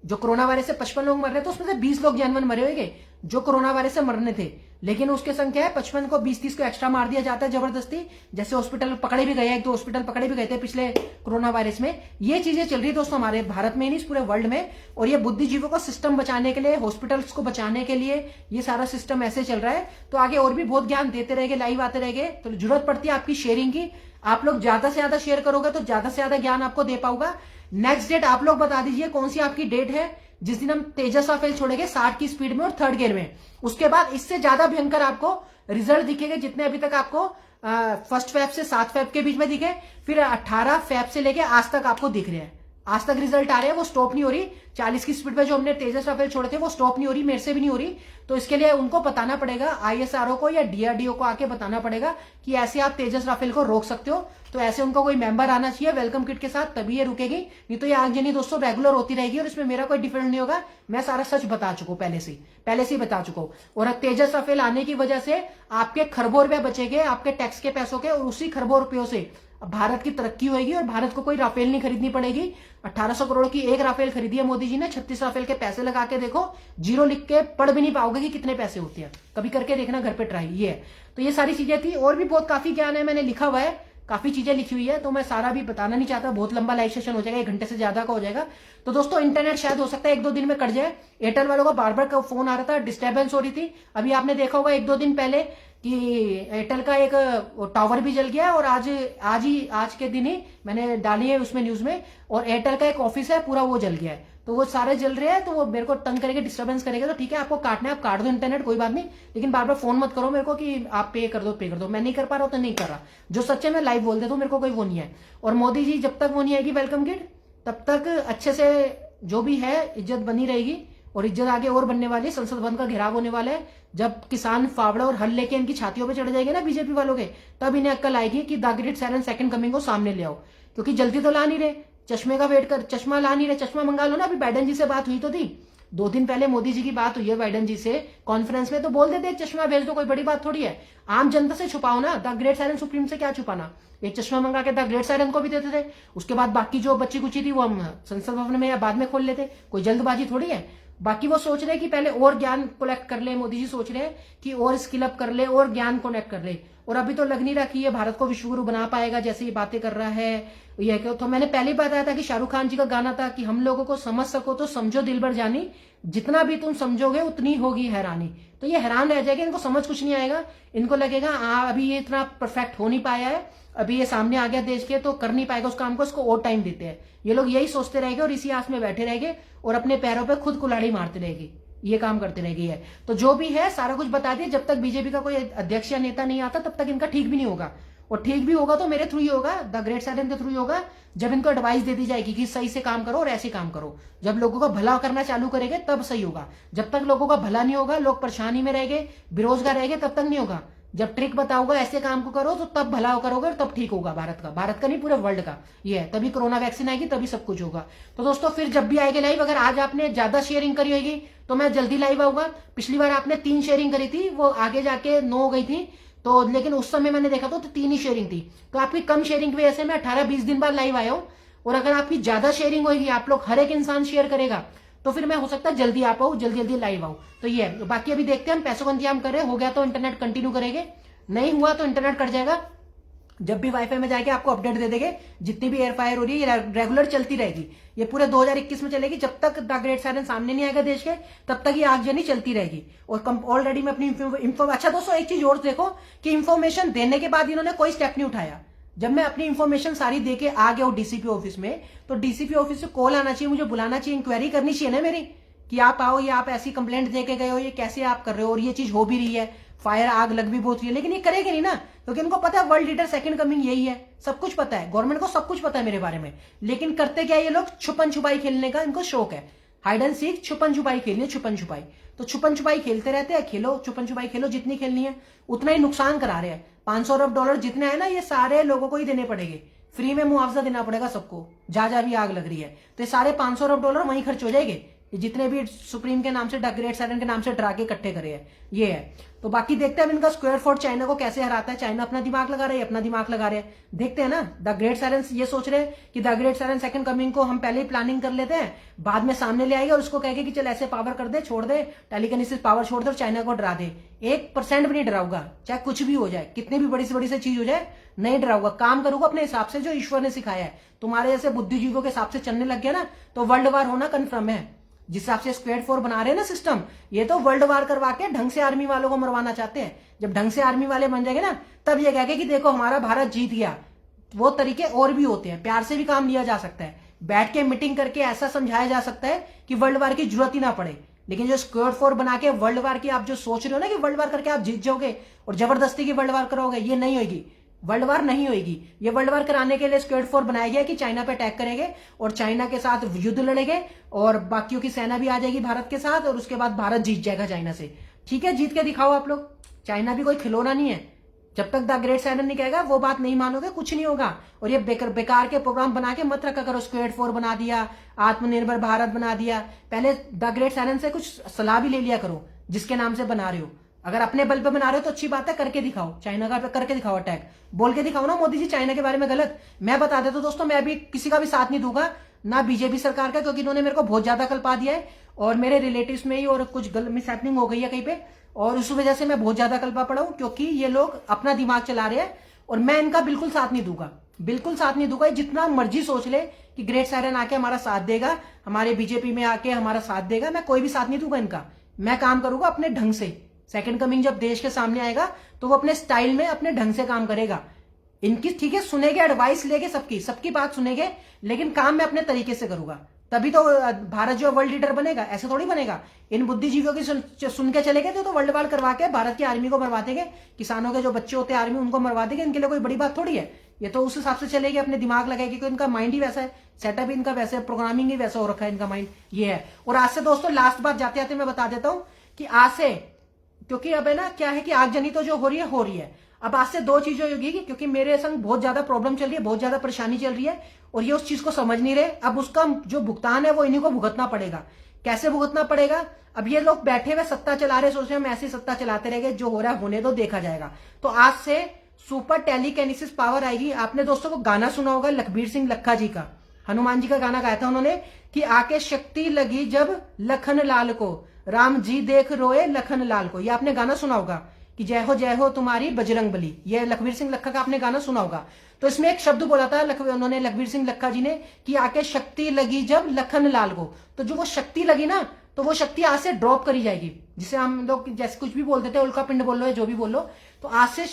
जो कोरोना वायरस से 55 लोग मर रहे थे उसमें से 20 लोग जेन्युइन मरे होंगे जो कोरोना वायरस से मरने थे, लेकिन उसके संख्या है 55 को 20-30 को एक्स्ट्रा मार दिया जाता है जबरदस्ती। जैसे हॉस्पिटल पकड़े भी गए, 1-2 हॉस्पिटल पकड़े भी गए थे पिछले कोरोना वायरस में। ये चीजें चल रही है दोस्तों हमारे भारत में ही नहीं, इस पूरे वर्ल्ड में। और ये बुद्धिजीवियों को सिस्टम बचाने के लिए, हॉस्पिटल्स को बचाने के लिए ये सारा सिस्टम ऐसे चल रहा है। तो आगे और भी बहुत ज्ञान देते रहेंगे, लाइव आते रहेंगे। तो जरूरत पड़ती है आपकी शेयरिंग की, आप लोग ज्यादा से ज्यादा शेयर करोगे तो ज्यादा से ज्यादा ज्ञान आपको दे पाऊंगा। नेक्स्ट डेट आप लोग बता दीजिए कौन सी आपकी डेट है जिस दिन हम तेजस राफेल छोड़ेंगे 60 की स्पीड में और 3rd गियर में। उसके बाद इससे ज्यादा भयंकर आपको रिजल्ट दिखेंगे जितने अभी तक आपको 1 फेब से 7 फेब के बीच में दिखे, फिर 18 फेब से लेके आज तक आपको दिख रहे हैं। आज तक रिजल्ट आ रहे हैं, वो स्टॉप नहीं हो रही। 40 की स्पीड पे जो हमने तेजस राफेल छोड़े थे वो स्टॉप नहीं हो रही, मेरे से भी नहीं हो रही। तो इसके लिए उनको बताना पड़ेगा, ISRO को या DRDO को आके बताना पड़ेगा कि ऐसे आप तेजस राफेल को रोक सकते हो। तो ऐसे उनको कोई मेंबर आना चाहिए वेलकम किट के साथ, तभी ये रुकेगी, नहीं तो ये आगजनी दोस्तों रेगुलर होती रहेगी और इसमें मेरा कोई डिफरेंट नहीं होगा। मैं सारा सच बता चुका हूं, पहले से बता चुका हूं। और तेजस राफेल आने की वजह से आपके खरबों रुपए बचेंगे, आपके टैक्स के पैसों के, और उसी खरबों रुपयों से भारत की तरक्की होगी और भारत को कोई राफेल नहीं खरीदनी पड़ेगी। 1800 करोड़ की एक राफेल खरीदी है मोदी जी ने, 36 राफेल के पैसे लगा के देखो, जीरो लिख के पढ़ भी नहीं पाओगे कि कितने पैसे होते हैं, कभी करके देखना घर पे ट्राई। ये है, तो ये सारी चीजें थी, और भी बहुत काफी ज्ञान है मैंने लिखा हुआ है, काफी चीजें लिखी हुई है, तो मैं सारा भी बताना नहीं चाहता, बहुत लंबा लाइव सेशन हो जाएगा, 1 घंटे से ज्यादा का हो जाएगा। तो दोस्तों इंटरनेट शायद हो सकता है 1-2 दिन में कट जाए। एयरटेल वालों को बार बार फोन आ रहा था, डिस्टर्बेंस हो रही थी। अभी आपने देखा होगा 1-2 दिन पहले कि एयरटेल का एक टावर भी जल गया, और आज के दिन ही मैंने डाली है उसमें न्यूज में, और एयरटेल का एक ऑफिस है पूरा वो जल गया है। तो वो सारे जल रहे हैं, तो वो मेरे को तंग करेंगे, डिस्टर्बेंस करेंगे। तो ठीक है, आपको काटना है आप काट दो इंटरनेट, कोई बात नहीं, लेकिन बार बार फोन मत करो मेरे को कि आप पे कर दो। मैं नहीं कर पा रहा हूं तो नहीं कर रहा, जो सच है मैं लाइव बोल देता हूं, मेरे को कोई वो नहीं है। और मोदी जी जब तक वो नहीं आएगी वेलकम किट, तब तक अच्छे से जो भी है इज्जत बनी रहेगी, और इज्जत आगे और बनने वाली है। संसद भवन का घेराव होने वाला है। जब किसान फावड़ा और हल लेके इनकी छातियों पे चढ़ जाएंगे ना बीजेपी वालों के, तब इन्हें अक्ल आएगी कि the great silent second coming को सामने ले आओ। क्योंकि जल्दी तो ला नहीं रहे, चश्मे का वेट कर, चश्मा ला नहीं रहे, चश्मा मंगा लो ना। अभी बाइडन जी से बात हुई तो थी, 2 दिन पहले मोदी जी की बात हुई है बाइडन जी से कॉन्फ्रेंस में, तो बोल देते एक चश्मा भेज दो, कोई बड़ी बात थोड़ी है। आम जनता से छुपाओ ना, द ग्रेट साइलेंट सुप्रीम से क्या छुपाना। एक चश्मा मंगा के द ग्रेट साइलेंट को भी देते थे, उसके बाद बाकी जो बच्ची कुची थी वो हम संसद भवन में या बाद में खोल लेते, कोई जल्दबाजी थोड़ी है। बाकी वो सोच रहे हैं कि पहले और ज्ञान कलेक्ट कर ले, मोदी जी सोच रहे हैं कि और स्किल अप कर ले और ज्ञान कलेक्ट कर ले। और अभी तो लग नहीं रहा कि ये भारत को विश्व गुरु बना पाएगा, जैसे ये बातें कर रहा है। ये क्यों, तो मैंने पहले बताया था कि शाहरुख खान जी का गाना था कि हम लोगों को समझ सको तो समझो दिलबर जानी, जितना भी तुम समझोगे उतनी होगी हैरानी। तो ये हैरान रह जाएगा, इनको समझ कुछ नहीं आएगा। इनको लगेगा अभी ये इतना परफेक्ट हो नहीं पाया है, अभी ये सामने आ गया देश के तो कर नहीं पाएगा उस काम को, इसको और टाइम देते हैं। ये लोग यही सोचते रहेंगे और इसी आस में बैठे रहेंगे और अपने पैरों पे खुद कुल्हाड़ी मारते रहेगी, ये काम करते रहेगी है। तो जो भी है सारा कुछ बता दिए। जब तक बीजेपी का कोई अध्यक्ष या नेता नहीं आता तब तक इनका ठीक भी नहीं होगा, और ठीक भी होगा तो मेरे थ्रू ही होगा, द ग्रेट साइलेंट के थ्रू ही होगा। जब इनको एडवाइस दे दी जाएगी कि सही से काम करो और ऐसे काम करो, जब लोगों का भला करना चालू करेंगे तब सही होगा। जब तक लोगों का भला नहीं होगा, लोग परेशानी में रहेंगे, बेरोजगार रहेंगे, तब तक नहीं होगा। जब ट्रिक बताऊंगा ऐसे काम को करो तो तब भला करोगे और तब ठीक होगा भारत का नहीं पूरे वर्ल्ड का। ये है, तभी कोरोना वैक्सीन आएगी, तभी सब कुछ होगा। तो दोस्तों फिर जब भी आएगी लाइव, अगर आज आपने ज्यादा शेयरिंग करी होगी तो मैं जल्दी लाइव आऊंगा। पिछली बार आपने 3 शेयरिंग करी थी, वो आगे जाके 9 हो गई थी, तो लेकिन उस समय मैंने देखा तो 3 ही शेयरिंग थी। तो आपकी कम शेयरिंग की वजह से मैं 18-20 दिन बाद लाइव आया हूं। और अगर आपकी ज्यादा शेयरिंग होगी, आप लोग हर एक इंसान शेयर करेगा, तो फिर मैं हो सकता है जल्दी आ पाऊं, जल्दी लाइव आऊं। तो ये है। बाकी अभी देखते हैं, हम पैसों का इंतजाम कर रहे हैं, हो गया तो इंटरनेट कंटिन्यू करेंगे, नहीं हुआ तो इंटरनेट कट जाएगा। जब भी वाईफाई में जाएंगे आपको अपडेट दे देंगे। जितनी भी एयर फायर हो रही है ये रेगुलर चलती रहेगी, ये पूरे 2021 में चलेगी। जब तक द ग्रेट साइलेंट सामने नहीं आएगा देश के, तब तक ये आगजनी चलती रहेगी। और ऑलरेडी मैं अपनी इन्फो अच्छा दोस्तों एक चीज और देखो कि इन्फॉर्मेशन देने के बाद इन्होंने कोई स्टेप नहीं उठाया। जब मैं अपनी इन्फॉर्मेशन सारी देके आ गया हूं डीसीपी ऑफिस में, तो डीसीपी ऑफिस से कॉल आना चाहिए, मुझे बुलाना चाहिए, इंक्वायरी करनी चाहिए ना मेरी, कि आप आओ, ये आप ऐसी कंप्लेंट दे के गए हो, ये कैसे आप कर रहे हो, और ये चीज हो भी रही है, फायर आग लग भी बहुत रही है। लेकिन ये करेंगे नहीं ना, क्योंकि इनको पता है वर्ल्ड लीडर सेकंड कमिंग यही है, सब कुछ पता है, गवर्नमेंट को सब कुछ पता है मेरे बारे में। लेकिन करते क्या ये लोग, छुपन छुपाई खेलने का इनको शौक है, हाइड एंड सीक, छुपन छुपाई खेलनी है, छुपन छुपाई। तो छुपन छुपाई खेलते रहते हैं, खेलो छुपन छुपाई खेलो, जितनी खेलनी है उतना ही नुकसान करा रहे हैं। 500 अरब डॉलर जितने हैं ना, ये सारे लोगों को ही देने पड़ेंगे, फ्री में मुआवजा देना पड़ेगा सबको, जा भी आग लग रही है। तो ये सारे 500 अरब डॉलर वहीं खर्च हो जाएंगे, जितने भी सुप्रीम के नाम से, द ग्रेट साइलेंट के नाम से डरा के इकट्ठे करे हैं, ये है। तो बाकी देखते हैं इनका स्क्वायर फॉर चाइना को कैसे हराता है। चाइना अपना दिमाग लगा रहे हैं, अपना दिमाग लगा रहे हैं, देखते हैं ना। द ग्रेट साइलेंस ये सोच रहे हैं कि the great silence second coming को हम पहले ही प्लानिंग कर लेते हैं, बाद में सामने ले आएंगे और उसको कहेंगे कि चल ऐसे पावर कर दे, छोड़ दे, टेलीकिनेसिस पावर छोड़ दे और चाइना को डरा दे। 1% भी नहीं डराऊंगा, चाहे कुछ भी हो जाए, कितनी भी बड़ी से बड़ी से चीज हो जाए, नहीं डराऊंगा, काम करूंगा अपने हिसाब से जो ईश्वर ने सिखाया है। तुम्हारे जैसे बुद्धिजीवियों के हिसाब से चलने लग गया ना, तो वर्ल्ड वार होना कन्फर्म है। जिस हिसाब से स्क्वाड 4 बना रहे हैं ना सिस्टम, ये तो वर्ल्ड वार करवा के ढंग से आर्मी वालों को मरवाना चाहते हैं। जब ढंग से आर्मी वाले बन जाएंगे ना, तब ये कहेंगे कि देखो हमारा भारत जीत गया। वो तरीके और भी होते हैं, प्यार से भी काम लिया जा सकता है, बैठ के मीटिंग करके ऐसा समझाया जा सकता है कि वर्ल्ड वार की जरूरत ही ना पड़े। लेकिन जो स्क्वाड 4 बना के वर्ल्ड वार की आप जो सोच रहे हो ना कि वर्ल्ड वार करके आप जीत जाओगे और जबरदस्ती की वर्ल्ड वार करोगे, ये नहीं होगी, वर्ल्ड वार नहीं होगी। ये वर्ल्ड वार कराने के लिए स्क्वाड 4 बनाया गया कि चाइना पे अटैक करेंगे और चाइना के साथ युद्ध लड़ेंगे और बाकियों की सेना भी आ जाएगी भारत के साथ, और उसके बाद भारत जीत जाएगा चाइना से। ठीक है, जीत के दिखाओ आप लोग, चाइना भी कोई खिलौना नहीं है। जब तक द ग्रेट साइलेंट नहीं कहेगा वो बात नहीं मानोगे, कुछ नहीं होगा। और ये बेकार के प्रोग्राम बना के मत रखा करो। स्क्वाड 4 बना दिया, आत्मनिर्भर भारत बना दिया, पहले द ग्रेट साइलेंट से कुछ सलाह भी ले लिया करो जिसके नाम से बना रहे हो। अगर अपने बल पे बना रहे हो तो अच्छी बात है, करके दिखाओ, चाइना का करके दिखाओ अटैक, बोल के दिखाओ ना मोदी जी चाइना के बारे में गलत। मैं बता देता हूं दोस्तों, मैं भी किसी का भी साथ नहीं दूंगा, ना बीजेपी सरकार का, क्योंकि इन्होंने मेरे को बहुत ज्यादा कल्पा दिया है और मेरे रिलेटिव्स में ही और कुछ मिस हैपनिंग हो गई है कहीं पे, और उस वजह से मैं बहुत ज्यादा कल्पा पड़ा हूं, क्योंकि ये लोग अपना दिमाग चला रहे हैं और मैं इनका बिल्कुल साथ नहीं दूंगा, बिल्कुल साथ नहीं दूंगा। जितना मर्जी सोच ले कि ग्रेट सायरन आके हमारा साथ देगा, हमारे बीजेपी में आके हमारा साथ देगा, मैं कोई भी साथ नहीं दूंगा इनका। मैं काम करूंगा अपने ढंग से। सेकंड कमिंग जब देश के सामने आएगा तो वो अपने स्टाइल में अपने ढंग से काम करेगा। इनकी ठीक है सुनेंगे, एडवाइस लेके सबकी सबकी बात सुनेंगे, लेकिन काम मैं अपने तरीके से करूंगा, तभी तो भारत जो वर्ल्ड लीडर बनेगा। ऐसे थोड़ी बनेगा। इन बुद्धिजीवियों की सुन के चले गए तो वर्ल्ड वार करवा के भारत की आर्मी को मरवा देंगे, किसानों के जो बच्चे होते हैं आर्मी उनको मरवा देंगे। इनके लिए कोई बड़ी बात थोड़ी है। ये तो उस हिसाब से चलेगी, अपने दिमाग लगाएगी, क्योंकि इनका माइंड ही वैसा है, सेटअप इनका वैसे, प्रोग्रामिंग ही वैसा हो रखा है इनका माइंड, ये है। और आज से दोस्तों लास्ट बात जाते जाते मैं बता देता हूं कि आज से, क्योंकि अब है ना क्या है कि आगजनी तो जो हो रही है। अब आज से दो चीजें होगी, क्योंकि मेरे संग बहुत ज्यादा प्रॉब्लम चल रही है, बहुत ज्यादा परेशानी चल रही है, और ये उस चीज को समझ नहीं रहे। अब उसका जो भुगतान है वो इन्हीं को भुगतना पड़ेगा। कैसे भुगतना पड़ेगा? अब ये लोग बैठे हुए सत्ता चला रहे, सोच रहे हम ऐसी सत्ता चलाते रहेंगे, जो हो रहा है होने दो, देखा जाएगा। तो आज से सुपर टेलीकिनेसिस पावर आएगी। आपने दोस्तों को गाना सुना होगा लखबीर सिंह लखा जी का, हनुमान जी का गाना गाया था उन्होंने कि आके शक्ति लगी जब लखन लाल को, राम जी देख रोए लखन लाल को। ये आपने गाना सुना होगा कि जय हो तुम्हारी बजरंग बली। ये लखबीर सिंह लखा का आपने गाना सुना होगा। तो इसमें एक शब्द बोला था उन्होंने, लखबीर सिंह लखा जी ने, कि आके शक्ति लगी जब लखन लाल को। तो जो वो शक्ति लगी ना, तो वो शक्ति आज से ड्रॉप करी जाएगी। जिसे हम लोग जैसे कुछ भी बोलते थे, उल्का पिंड बोल लो, जो भी बोलो, तो आज से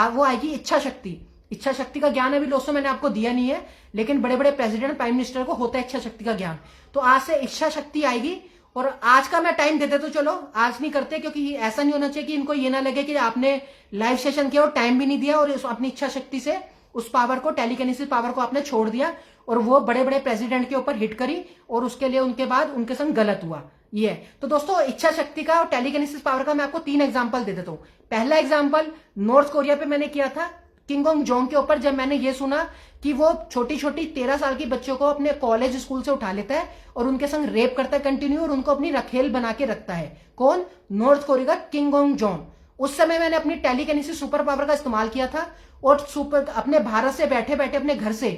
वो आएगी इच्छा शक्ति। इच्छा शक्ति का ज्ञान अभी दोस्तों मैंने आपको दिया नहीं है, लेकिन बड़े बड़े प्रेसिडेंट, प्राइम मिनिस्टर को होता है इच्छा शक्ति का ज्ञान। तो आज से इच्छा शक्ति आएगी। और आज का मैं टाइम देते तो चलो, आज नहीं करते, क्योंकि ऐसा नहीं होना चाहिए कि इनको ये ना लगे कि आपने लाइव सेशन किया और टाइम भी नहीं दिया और अपनी इच्छा शक्ति से उस पावर को, टेलीकिनेसिस पावर को आपने छोड़ दिया और वो बड़े बड़े प्रेसिडेंट के ऊपर हिट करी और उसके लिए उनके बाद उनके संग गलत हुआ। ये तो दोस्तों इच्छा शक्ति का और टेलीकिनेसिस पावर का मैं आपको 3 एग्जांपल दे देता हूं। पहला एग्जांपल नॉर्थ कोरिया पे मैंने किया था, किंगोंग जोंग के ऊपर। जब मैंने ये सुना कि वो छोटी छोटी 13 साल की बच्चों को अपने कॉलेज स्कूल से उठा लेता है और उनके संग रेप करता है कंटिन्यू, और उनको अपनी रखेल बना के रखता है। कौन? नॉर्थ कोरिया का किंगोंग जोंग। उस समय मैंने अपनी टेलीकिनेसिस सुपर पावर का इस्तेमाल किया था और अपने भारत से बैठे बैठे, अपने घर से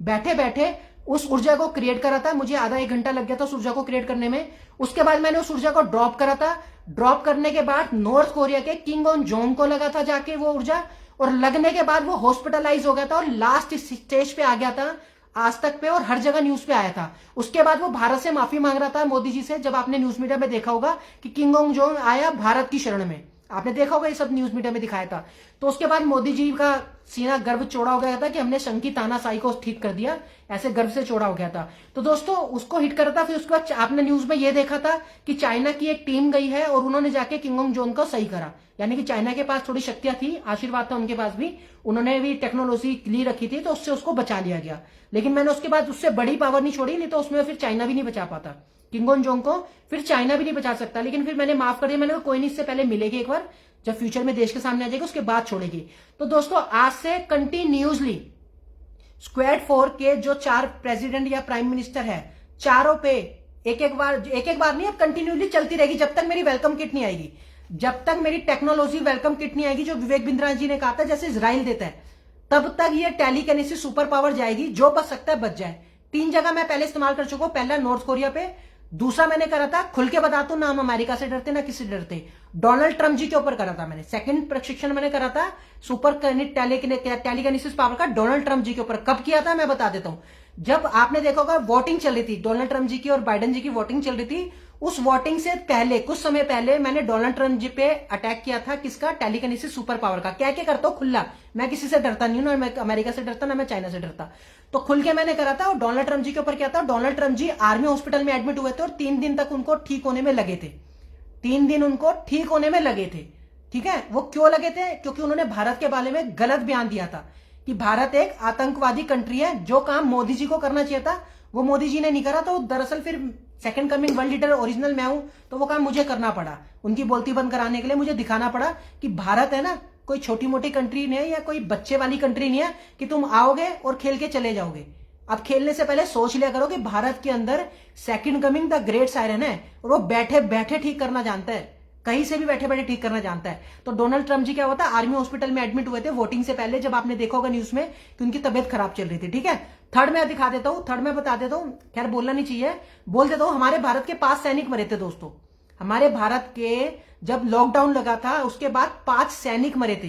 बैठे बैठे उस ऊर्जा को क्रिएट करा था। मुझे आधा 1 घंटा लग गया था उस ऊर्जा को क्रिएट करने में। उसके बाद मैंने उस ऊर्जा को ड्रॉप करा था। ड्रॉप करने के बाद नॉर्थ कोरिया के किंगोंग जोंग को लगा था जाके वो ऊर्जा, और लगने के बाद वो हॉस्पिटलाइज हो गया था और लास्ट स्टेज पे आ गया था आज तक पे, और हर जगह न्यूज पे आया था। उसके बाद वो भारत से माफी मांग रहा था मोदी जी से। जब आपने न्यूज मीडिया में देखा होगा कि किंगोंग जोंग आया भारत की शरण में, आपने देखा होगा, ये सब न्यूज मीडिया में दिखाया था। तो उसके बाद मोदी जी का सीना गर्व चौड़ा हो गया था कि हमने शंकी तानाशाही को ठीक कर दिया, ऐसे गर्व से चौड़ा हो गया था। तो दोस्तों उसको हिट करा था। फिर उसके बाद आपने न्यूज में ये देखा था कि चाइना की एक टीम गई है और उन्होंने जाके किंगोंग जोंग को सही करा। यानी कि चाइना के पास थोड़ी शक्तियां थी, आशीर्वाद था उनके पास भी, उन्होंने भी टेक्नोलॉजी ली रखी थी, तो उससे उसको बचा लिया गया। लेकिन मैंने उसके बाद उससे बड़ी पावर नहीं छोड़ी, नहीं तो उसमें फिर चाइना भी नहीं बचा पाता किंगोंग जोंग को, फिर चाइना भी नहीं बचा सकता। लेकिन फिर मैंने माफ कर दिया। मैंने कहा कोई नहीं, इससे पहले मिलेगी एक बार, जब फ्यूचर में देश के सामने आ जाएगी उसके बाद छोड़ेगी। तो दोस्तों आज से कंटिन्यूसली स्क्वाड 4 के जो 4 प्रेसिडेंट या प्राइम मिनिस्टर है, चारों पे एक एक बार नहीं, अब कंटिन्यूसली चलती रहेगी जब तक मेरी वेलकम किट नहीं आएगी, जब तक मेरी टेक्नोलॉजी वेलकम किट नहीं आएगी। जो विवेक बिंद्रा जी ने कहा था जैसे इजराइल देता है, तब तक ये टेलीकिनेसिस सुपर पावर जाएगी। जो बच सकता है बच जाए। 3 जगह मैं पहले इस्तेमाल कर चुका हूं। पहला नॉर्थ कोरिया पे, दूसरा मैंने करा था, खुल के बताता हूं, ना हम अमेरिका से डरते ना किसी डरते, डोनाल्ड ट्रंप जी के ऊपर करा था मैंने। सेकंड प्रशिक्षण मैंने करा था सुपर टेलीकिनेसिस पावर का डोनाल्ड ट्रंप जी के ऊपर। कब किया था मैं बता देता हूं। जब आपने देखा होगा वोटिंग चल रही थी, डोनाल्ड ट्रंप जी की और बाइडेन जी की वोटिंग चल रही थी, उस वोटिंग से पहले कुछ समय पहले मैंने डोनाल्ड ट्रंप जी पे अटैक किया था। किसका? टेलीकिनेसिस सुपर पावर का। क्या क्या करता हूं खुला, मैं किसी से डरता नहीं हूं, ना मैं अमेरिका से डरता ना मैं चाइना से डरता, तो खुल के मैंने करा था। और डोनाल्ड ट्रंप जी के ऊपर क्या था, डोनाल्ड ट्रंप जी आर्मी हॉस्पिटल में एडमिट हुए थे और 3 दिन तक उनको ठीक होने में लगे थे। 3 दिन उनको ठीक होने में लगे थे। ठीक है, वो क्यों लगे थे? क्योंकि उन्होंने भारत के बारे में गलत बयान दिया था कि भारत एक आतंकवादी कंट्री है। जो काम मोदी जी को करना चाहिए था वो मोदी जी ने नहीं करा, तो दरअसल फिर second coming world leader original मैं हूं, तो वो काम मुझे करना पड़ा। उनकी बोलती बंद कराने के लिए मुझे दिखाना पड़ा कि भारत है ना कोई छोटी मोटी कंट्री नहीं है या कोई बच्चे वाली कंट्री नहीं है कि तुम आओगे और खेल के चले जाओगे। अब खेलने से पहले सोच लिया करो कि भारत के अंदर second coming the great siren है और वो बैठे बैठे ठीक करना जानता है, कहीं से भी बैठे बैठे ठीक करना जानता है। तो डोनाल्ड ट्रंप जी क्या हुआ था, आर्मी हॉस्पिटल में एडमिट हुए थे वोटिंग से पहले, जब आपने देखा होगा न्यूज में कि उनकी तबियत खराब चल रही थी। ठीक है, थर्ड में दिखा देता हूं, थर्ड में बता देता हूं, खैर बोलना नहीं चाहिए, बोल देता हूं। हमारे भारत के 5 सैनिक मरे थे दोस्तों। हमारे भारत के जब लॉकडाउन लगा था उसके बाद 5 सैनिक मरे थे।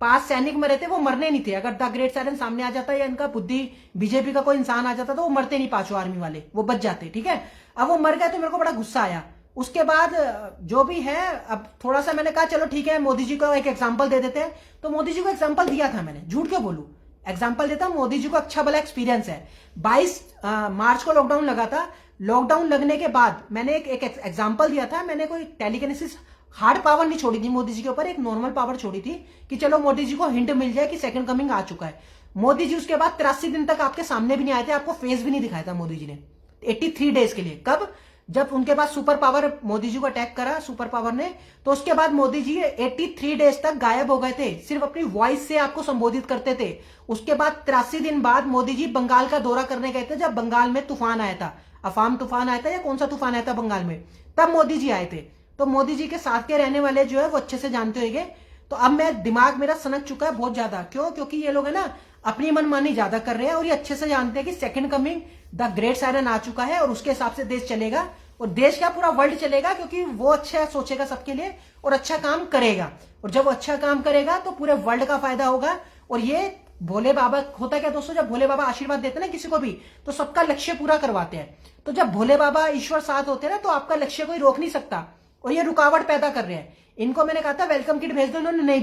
5 सैनिक मरे थे, वो मरने नहीं थे। अगर द ग्रेट साइलेंस सामने आ जाता या इनका बुद्धि बीजेपी का कोई इंसान आ जाता तो वो मरते नहीं, 5 आर्मी वाले, वो बच जाते। ठीक है, अब वो मर गए तो मेरे को बड़ा गुस्सा आया। उसके बाद जो भी है, अब थोड़ा सा मैंने कहा चलो ठीक है, मोदी जी को एक एग्जाम्पल दे देते हैं। तो मोदी जी को एग्जाम्पल दिया था मैंने, झूठ क्यों बोलूं, एग्जाम्पल देता हूं। मोदी जी को अच्छा भला एक्सपीरियंस है। 22 मार्च को लॉकडाउन लगा था। लॉकडाउन लगने के बाद मैंने एक एग्जाम्पल दिया था। मैंने कोई टेलीकिनेसिस हार्ड पावर नहीं छोड़ी थी मोदी जी के ऊपर, एक नॉर्मल पावर छोड़ी थी कि चलो मोदी जी को हिंट मिल जाए कि सेकंड कमिंग आ चुका है। मोदी जी उसके बाद 83 दिन तक आपके सामने भी नहीं आए थे, आपको फेस भी नहीं दिखाया था मोदी जी ने 83 डेज के लिए। कब? जब उनके पास सुपर पावर, मोदी जी को अटैक करा सुपर पावर ने, तो उसके बाद मोदी जी 83 डेज तक गायब हो गए थे, सिर्फ अपनी वॉइस से आपको संबोधित करते थे। उसके बाद 83 दिन बाद मोदी जी बंगाल का दौरा करने गए थे, जब बंगाल में तूफान आया था, अफाम तूफान आया था या कौन सा तूफान आया था बंगाल में, तब मोदी जी आए थे। तो मोदी जी के साथ के रहने वाले जो है वो अच्छे से जानते होंगे। तो अब मैं, दिमाग मेरा सनक चुका है बहुत ज्यादा। क्यों? क्योंकि ये लोग है ना अपनी मनमानी ज्यादा कर रहे हैं और ये अच्छे से जानते हैं कि second coming the great siren आ चुका है और उसके हिसाब से देश चलेगा। और देश क्या, पूरा वर्ल्ड चलेगा, क्योंकि वो अच्छा सोचेगा सबके लिए और अच्छा काम करेगा। और जब वो अच्छा काम करेगा तो पूरे वर्ल्ड का फायदा होगा। और ये भोले बाबा, होता क्या दोस्तों, जब भोले बाबा आशीर्वाद देते हैं ना किसी को भी, तो सबका लक्ष्य पूरा करवाते हैं। तो जब भोले बाबा ईश्वर साथ होते हैं ना, तो आपका लक्ष्य कोई रोक नहीं सकता। और ये रुकावट पैदा कर रहे हैं। इनको मैंने कहा था वेलकम किट भेज दो, इन्होंने नहीं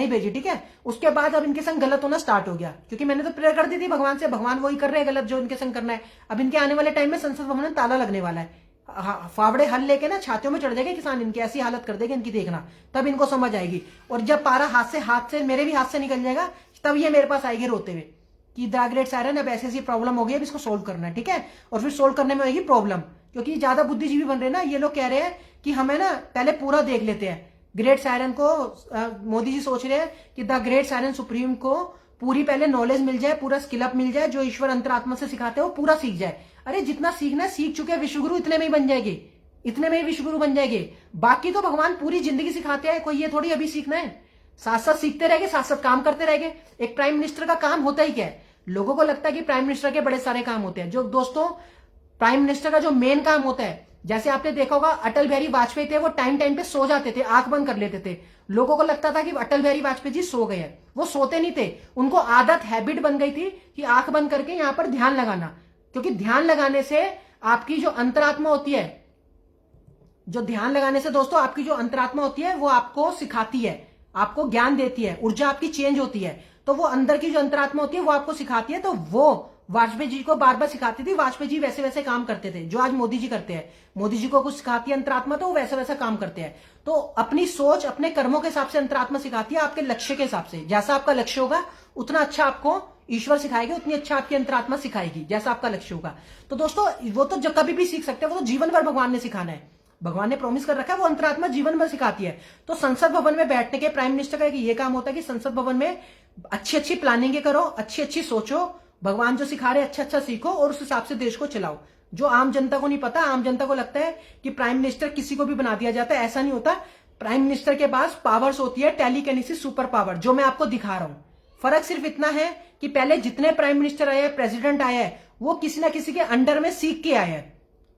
भेजी। ठीक है, उसके बाद अब इनके संग गलत होना स्टार्ट हो गया, क्योंकि मैंने तो प्रेयर कर दी थी भगवान से, भगवान वही कर रहे हैं गलत जो इनके संग करना है। अब इनके आने वाले टाइम में संसद भवन में ताला लगने वाला है। फावड़े हल लेके ना छातियों में चढ़ जाएंगे किसान, इनकी ऐसी हालत कर देंगे इनकी, देखना, तब इनको समझ आएगी। और जब पारा हाथ से मेरे भी हाथ से निकल जाएगा, तब ये मेरे पास आएगी रोते हुए कि द ग्रेट साइरन अब ऐसी प्रॉब्लम हो गई, अब इसको सोल्व करना है। ठीक है, और फिर सोल्व करने में होगी प्रॉब्लम, क्योंकि ज्यादा बुद्धिजीवी बन रहे हैं ना ये लोग। कह रहे हैं कि हमें ना पहले पूरा देख लेते हैं ग्रेट साइरन को। मोदी जी सोच रहे हैं कि द ग्रेट साइरन सुप्रीम को पूरी पहले नॉलेज मिल जाए, पूरा स्किल अप मिल जाए, जो ईश्वर अंतरात्मा से सिखाते हैं वो पूरा सीख जाए। अरे जितना सीखना है सीख चुके हैं विश्वगुरु, इतने में ही बन जाएंगे, इतने में ही विश्वगुरु बन जाएंगे। बाकी तो भगवान पूरी जिंदगी सिखाते हैं, कोई ये थोड़ी अभी सीखना है। साथ साथ सीखते रहेंगे, साथ साथ काम करते रहेंगे। एक प्राइम मिनिस्टर का काम होता ही क्या है? लोगों को लगता है कि प्राइम मिनिस्टर के बड़े सारे काम होते हैं। जो दोस्तों, प्राइम मिनिस्टर का जो मेन काम होता है, जैसे आपने देखा होगा अटल बिहारी वाजपेयी थे, वो टाइम टाइम पे सो जाते थे, आंख बंद कर लेते थे। लोगों को लगता था कि अटल बिहारी वाजपेयी जी सो गए हैं, वो सोते नहीं थे। उनको आदत, हैबिट बन गई थी कि आंख बंद करके यहां पर ध्यान लगाना, क्योंकि ध्यान लगाने से आपकी जो अंतरात्मा होती है, जो ध्यान लगाने से दोस्तों आपकी जो अंतरात्मा होती है वो आपको सिखाती है, आपको ज्ञान देती है, ऊर्जा आपकी चेंज होती है। तो वो अंदर की जो अंतरात्मा होती है वो आपको सिखाती है। तो वो वाजपेयी जी को बार बार सिखाती थी, वाजपेयी जी वैसे वैसे काम करते थे जो आज मोदी जी करते हैं। मोदी जी को कुछ सिखाती है अंतरात्मा, तो वो वैसे वैसा काम करते हैं। तो अपनी सोच, अपने कर्मों के हिसाब से अंतरात्मा सिखाती है, आपके लक्ष्य के हिसाब से। जैसा आपका लक्ष्य होगा उतना अच्छा आपको ईश्वर सिखाएगी, उतनी अच्छा आपकी अंतरात्मा सिखाएगी, जैसा आपका लक्ष्य होगा। तो दोस्तों वो तो जब कभी भी सीख सकते हैं, वो तो जीवन भर भगवान ने सिखाना है, भगवान ने प्रॉमिस कर रखा है, वो अंतरात्मा जीवन भर सिखाती है। तो संसद भवन में बैठने के प्राइम मिनिस्टर का ये काम होता है कि संसद भवन में अच्छी अच्छी प्लानिंग करो, अच्छी अच्छी सोचो, भगवान जो सिखा रहे अच्छा अच्छा सीखो और उस हिसाब से देश को चलाओ। जो आम जनता को नहीं पता, आम जनता को लगता है कि प्राइम मिनिस्टर किसी को भी बना दिया जाता है, ऐसा नहीं होता। प्राइम मिनिस्टर के पास पावर्स होती है, टेलीकिनेसिस सुपर पावर, जो मैं आपको दिखा रहा हूं। फर्क सिर्फ इतना है कि पहले जितने प्राइम मिनिस्टर आए हैं, प्रेसिडेंट आया है, वो किसी ना किसी के अंडर में सीख के आए हैं,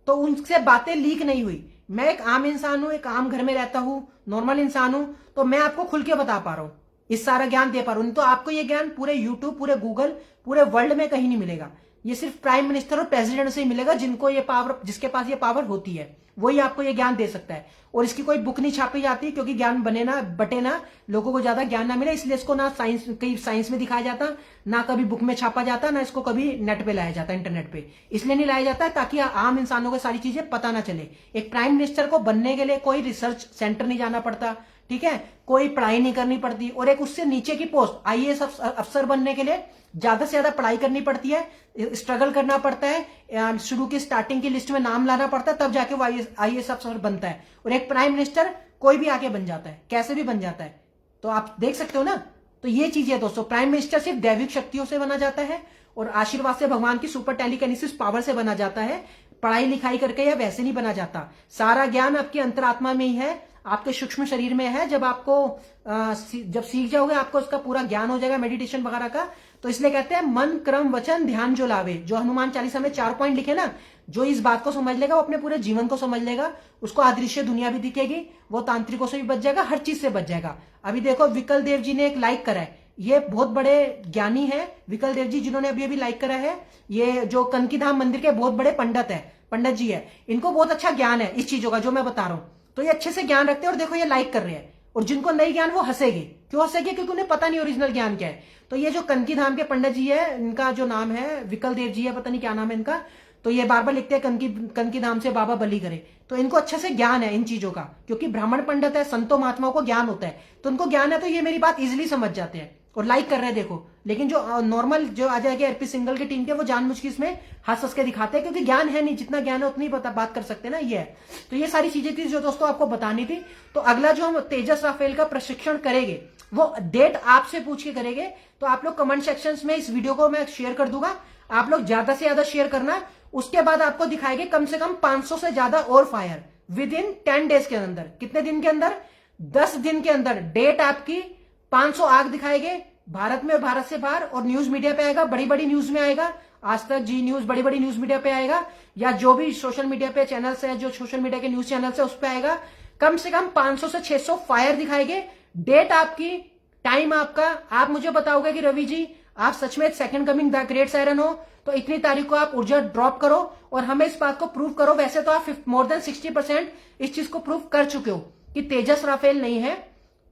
तो उनसे बातें लीक नहीं हुई। मैं एक आम इंसान हूं, एक आम घर में रहता हूं, नॉर्मल इंसान हूं, तो मैं आपको खुल के बता पा रहा हूं, इस सारा ज्ञान दे पा रहा हूं। तो आपको ये ज्ञान पूरे यूट्यूब, पूरे गूगल, पूरे वर्ल्ड में कहीं नहीं मिलेगा। ये सिर्फ प्राइम मिनिस्टर और प्रेसिडेंट से ही मिलेगा, जिनको ये पावर, जिसके पास ये पावर होती है, वही आपको ये ज्ञान दे सकता है। और इसकी कोई बुक नहीं छापी जाती, क्योंकि ज्ञान बने ना बटे ना, लोगों को ज्यादा ज्ञान ना मिले, इसलिए इसको ना साइंस, कहीं साइंस में दिखाया जाता, ना कभी बुक में छापा जाता, ना इसको कभी नेट पे लाया जाता, इंटरनेट पे। इसलिए नहीं लाया जाता ताकि आम इंसानों को सारी चीजें पता ना चले। एक प्राइम मिनिस्टर को बनने के लिए कोई रिसर्च सेंटर नहीं जाना पड़ता, ठीक है, कोई पढ़ाई नहीं करनी पड़ती। और एक उससे नीचे की पोस्ट, आईएएस अफसर बनने के लिए ज्यादा से ज्यादा पढ़ाई करनी पड़ती है, स्ट्रगल करना पड़ता है, शुरू की स्टार्टिंग की लिस्ट में नाम लाना पड़ता है, तब जाके वो आईएएस अफसर बनता है। और एक प्राइम मिनिस्टर कोई भी आके बन जाता है, कैसे भी बन जाता है। तो आप देख सकते हो ना। तो ये चीज है दोस्तों, प्राइम मिनिस्टर सिर्फ दैविक शक्तियों से बना जाता है और आशीर्वाद से, भगवान की सुपर टेलीकिनेसिस पावर से बना जाता है। पढ़ाई लिखाई करके या वैसे नहीं बना जाता। सारा ज्ञान आपकी अंतरात्मा में ही है। आपके सूक्ष्म शरीर में है। जब आपको जब सीख जाओगे आपको उसका पूरा ज्ञान हो जाएगा मेडिटेशन वगैरह का। तो इसलिए कहते हैं मन क्रम वचन ध्यान जो लावे, जो हनुमान चालीसा में 4 पॉइंट लिखे ना, जो इस बात को समझ लेगा वो अपने पूरे जीवन को समझ लेगा, उसको अदृश्य दुनिया भी दिखेगी, वो तांत्रिकों से भी बच जाएगा, हर चीज से बच जाएगा। अभी देखो विकल देव जी ने एक लाइक करा है, ये बहुत बड़े ज्ञानी है विकल देव जी, जिन्होंने अभी अभी लाइक करा है। ये जो कनकी धाम मंदिर के बहुत बड़े पंडित जी है, इनको बहुत अच्छा ज्ञान है इस चीजों का जो मैं बता रहा हूं। तो ये अच्छे से ज्ञान रखते हैं और देखो ये लाइक कर रहे हैं। और जिनको नहीं ज्ञान वो हंसेगी, क्यों हंसेगी? क्योंकि उन्हें पता नहीं ओरिजिनल ज्ञान क्या है। तो ये जो कनकी धाम के पंडित जी है, इनका जो नाम है विकल देव जी है, पता नहीं क्या नाम है इनका। तो ये बार बार लिखते हैं कनकी धाम से बाबा बली करे। तो इनको अच्छे से ज्ञान है इन चीजों का, क्योंकि ब्राह्मण पंडित है, संतों महात्माओं को ज्ञान होता है, तो उनको ज्ञान है, तो ये मेरी बात इजिली समझ जाते हैं और लाइक कर रहे हैं देखो। लेकिन जो नॉर्मल जो आ जाएगी आरपी सिंगल की टीम के, वो जानबूझ के इसमें हंस के दिखाते हैं, क्योंकि ज्ञान है नहीं, जितना ज्ञान है उतनी बात कर सकते हैं ना, ये है। तो ये सारी चीजें थी जो दोस्तों आपको बतानी थी। तो अगला जो हम तेजस राफेल का प्रशिक्षण करेंगे वो डेट आपसे पूछ के करेंगे। तो आप लोग कमेंट सेक्शन में इस वीडियो को मैं शेयर कर दूंगा, आप लोग ज्यादा से ज्यादा शेयर करना। उसके बाद आपको दिखाएंगे कम से कम 500 से ज्यादा और फायर विद इन 10 डेज के अंदर। कितने दिन के अंदर? 10 दिन के अंदर डेट आपकी 500 आग दिखाएंगे भारत में और भारत से बाहर। और न्यूज मीडिया पे आएगा, बड़ी बड़ी न्यूज में आएगा, आज तक, जी न्यूज, बड़ी बड़ी न्यूज मीडिया पे आएगा, या जो भी सोशल मीडिया पे चैनल्स है, जो सोशल मीडिया के न्यूज चैनल्स है उस पर आएगा। कम से कम 500 से 600 फायर दिखाएंगे। डेट आपकी, टाइम आपका, आप मुझे बताओगे कि रवि जी आप सच में second coming the great siren हो, तो इतनी तारीख को आप ऊर्जा ड्रॉप करो और हमें इस बात को प्रूव करो। वैसे तो आप मोर देन 60% इस चीज को प्रूव कर चुके हो कि तेजस राफेल नहीं है,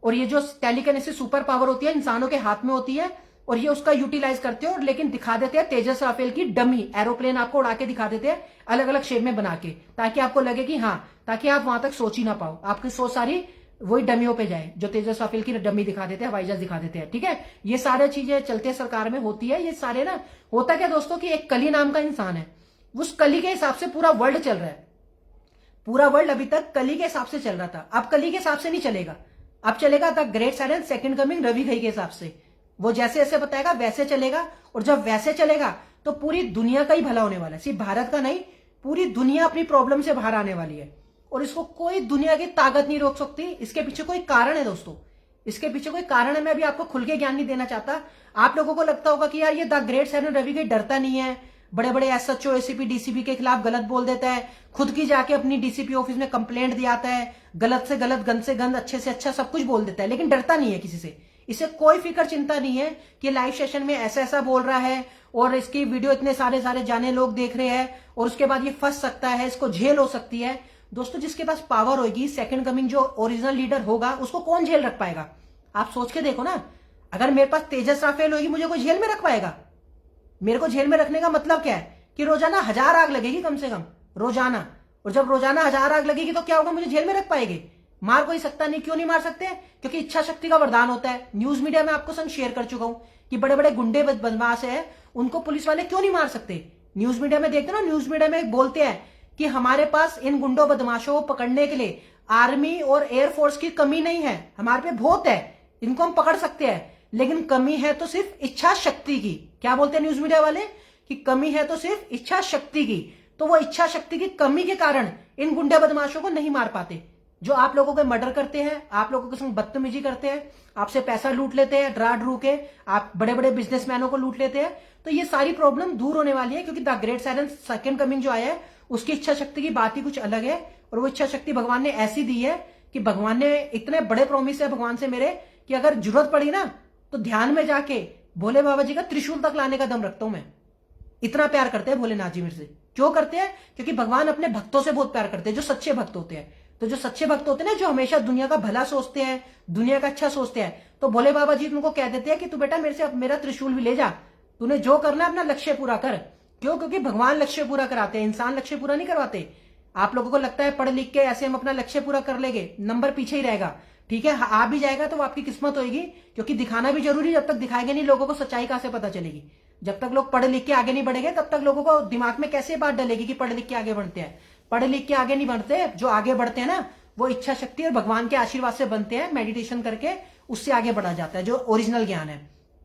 और ये जो टेलीकिनेसिस सुपर पावर होती है इंसानों के हाथ में होती है, और ये उसका यूटिलाइज करते हो, लेकिन दिखा देते हैं तेजस राफेल की डमी एरोप्लेन, आपको उड़ा के दिखा देते हैं अलग अलग शेप में बना के, ताकि आपको लगे कि हाँ, ताकि आप वहां तक सोच ही ना पाओ, आपकी सोच सारी वही डमियों पे जाए, जो तेजस राफेल की डमी दिखा देते हैं, हवाई जहाज दिखा देते हैं। ठीक है, ये सारी चीजें चलते सरकार में होती है। ये सारे ना, होता क्या दोस्तों कि एक कली नाम का इंसान है, उस कली के हिसाब से पूरा वर्ल्ड चल रहा है। पूरा वर्ल्ड अभी तक कली के हिसाब से चल रहा था, अब कली के हिसाब से नहीं चलेगा, अब चलेगा the great siren second coming Ravi Ghai के हिसाब से। वो जैसे जैसे बताएगा वैसे चलेगा, और जब वैसे चलेगा तो पूरी दुनिया का ही भला होने वाला है, सिर्फ भारत का नहीं, पूरी दुनिया अपनी प्रॉब्लम से बाहर आने वाली है। और इसको कोई दुनिया की ताकत नहीं रोक सकती। इसके पीछे कोई कारण है दोस्तों, इसके पीछे कोई कारण है। मैं अभी आपको खुल के ज्ञान नहीं देना चाहता। आप लोगों को लगता होगा कि यार ये the great siren Ravi Ghai डरता नहीं है, बड़े बड़े एसएचओ एसीपी डीसीपी के खिलाफ गलत बोल देता है, खुद की जाके अपनी डीसीपी ऑफिस में कंप्लेंट दिया आता है, गलत से गलत, गंद से गंद, अच्छे से अच्छा सब कुछ बोल देता है, लेकिन डरता नहीं है किसी से। इसे कोई फिक्र चिंता नहीं है कि लाइव सेशन में ऐसा ऐसा बोल रहा है और इसकी वीडियो इतने सारे जाने लोग देख रहे हैं और उसके बाद ये फंस सकता है, इसको झेल हो सकती है। दोस्तों जिसके पास पावर होगी, सेकंड कमिंग जो ओरिजिनल लीडर होगा, उसको कौन झेल रख पाएगा? आप सोच के देखो ना, अगर मेरे पास तेजस राफेल होगी, मुझे कोई झेल में रख पाएगा? मेरे को जेल में रखने का मतलब क्या है कि रोजाना 1000 आग लगेगी कम से कम, रोजाना। और जब रोजाना 1000 आग लगेगी तो क्या होगा? मुझे जेल में रख पाएंगे? मार कोई सकता नहीं। क्यों नहीं मार सकते? क्योंकि इच्छा शक्ति का वरदान होता है। न्यूज मीडिया में आपको संग शेयर कर चुका हूं कि बड़े बड़े गुंडे बदमाश है, उनको पुलिस वाले क्यों नहीं मार सकते? न्यूज मीडिया में देखते ना, न्यूज मीडिया में बोलते हैं कि हमारे पास इन गुंडों बदमाशों को पकड़ने के लिए आर्मी और एयरफोर्स की कमी नहीं है, हमारे पे बहुत है, इनको हम पकड़ सकते हैं, लेकिन कमी है तो सिर्फ इच्छा शक्ति की। क्या बोलते हैं न्यूज मीडिया वाले? कि कमी है तो सिर्फ इच्छा शक्ति की। तो वो इच्छा शक्ति की कमी के कारण इन गुंडे बदमाशों को नहीं मार पाते, जो आप लोगों के मर्डर करते हैं, आप लोगों के संग बदतमीजी करते हैं, आपसे पैसा लूट लेते हैं, डरा डरू के आप बड़े बड़े बिजनेसमैनों को लूट लेते हैं। तो ये सारी प्रॉब्लम दूर होने वाली है, क्योंकि the great siren second coming जो आया है उसकी इच्छा शक्ति की बात ही कुछ अलग है। और वो इच्छा शक्ति भगवान ने ऐसी दी है कि भगवान ने इतने बड़े प्रॉमिस है भगवान से मेरे, कि अगर जरूरत पड़ी ना तो ध्यान में जाके भोले बाबा जी का त्रिशूल तक लाने का दम रखता हूं मैं। इतना प्यार करते हैं भोलेनाथ जी मेरे से। क्यों करते हैं? क्योंकि भगवान अपने भक्तों से बहुत प्यार करते हैं, जो सच्चे भक्त होते हैं। तो जो सच्चे भक्त होते हैं ना, जो हमेशा दुनिया का भला सोचते हैं, दुनिया का अच्छा सोचते हैं, तो भोले बाबा जी उनको कह देते हैं कि तू बेटा मेरे से मेरा त्रिशूल भी ले जा, तूने जो करना है अपना लक्ष्य पूरा कर। क्यों? क्योंकि भगवान लक्ष्य पूरा कराते हैं, इंसान लक्ष्य पूरा नहीं करवाते। आप लोगों को लगता है पढ़ लिख के ऐसे हम अपना लक्ष्य पूरा कर लेंगे, नंबर पीछे ही रहेगा। ठीक है, आ भी जाएगा तो वो आपकी किस्मत होगी, क्योंकि दिखाना भी जरूरी। जब तक दिखाएंगे नहीं लोगों को सच्चाई कहां से पता चलेगी? जब तक लोग पढ़ लिख के आगे नहीं बढ़ेंगे तब तक लोगों को दिमाग में कैसे बात डलेगी कि पढ़ लिख के आगे बढ़ते हैं? पढ़ लिख के आगे नहीं बढ़ते, जो आगे बढ़ते हैं ना वो इच्छा शक्ति और भगवान के आशीर्वाद से बनते हैं। मेडिटेशन करके उससे आगे बढ़ा जाता है, जो ओरिजिनल ज्ञान है।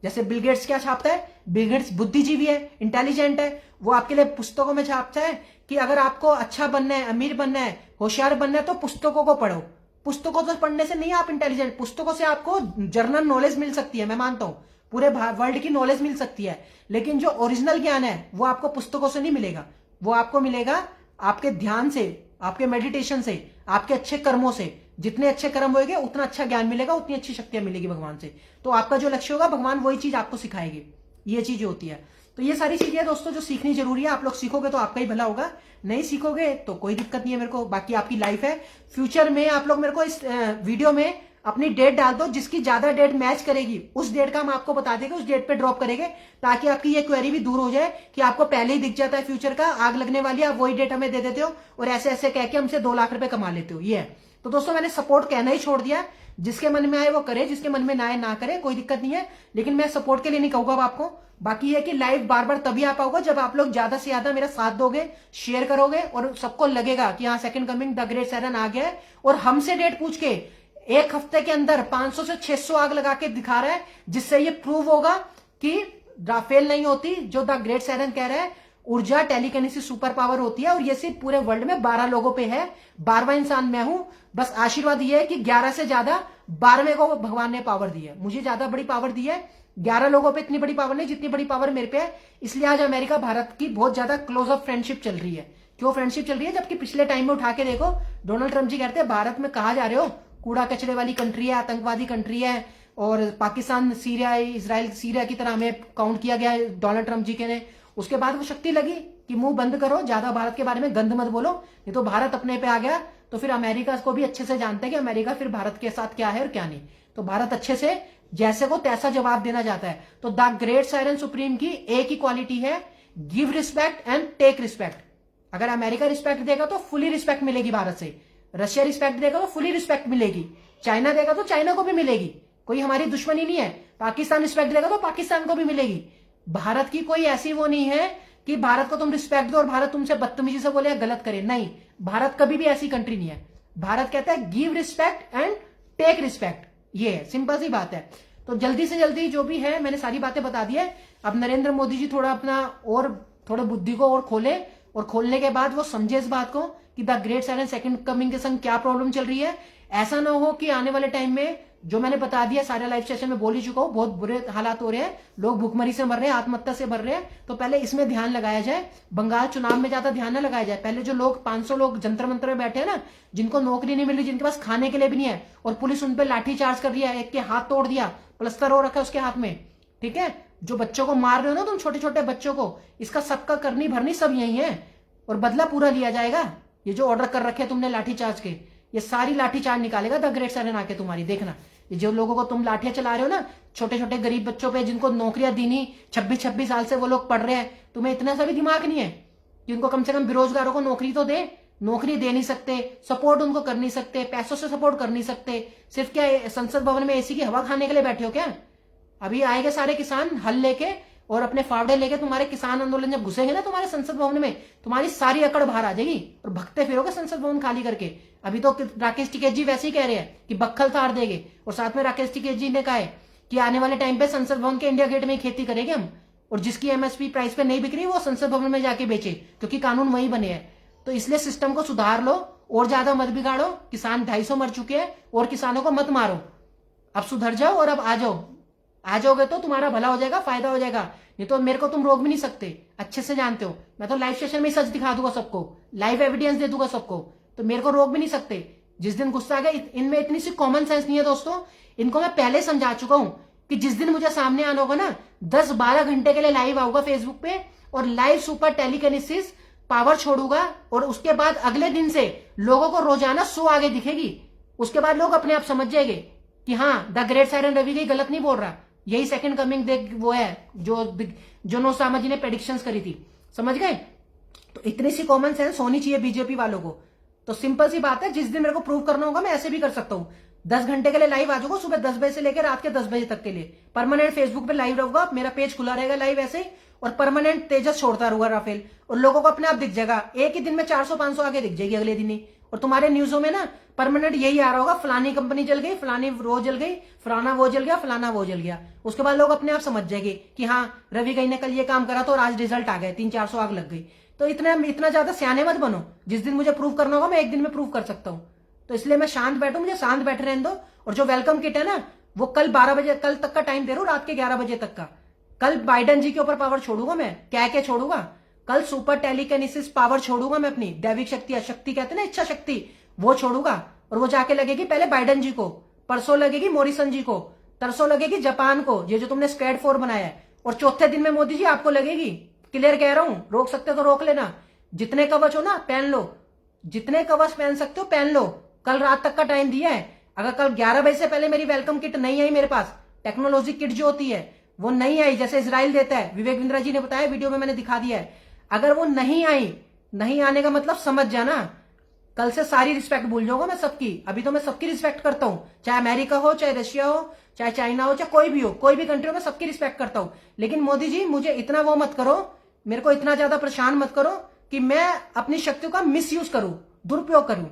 जैसे बिल गेट्स क्या छापता है? बिल गेट्स बुद्धिजीवी है, इंटेलिजेंट है, वो आपके लिए पुस्तकों में छापता है कि अगर आपको अच्छा बनना है, अमीर बनना है, होशियार बनना है तो पुस्तकों को पढ़ो। पुस्तकों से पढ़ने से नहीं आप इंटेलिजेंट, पुस्तकों से आपको जर्नल नॉलेज मिल सकती है, मैं मानता हूं पूरे वर्ल्ड की नॉलेज मिल सकती है, लेकिन जो ओरिजिनल ज्ञान है वो आपको पुस्तकों से नहीं मिलेगा, वो आपको मिलेगा आपके ध्यान से, आपके मेडिटेशन से, आपके अच्छे कर्मों से। जितने अच्छे कर्म होंगे उतना अच्छा ज्ञान मिलेगा, उतनी अच्छी शक्तियां मिलेगी भगवान से। तो आपका जो लक्ष्य होगा भगवान वही चीज आपको सिखाएगी, ये चीज होती है। तो ये सारी चीजें दोस्तों जो सीखनी जरूरी है, आप लोग सीखोगे तो आपका ही भला होगा, नहीं सीखोगे तो कोई दिक्कत नहीं है मेरे को, बाकी आपकी लाइफ है। फ्यूचर में आप लोग मेरे को इस वीडियो में अपनी डेट डाल दो, जिसकी ज्यादा डेट मैच करेगी उस डेट का हम आपको बता देंगे, उस डेट पे ड्रॉप करेंगे, ताकि आपकी ये क्वेरी भी दूर हो जाए कि आपको पहले ही दिख जाता है फ्यूचर का, आग लगने वाली है, आप वही डेट हमें दे देते हो और ऐसे ऐसे कह के हमसे 2 लाख रुपए कमा लेते हो। ये है। तो दोस्तों मैंने सपोर्ट कहना ही छोड़ दिया, जिसके मन में आए वो करे, जिसके मन में ना आए ना करे, कोई दिक्कत नहीं है, लेकिन मैं सपोर्ट के लिए नहीं कहूंगा अब आपको। बाकी ये कि लाइव बार बार तभी आ पाऊंगा जब आप लोग ज्यादा से ज्यादा मेरा साथ दोगे, शेयर करोगे और सबको लगेगा कि हाँ second coming the great siren आ गया है, और हमसे डेट पूछ के 1 हफ्ते के अंदर 500 से 600 आग लगा के दिखा रहा है, जिससे ये प्रूव होगा कि राफेल नहीं होती जो द ग्रेट साइरन कह रहा है, ऊर्जा टेलीकिनेसिस सुपर पावर होती है, और ये सिर्फ पूरे वर्ल्ड में 12 लोगों पे है, 12वां इंसान मैं हूं। बस आशीर्वाद ये है कि 11 से ज्यादा 12वें को भगवान ने पावर दी है, मुझे ज्यादा बड़ी पावर दी है, 11 लोगों पे इतनी बड़ी पावर नहीं जितनी बड़ी पावर मेरे पे है। इसलिए आज अमेरिका भारत की बहुत ज्यादा क्लोज अप फ्रेंडशिप चल रही है। क्यों फ्रेंडशिप चल रही है? जबकि पिछले टाइम में उठा के देखो, डोनाल्ड ट्रम्प जी कहते हैं भारत में कहा जा रहे हो कूड़ा कचरे वाली कंट्री है, आतंकवादी कंट्री है, और पाकिस्तान सीरिया इसराइल सीरिया की तरह हमें काउंट किया गया है डोनाल्ड ट्रम्प जी के ने। उसके बाद वो शक्ति लगी कि मुंह बंद करो, ज्यादा भारत के बारे में गंद मत बोलो, नहीं तो भारत अपने पे आ गया तो फिर अमेरिका को भी अच्छे से जानते हैं कि अमेरिका फिर भारत के साथ क्या है और क्या नहीं। तो भारत अच्छे से जैसे को तैसा जवाब देना चाहता है। तो द ग्रेट साइरन सुप्रीम की एक ही क्वालिटी है, give respect and take respect. अगर अमेरिका रिस्पेक्ट देगा तो फुली रिस्पेक्ट मिलेगी भारत से, रशिया रिस्पेक्ट देगा तो फुली रिस्पेक्ट मिलेगी, चाइना देगा तो चाइना को भी मिलेगी, कोई हमारी दुश्मनी नहीं है। पाकिस्तान रिस्पेक्ट देगा तो पाकिस्तान को भी मिलेगी। भारत की कोई ऐसी वो नहीं है कि भारत को तुम रिस्पेक्ट दो और भारत तुमसे बदतमीजी से बोले या गलत करे, नहीं, भारत कभी भी ऐसी कंट्री नहीं है। भारत कहता है give respect and take respect, ये है, सिंपल सी बात है। तो जल्दी से जल्दी जो भी है मैंने सारी बातें बता दी है। अब नरेंद्र मोदी जी थोड़ा अपना और थोड़े बुद्धि को और खोले, और खोलने के बाद वो समझे इस बात को कि the great siren second coming के संग क्या प्रॉब्लम चल रही है। ऐसा ना हो कि आने वाले टाइम में जो मैंने बता दिया सारे लाइव सेशन में बोल ही चुका हूं, बहुत बुरे हालात हो रहे हैं, लोग भूखमरी से मर रहे हैं, आत्महत्या से मर रहे हैं। तो पहले इसमें ध्यान लगाया जाए, बंगाल चुनाव में ज्यादा ध्यान ना लगाया जाए। पहले जो लोग 500 लोग जंतर मंतर में बैठे हैं ना, जिनको नौकरी नहीं मिल रही, जिनके पास खाने के लिए भी नहीं है, और पुलिस उन पर लाठी चार्ज कर रही है, एक के हाथ तोड़ दिया, प्लस्तर हो रखा है उसके हाथ में, ठीक है, जो बच्चों को मार रहे हो ना तुम, छोटे छोटे बच्चों को, इसका सबका करनी भरनी सब यही है, और बदला पूरा लिया जाएगा। ये जो ऑर्डर कर रखे तुमने लाठी चार्ज के, ये सारी लाठी चार्ज निकालेगा द ग्रेट साइरन आके तुम्हारी, देखना। ये जो लोगों को तुम लाठियां चला रहे हो ना, छोटे छोटे गरीब बच्चों पे, जिनको नौकरियां दी नहीं, 26-26 साल से वो लोग पढ़ रहे हैं, तुम्हें इतना सा भी दिमाग नहीं है कि उनको कम से कम बेरोजगारों को नौकरी तो दे। नौकरी दे नहीं सकते, सपोर्ट उनको कर नहीं सकते, पैसों से सपोर्ट कर नहीं सकते, सिर्फ क्या संसद भवन में एसी की हवा खाने के लिए बैठे हो क्या? अभी आएंगे सारे किसान हल लेके और अपने फावड़े लेके, तुम्हारे किसान आंदोलन जब घुसेंगे ना तुम्हारे संसद भवन में, तुम्हारी सारी अकड़ बाहर आ जाएगी और भगते फिरोगे संसद भवन खाली करके। अभी तो राकेश टिकैत जी वैसे ही कह रहे हैं कि बक्खल तार देंगे, और साथ में राकेश टिकैत जी ने कहा है कि आने वाले टाइम पे संसद भवन के इंडिया गेट में ही खेती करेंगे हम, और जिसकी एमएसपी प्राइस पे नहीं बिक रही वो संसद भवन में जाके बेचे, क्योंकि कानून वही बने हैं। तो इसलिए सिस्टम को सुधार लो और ज्यादा मत बिगाड़ो। किसान 250 मर चुके हैं और किसानों को मत मारो, अब सुधर जाओ और अब आ जाओ। आ जाओगे तो तुम्हारा भला हो जाएगा, फायदा हो जाएगा, नहीं तो मेरे को तुम रोक भी नहीं सकते, अच्छे से जानते हो। मैं तो लाइव सेशन में सच दिखा दूंगा सबको, लाइव एविडेंस दे दूंगा सबको, तो मेरे को रोक भी नहीं सकते। जिस दिन गुस्सा आ गया, इनमें इतनी सी कॉमन सेंस नहीं है दोस्तों, इनको मैं पहले समझा चुका हूं कि जिस दिन मुझे सामने आना होगा ना, 10-12 घंटे के लिए लाइव आऊंगा फेसबुक पे और लाइव सुपर टेलीकिनेसिस पावर छोड़ूंगा, और उसके बाद अगले दिन से लोगों को रोजाना 100 आगे दिखेगी। उसके बाद लोग अपने आप समझ जाएंगे कि हाँ the great siren Ravi ji गलत नहीं बोल रहा, यही सेकंड कमिंग देख वो है जो नोसामा जी ने प्रेडिक्शंस करी थी, समझ गए? तो इतनी सी कॉमन सेंस होनी चाहिए बीजेपी वालों को। तो सिंपल सी बात है, जिस दिन मेरे को प्रूव करना होगा मैं ऐसे भी कर सकता हूं। 10 घंटे के लिए लाइव आ जाऊंगा, सुबह 10 बजे से लेकर रात के 10 बजे तक के लिए परमानेंट फेसबुक पे लाइव रहूंगा, मेरा पेज खुला रहेगा लाइव ऐसे ही, और परमानेंट तेजस छोड़ता रहूंगा राफेल, और लोगों को अपने आप दिख जाएगा, एक ही दिन में 400-500 आगे दिख जाएगी अगले दिन ही। और तुम्हारे न्यूज़ों में ना परमानेंट यही आ रहा होगा, फलानी कंपनी जल गई, फलानी वो जल गई, फलाना वो जल गया, फलाना वो जल गया। उसके बाद लोग अपने आप समझ जाएंगे कि हाँ रवि गई ने कल ये काम करा तो और आज रिजल्ट आ गए, 300-400 आग लग गई। तो इतना ज्यादा सियाने मत बनो, जिस दिन मुझे प्रूव करना होगा मैं एक दिन में प्रूव कर सकता हूँ। तो इसलिए मैं शांत बैठूं, मुझे शांत बैठे रहने दो। और जो वेलकम किट है ना, वो कल 12 बजे, कल तक का टाइम दे रहा हूं, रात के 11 बजे तक का। कल बाइडन जी के ऊपर पावर छोड़ूंगा मैं, कह के छोड़ूंगा। कल सुपर टेलीकिनेसिस पावर छोड़ूंगा मैं, अपनी दैविक शक्ति, अशक्ति कहते हैं ना, इच्छा शक्ति, वो छोड़ूंगा। और वो जाके लगेगी पहले बाइडन जी को, परसों लगेगी मॉरिसन जी को, तरसों लगेगी जापान को, ये जो तुमने स्क्वाड 4 बनाया है, और चौथे दिन में मोदी जी आपको लगेगी। क्लियर कह रहा हूं, रोक सकते तो रोक लेना। जितने कवच हो ना पहन लो, जितने कवच पहन सकते हो पहन लो। कल रात तक का टाइम दिया है। अगर कल 11 बजे से पहले मेरी वेलकम किट नहीं आई मेरे पास, टेक्नोलॉजी किट जो होती है वो नहीं आई, जैसे इजराइल देता है, विवेक बिंद्रा जी ने बताया, वीडियो में मैंने दिखा दिया है। अगर वो नहीं आई, नहीं आने का मतलब समझ जाना, कल से सारी रिस्पेक्ट भूल जाऊंगा मैं सबकी। अभी तो मैं सबकी रिस्पेक्ट करता हूं, चाहे अमेरिका हो, चाहे रशिया हो, चाहे चाइना हो, चाहे कोई भी हो, कोई भी कंट्री हो, मैं सबकी रिस्पेक्ट करता हूं। लेकिन मोदी जी मुझे इतना वो मत करो, मेरे को इतना ज्यादा परेशान मत करो कि मैं अपनी शक्तियों का मिसयूज करूं, दुरुपयोग करूं।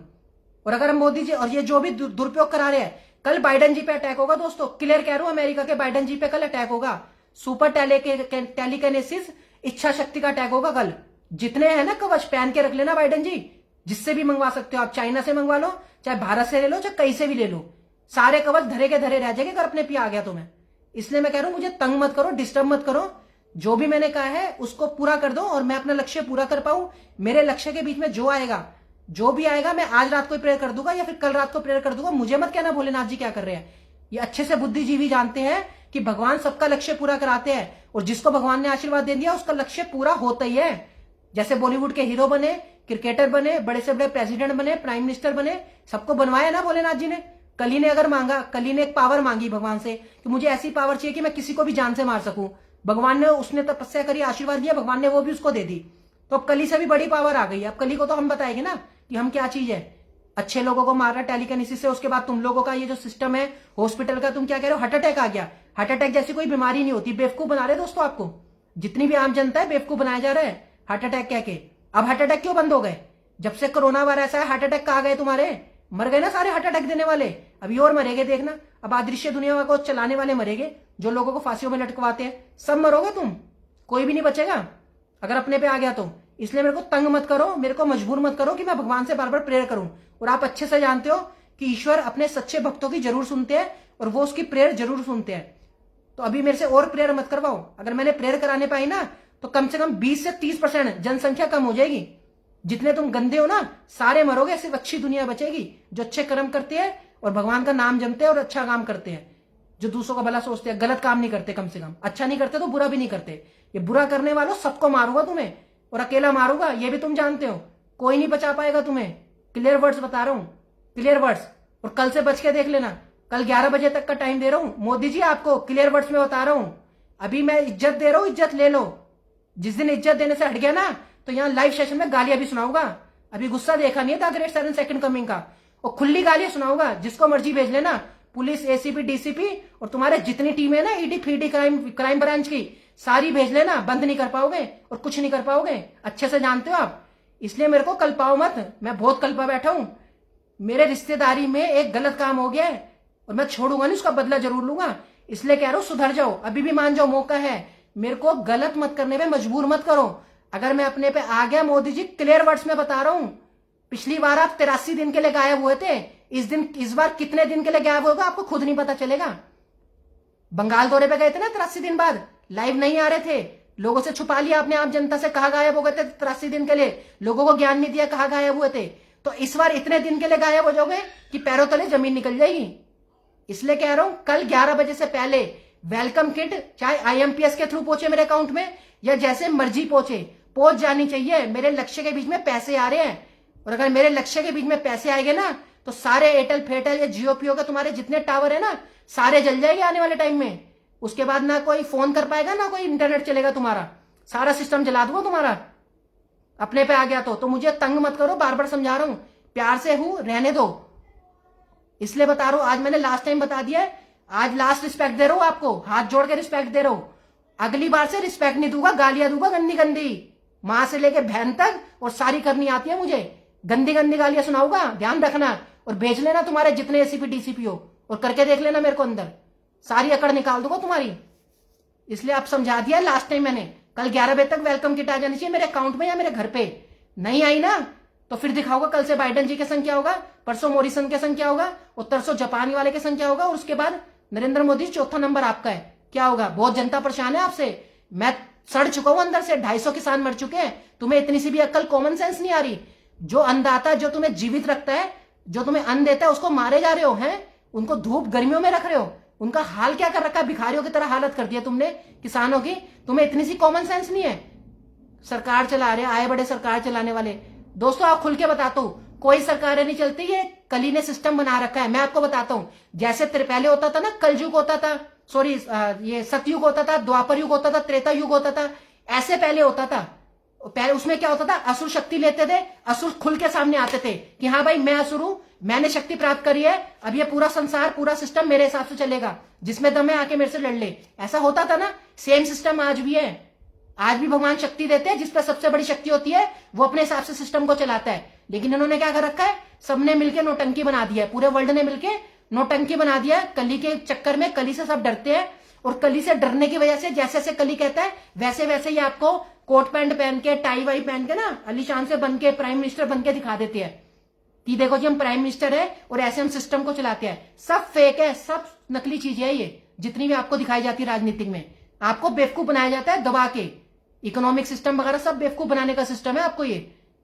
और अगर हम मोदी जी और ये जो भी दुरुपयोग करा रहे हैं, कल बाइडन जी पे अटैक होगा दोस्तों, क्लियर कह रहा हूं, अमेरिका के बाइडन जी पे कल अटैक होगा। सुपर टेलीकिनेसिस इच्छा शक्ति का अटैक होगा कल। जितने हैं ना कवच पहन के रख लेना बाइडन जी, जिससे भी मंगवा सकते हो आप, चाइना से मंगवा लो, चाहे भारत से ले लो, चाहे कहीं से भी ले लो, सारे कवच धरे के धरे रह जाएंगे अगर अपने पे आ गया तो। मैं इसलिए मैं कह रहा हूं, मुझे तंग मत करो, डिस्टर्ब मत करो। जो भी मैंने कहा है उसको पूरा कर दो और मैं अपना लक्ष्य पूरा कर पाऊं। मेरे लक्ष्य के बीच में जो आएगा, जो भी आएगा, मैं आज रात को प्रेयर कर दूंगा या फिर कल रात को प्रेयर कर दूंगा। मुझे मत कहना भोलेनाथ जी क्या कर रहे हैं। ये अच्छे से बुद्धिजीवी जानते हैं कि भगवान सबका लक्ष्य पूरा कराते हैं, और जिसको भगवान ने आशीर्वाद दे दिया उसका लक्ष्य पूरा होता ही है। जैसे बॉलीवुड के हीरो बने, क्रिकेटर बने, बड़े से बड़े प्रेसिडेंट बने, प्राइम मिनिस्टर बने, सबको बनवाया ना भोलेनाथ जी ने। कली ने अगर मांगा, कली ने एक पावर मांगी भगवान से कि मुझे ऐसी पावर चाहिए कि मैं किसी को भी जान से मार सकूं, भगवान ने, उसने तपस्या करी, आशीर्वाद दिया, भगवान ने वो भी उसको दे दी। तो अब कली से भी बड़ी पावर आ गई। अब कली को तो हम बताएंगे ना कि हम क्या चीज है। अच्छे लोगों को मारना टेलीकिनेसिस से, उसके बाद तुम लोगों का ये जो सिस्टम है हॉस्पिटल का, तुम क्या कह रहे हो, हार्ट अटैक आ गया। हार्ट अटैक जैसी कोई बीमारी नहीं होती, बेवकूफ बना रहे दोस्तों आपको। जितनी भी आम जनता है बेवकूफ बनाया जा रहा है हार्ट अटैक कह के। अब हार्ट अटैक क्यों बंद हो गए? जब से कोरोना वायरस आया हार्ट अटैक कहाँ गए तुम्हारे? मर गए ना सारे हार्ट अटैक देने वाले। अभी और मरेंगे देखना। अब अदृश्य दुनिया को चलाने वाले मरेंगे, जो लोगों को फांसियों में लटकवाते हैं, सब मरोगे तुम, कोई भी नहीं बचेगा अगर अपने पे आ गया तो। इसलिए मेरे को तंग मत करो, मेरे को मजबूर मत करो कि मैं भगवान से बार बार प्रेयर करूं। और आप अच्छे से जानते हो कि ईश्वर अपने सच्चे भक्तों की जरूर सुनते हैं और वो उसकी प्रेयर जरूर सुनते हैं। तो अभी मेरे से और प्रेयर मत करवाओ। अगर मैंने प्रेयर कराने पाई ना तो कम से कम 20 से 30% जनसंख्या कम हो जाएगी। जितने तुम गंदे हो ना सारे मरोगे, सिर्फ अच्छी दुनिया बचेगी जो अच्छे कर्म करते हैं और भगवान का नाम जमते हैं और अच्छा काम करते हैं, जो दूसरों का भला सोचते हैं, गलत काम नहीं करते, कम से कम अच्छा नहीं करते तो बुरा भी नहीं करते। ये बुरा करने वालों सबको मारूंगा तुम्हें, और अकेला मारूंगा, ये भी तुम जानते हो। कोई नहीं बचा पाएगा तुम्हें। क्लियर वर्ड्स बता रहा हूं, क्लियर वर्ड्स। और कल से बच के देख लेना, कल 11 बजे तक का टाइम दे रहा हूं मोदी जी आपको, क्लियर वर्ड्स में बता रहा हूं। अभी मैं इज्जत दे रहा हूं, इज्जत ले लो। जिस दिन इज्जत देने से हट गया ना तो यहाँ लाइव सेशन में गालियां भी सुनाऊंगा। अभी गुस्सा देखा नहीं है द ग्रेट 7 सेकंड कमिंग का, और खुली गालियां सुनाऊंगा। जिसको मर्जी भेज लेना, पुलिस, एसीपी, डीसीपी, और तुम्हारे जितनी टीम है ना, ईडी, फीडी, क्राइम ब्रांच की, सारी भेज लेना। बंद नहीं कर पाओगे और कुछ नहीं कर पाओगे, अच्छे से जानते हो आप। इसलिए मेरे को कल्पाओ मत, मैं बहुत कल्पा बैठा हूं। मेरे रिश्तेदारी में एक गलत काम हो गया है और मैं छोड़ूंगा नहीं, उसका बदला जरूर लूंगा। इसलिए कह रहा हूं सुधर जाओ, अभी भी मान जाओ, मौका है। मेरे को गलत मत करने पे मजबूर मत करो। अगर मैं अपने पे आ गया, मोदी जी क्लियर वर्ड्स में बता रहा हूं, पिछली बार आप 83 दिन के लिए गायब हुए थे, इस बार कितने दिन के लिए गायब होगा आपको खुद नहीं पता चलेगा। बंगाल दौरे पे गए थे ना 83 दिन बाद, लाइव नहीं आ रहे थे, लोगों से छुपा लिया आपने, आम जनता से कहा गायब हो गए थे 83 दिन के लिए, लोगों को ज्ञान नहीं दिया, कहा गायब हुए थे। तो इस बार इतने दिन के लिए गायब हो जाओगे कि पैरों तले जमीन निकल जाएगी। इसलिए कह रहा हूं कल 11 बजे से पहले वेलकम किट चाहे आईएमपीएस के थ्रू पहुंचे मेरे अकाउंट में या जैसे मर्जी पहुंच जानी चाहिए। मेरे लक्ष्य के बीच में पैसे आ रहे हैं, और अगर मेरे लक्ष्य के बीच में पैसे आएंगे ना तो सारे एयरटेल, फेयरटेल या जियो पियो के तुम्हारे जितने टावर है ना सारे जल जाएंगे आने वाले टाइम में। उसके बाद ना कोई फोन कर पाएगा, ना कोई इंटरनेट चलेगा, तुम्हारा सारा सिस्टम जला दूंगा तुम्हारा अपने पे आ गया तो मुझे तंग मत करो, बार बार समझा रहा हूं, प्यार से हूं, रहने दो। इसलिए बता रहा हूं, आज मैंने लास्ट टाइम बता दिया है, आज लास्ट रिस्पेक्ट दे रहा हूं आपको, हाथ जोड़ के रिस्पेक्ट दे रहा हूं। अगली बार से रिस्पेक्ट नहीं दूंगा, गालियां दूंगा गंदी गंदी, मां से लेके बहन तक, और सारी करनी आती है मुझे। गंदी गंदी गालियां सुनाऊंगा, ध्यान रखना। और भेज लेना तुम्हारे जितने एसीपी डीसीपी हो, और करके देख लेना मेरे को अंदर, सारी अकड़ निकाल दूंगा तुम्हारी। इसलिए आप समझा दिया लास्ट टाइम मैंने, कल 11 बजे तक वेलकम किट आ जानी चाहिए मेरे अकाउंट में या मेरे घर पे। नहीं आई ना तो फिर दिखाऊंगा कल से बाइडेन जी के संग क्या होगा, परसों मोरिसन के संग क्या होगा, और तरसों जापान वाले के संग क्या होगा, और उसके बाद नरेंद्र मोदी चौथा नंबर आपका है, क्या होगा। बहुत जनता परेशान है आपसे, मैं सड़ चुका हूं अंदर से, 250 किसान मर चुके हैं, तुम्हें इतनी सी भी अक्ल कॉमन सेंस नहीं आ रही। जो अन्नदाता, जो तुम्हें जीवित रखता है, जो तुम्हें अन्न देता है, उसको मारे जा रहे हो हैं, उनको धूप गर्मियों में रख रहे हो, उनका हाल क्या कर रखा है, भिखारियों की तरह हालत कर दिया तुमने किसानों की। तुम्हें इतनी सी कॉमन सेंस नहीं है। सरकार चला रहे, आए बड़े सरकार चलाने वाले। दोस्तों आप खुल के बताता हूं, कोई सरकारें नहीं चलती, ये कली ने सिस्टम बना रखा है। मैं आपको बताता हूं, जैसे पहले होता था ना, कलयुग होता था, सॉरी ये सतयुग होता था, द्वापर युग होता था, त्रेता युग होता था, ऐसे पहले होता था। पहले उसमें क्या होता था, असुर शक्ति लेते थे, असुर खुल के सामने आते थे कि हाँ भाई मैं असुर हूं, मैंने शक्ति प्राप्त करी है, अब ये पूरा संसार, पूरा सिस्टम मेरे हिसाब से चलेगा, जिसमें दम है आके मेरे से लड़ ले। ऐसा होता था ना, सेम सिस्टम आज भी है। आज भी भगवान शक्ति देते हैं, जिस पर सबसे बड़ी शक्ति होती है वो अपने हिसाब से सिस्टम को चलाता है। लेकिन इन्होंने क्या कर रखा है, सबने मिलकर नौटंकी बना दिया है, पूरे वर्ल्ड ने मिलकर नौटंकी बना दिया है। कली के चक्कर में कली से सब डरते हैं, और कली से डरने की वजह से जैसे जैसे कली कहता है वैसे वैसे ही आपको कोट पैंट पहन के, टाई वाई पहन के ना, अलीशान से बन के, प्राइम मिनिस्टर बन के दिखा देते हैं कि देखो जी हम प्राइम मिनिस्टर है, और ऐसे हम सिस्टम को चलाते हैं। सब फेक है, सब नकली चीजें है ये, जितनी भी आपको दिखाई जाती है राजनीतिक में। आपको बेवकूफ बनाया जाता है दबा के, इकोनॉमिक सिस्टम वगैरह सब बेवकूफ बनाने का सिस्टम है आपको ये।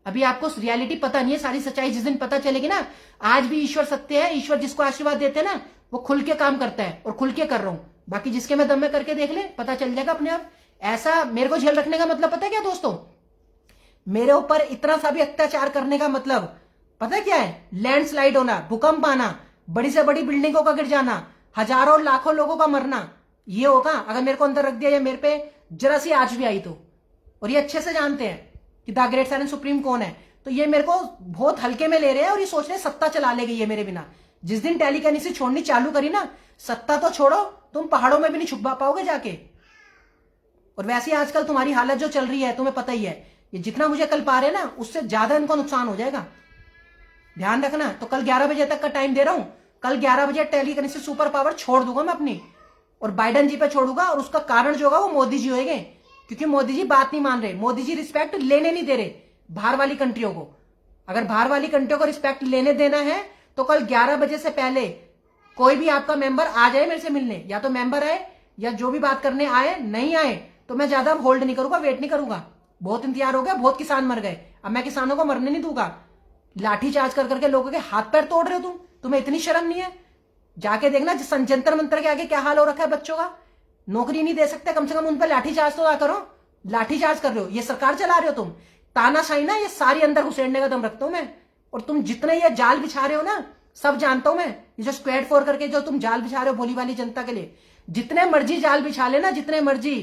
अभी आपको रियलिटी पता नहीं है, सारी सच्चाई जिस दिन पता चलेगी ना, आज भी ईश्वर सत्य है, ईश्वर जिसको आशीर्वाद देते हैं ना, वो खुल के काम करता है, और खुल के कर रहा हूं। बाकी जिसके मैं दम में करके देख ले, पता चल जाएगा अपने आप। ऐसा मेरे को झेल रखने का मतलब पता है क्या दोस्तों, मेरे ऊपर इतना सा भी अत्याचार करने का मतलब पता है क्या है, लैंडस्लाइड होना, भूकंप आना, बड़ी से बड़ी बिल्डिंगों का गिर जाना, हजारों लाखों लोगों का मरना, ये होगा अगर मेरे को अंदर रख दिया या मेरे पे जरा सी आज भी आई तो। और ये अच्छे से जानते हैं कि द ग्रेट साइलेंट सुप्रीम कौन है, तो ये मेरे को बहुत हल्के में ले रहे हैं, और ये सोच रहे हैं सत्ता चला लेगी ये मेरे बिना। जिस दिन टेलीकैनेसी छोड़नी चालू करी ना, सत्ता तो छोड़ो, तुम पहाड़ों में भी नहीं छुपा पाओगे जाके। और वैसे ही आजकल तुम्हारी हालत जो चल रही है तुम्हें पता ही है, ये जितना मुझे कल पा रहे ना, उससे ज्यादा इनको नुकसान हो जाएगा, ध्यान रखना। तो कल 11 बजे तक का टाइम दे रहा हूं, कल 11 बजे टेलीकैनेसी सुपर पावर छोड़ दूंगा मैं अपनी, और बाइडेन जी पे छोड़ूंगा। और उसका कारण जो होगा वो मोदी जी होंगे, क्योंकि मोदी जी बात नहीं मान रहे, मोदी जी रिस्पेक्ट लेने नहीं दे रहे बाहर वाली कंट्रियों को। अगर बाहर वाली कंट्रियों को रिस्पेक्ट लेने देना है तो कल 11 बजे से पहले कोई भी आपका मेंबर आ जाए मेरे से मिलने, या तो मेंबर आए या जो भी बात करने आए, नहीं आए तो मैं ज्यादा होल्ड नहीं करूंगा, वेट नहीं करूंगा। बहुत इंतजार हो गया, बहुत किसान मर गए, अब मैं किसानों को मरने नहीं दूंगा। लाठी चार्ज कर करके लोगों के हाथ पैर तोड़ रहे हो तुम्हें इतनी शर्म नहीं है। जाके देखना जंतर मंतर के आगे क्या हाल हो रखा है बच्चों का, नौकरी नहीं दे सकते, कम से कम उन पर लाठी चार्ज तो ना करो। लाठी चार्ज कर रहे हो, ये सरकार चला रहे हो तुम, तानाशाही ना ये सारी अंदर घुसेड़ने का दम रखता हूं मैं। और तुम जितने ये जाल बिछा रहे हो ना, सब जानता हूं मैं, ये जो स्क्वाड 4 करके जो तुम जाल बिछा रहे हो भोली वाली जनता के लिए, जितने मर्जी जाल बिछा लेना, जितने मर्जी,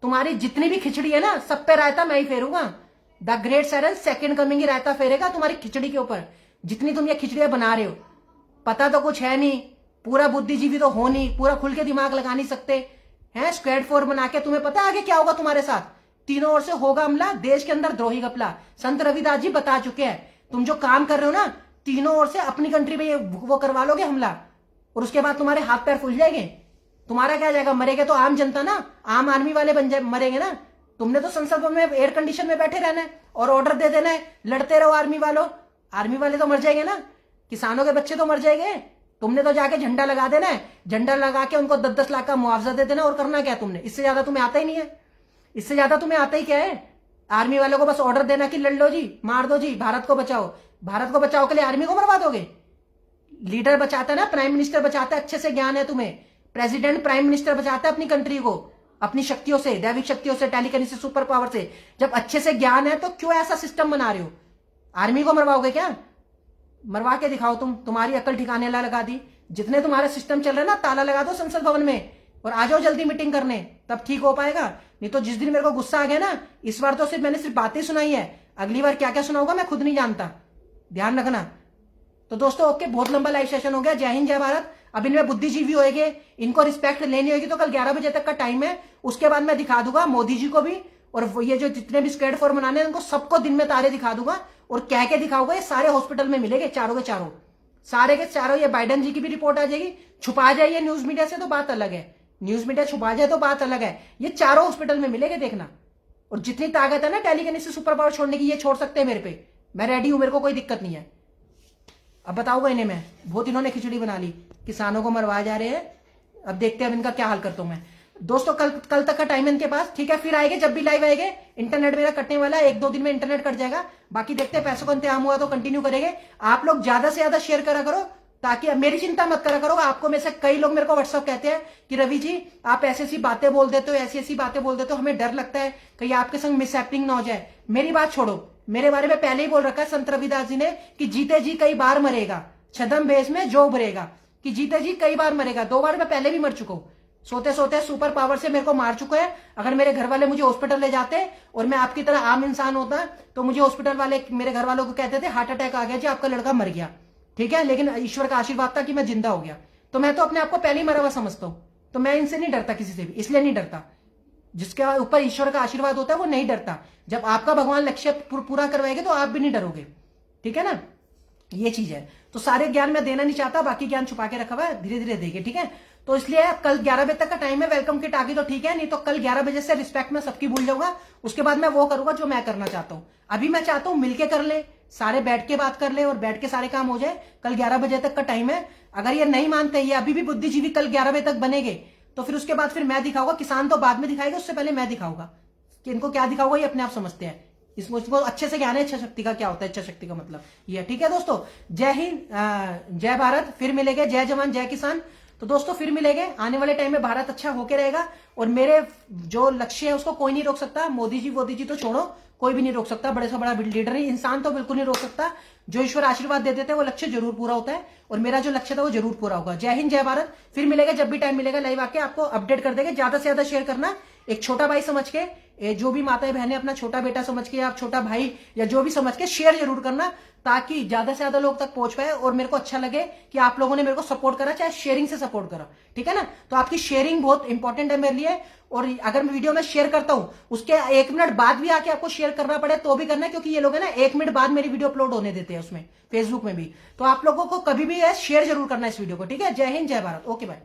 तुम्हारी जितनी भी खिचड़ी है ना, सब पे रायता मैं ही फेरूंगा। The great silent second coming ही रायता फेरेगा तुम्हारी खिचड़ी के ऊपर, जितनी तुम ये खिचड़ियां बना रहे हो। पता तो कुछ है नहीं, पूरा बुद्धिजीवी तो हो नहीं, पूरा खुल के दिमाग लगा नहीं सकते हैं। स्क्वाड 4 बना के तुम्हें पता आगे क्या होगा तुम्हारे साथ, तीनों ओर से होगा हमला, देश के अंदर द्रोही घपला। संत रविदास जी बता चुके हैं, तुम जो काम कर रहे हो ना, तीनों ओर से अपनी कंट्री पे वो करवा लोगे हमला, और उसके बाद तुम्हारे हाथ पैर फूल जाएंगे। तुम्हारा क्या जाएगा, मरेगे तो आम जनता ना, आम आदमी वाले बन जाए, मरेंगे ना। तुमने तो संसद में एयर कंडीशन में बैठे रहना है और ऑर्डर दे देना है, लड़ते रहो आर्मी वालों। आर्मी वाले तो मर जाएंगे ना, किसानों के बच्चे तो मर जाएंगे। तुमने तो जाके झंडा लगा देना है, झंडा लगा के उनको 10-10 लाख का मुआवजा दे देना, और करना क्या तुमने, इससे ज्यादा तुम्हें आता ही नहीं है। इससे ज्यादा तुम्हें आता ही क्या है, आर्मी वालों को बस ऑर्डर देना कि लड़ लो जी, मार दो जी, भारत को बचाओ। भारत को बचाओ के लिए आर्मी को मरवा दोगे। लीडर बचाता है ना, प्राइम मिनिस्टर बचाता है, अच्छे से ज्ञान है तुम्हें। प्रेसिडेंट प्राइम मिनिस्टर बचाता है अपनी कंट्री को, अपनी शक्तियों से, दैविक शक्तियों से, टेलीकैनेसिस सुपर पावर से। जब अच्छे से ज्ञान है तो क्यों ऐसा सिस्टम बना रहे हो, आर्मी को मरवाओगे क्या? मरवा के दिखाओ, तुम्हारी अकल ठिकाने लगा दी। जितने तुम्हारा सिस्टम चल रहा है ना, ताला लगा दो संसद भवन में और आ जाओ जल्दी मीटिंग करने, तब ठीक हो पाएगा। नहीं तो जिस दिन मेरे को गुस्सा आ गया ना, इस बार तो मैंने सिर्फ बातें सुनाई है, अगली बार क्या क्या सुनाऊंगा मैं खुद नहीं जानता, ध्यान रखना। तो दोस्तों ओके, बहुत लंबा लाइव सेशन हो गया। जय हिंद, जय भारत। अब इनमें बुद्धिजीवी होएंगे, इनको रिस्पेक्ट लेनी होगी, तो कल 11 बजे तक का टाइम है। उसके बाद मैं दिखा दूंगा मोदी जी को भी, और ये जो जितने भी स्क्वाड 4 बनाने उनको सबको दिन में तारे दिखा दूंगा, और कह के दिखाऊंगा ये सारे हॉस्पिटल में मिलेंगे, चारों के चारों, सारे के चारों। ये बाइडेन जी की भी रिपोर्ट आ जाएगी, छुपा जाए न्यूज मीडिया से तो बात अलग है, न्यूज मीडिया छुपा जाए तो बात अलग है, ये चारों हॉस्पिटल में मिलेंगे, देखना। और जितनी ताकत है ना टेलीकैनेसिस सुपर पावर छोड़ने की, ये छोड़ सकते हैं मेरे पे, मैं रेडी हूं, मेरे को कोई दिक्कत नहीं है। अब बताऊंगा इन्हें मैं, बहुत इन्होंने खिचड़ी बना ली, किसानों को मरवा जा रहे हैं। अब देखते हैं अब इनका क्या हाल करता हूं मैं। दोस्तों कल तक का टाइम है इनके पास, ठीक है। फिर आएंगे जब भी लाइव आएंगे। इंटरनेट मेरा कटने वाला है, 1-2 दिन में इंटरनेट कट जाएगा। बाकी देखते हैं, पैसों का इंतजाम हुआ तो कंटिन्यू करेंगे। आप लोग ज्यादा से ज्यादा शेयर करा करो, ताकि मेरी चिंता मत करा करो। आपको में से कई लोग मेरे को व्हाट्सअप कहते हैं कि रवि जी आप ऐसी ऐसी बातें बोल देते हो, ऐसी ऐसी बातें बोल देते हो, हमें डर लगता है कहीं आपके संग मिसहैपनिंग ना हो जाए। मेरी बात छोड़ो, मेरे बारे में पहले ही बोल रखा है संत रविदास जी ने कि जीते जी कई बार मरेगा, छदम बेस में जो उभरेगा, कि जीते जी कई बार मरेगा। 2 बार मैं पहले भी मर चुका हूं, सोते सोते सुपर पावर से मेरे को मार चुका है। अगर मेरे घर वाले मुझे हॉस्पिटल ले जाते और मैं आपकी तरह आम इंसान होता तो मुझे हॉस्पिटल वाले मेरे घर वालों को कहते थे हार्ट अटैक आ गया जी, आपका लड़का मर गया, ठीक है। लेकिन ईश्वर का आशीर्वाद था कि मैं जिंदा हो गया। तो मैं तो अपने आप को पहले ही मरा हुआ समझता हूं। तो मैं इनसे नहीं डरता, किसी से भी इसलिए नहीं डरता। जिसके ऊपर ईश्वर का आशीर्वाद होता है वो नहीं डरता। जब आपका भगवान लक्ष्य पूरा करवाएंगे तो आप भी नहीं डरोगे, ठीक है ना। ये चीज है। तो सारे ज्ञान मैं देना नहीं चाहता, बाकी ज्ञान छुपा के रखा हुआ है, धीरे धीरे देंगे, ठीक है। तो इसलिए कल 11 बजे तक का टाइम है। वेलकम किट आ गई तो ठीक है, नहीं तो कल 11 बजे से रिस्पेक्ट में सबकी भूल जाऊंगा। उसके बाद मैं वो करूंगा जो मैं करना चाहता हूं। अभी मैं चाहता हूं मिलके कर ले, सारे बैठ के बात कर ले और बैठ के सारे काम हो जाए। कल 11 बजे तक का टाइम है। अगर ये नहीं मानते, ये अभी भी बुद्धिजीवी कल 11 बजे तक बनेंगे, तो फिर उसके बाद फिर मैं दिखाऊंगा। किसान तो बाद में दिखाएगा, उससे पहले मैं दिखाऊंगा कि इनको क्या दिखाऊंगा, ये अपने आप समझते हैं। इसको अच्छे से ज्ञान है इच्छा शक्ति का, क्या होता है इच्छा शक्ति का मतलब ये, ठीक है दोस्तों। जय हिंद, जय भारत। फिर मिलेंगे, जय जवान जय किसान। तो दोस्तों फिर मिलेंगे। आने वाले टाइम में भारत अच्छा होके रहेगा और मेरे जो लक्ष्य है उसको कोई नहीं रोक सकता। मोदी जी तो छोड़ो, कोई भी नहीं रोक सकता। बड़े से बड़ा लीडर ही इंसान तो बिल्कुल नहीं रोक सकता। जो ईश्वर आशीर्वाद दे देते हैं वो लक्ष्य जरूर पूरा होता है और मेरा जो लक्ष्य था वो जरूर पूरा होगा। जय हिंद, जय भारत। फिर मिलेगा, जब भी टाइम मिलेगा लाइव आके आपको अपडेट कर देंगे। ज्यादा से ज्यादा शेयर करना, एक छोटा भाई समझ के, जो भी माताएं बहनें अपना छोटा बेटा समझ के, आप छोटा भाई या जो भी समझ के शेयर जरूर करना, ताकि ज्यादा से ज्यादा लोग तक पहुंच पाए और मेरे को अच्छा लगे कि आप लोगों ने मेरे को सपोर्ट करा, चाहे शेयरिंग से सपोर्ट करा, ठीक है ना। तो आपकी शेयरिंग बहुत इंपॉर्टेंट है मेरे लिए। और अगर मैं वीडियो में शेयर करता हूं, उसके 1 मिनट बाद भी आके आपको शेयर करना पड़े तो भी करना, क्योंकि ये लोग है ना 1 मिनट बाद मेरी वीडियो अपलोड होने देते हैं उसमें, फेसबुक में भी। तो आप लोगों को कभी भी शेयर जरूर करना इस वीडियो को, ठीक है। जय हिंद, जय भारत। Okay bye.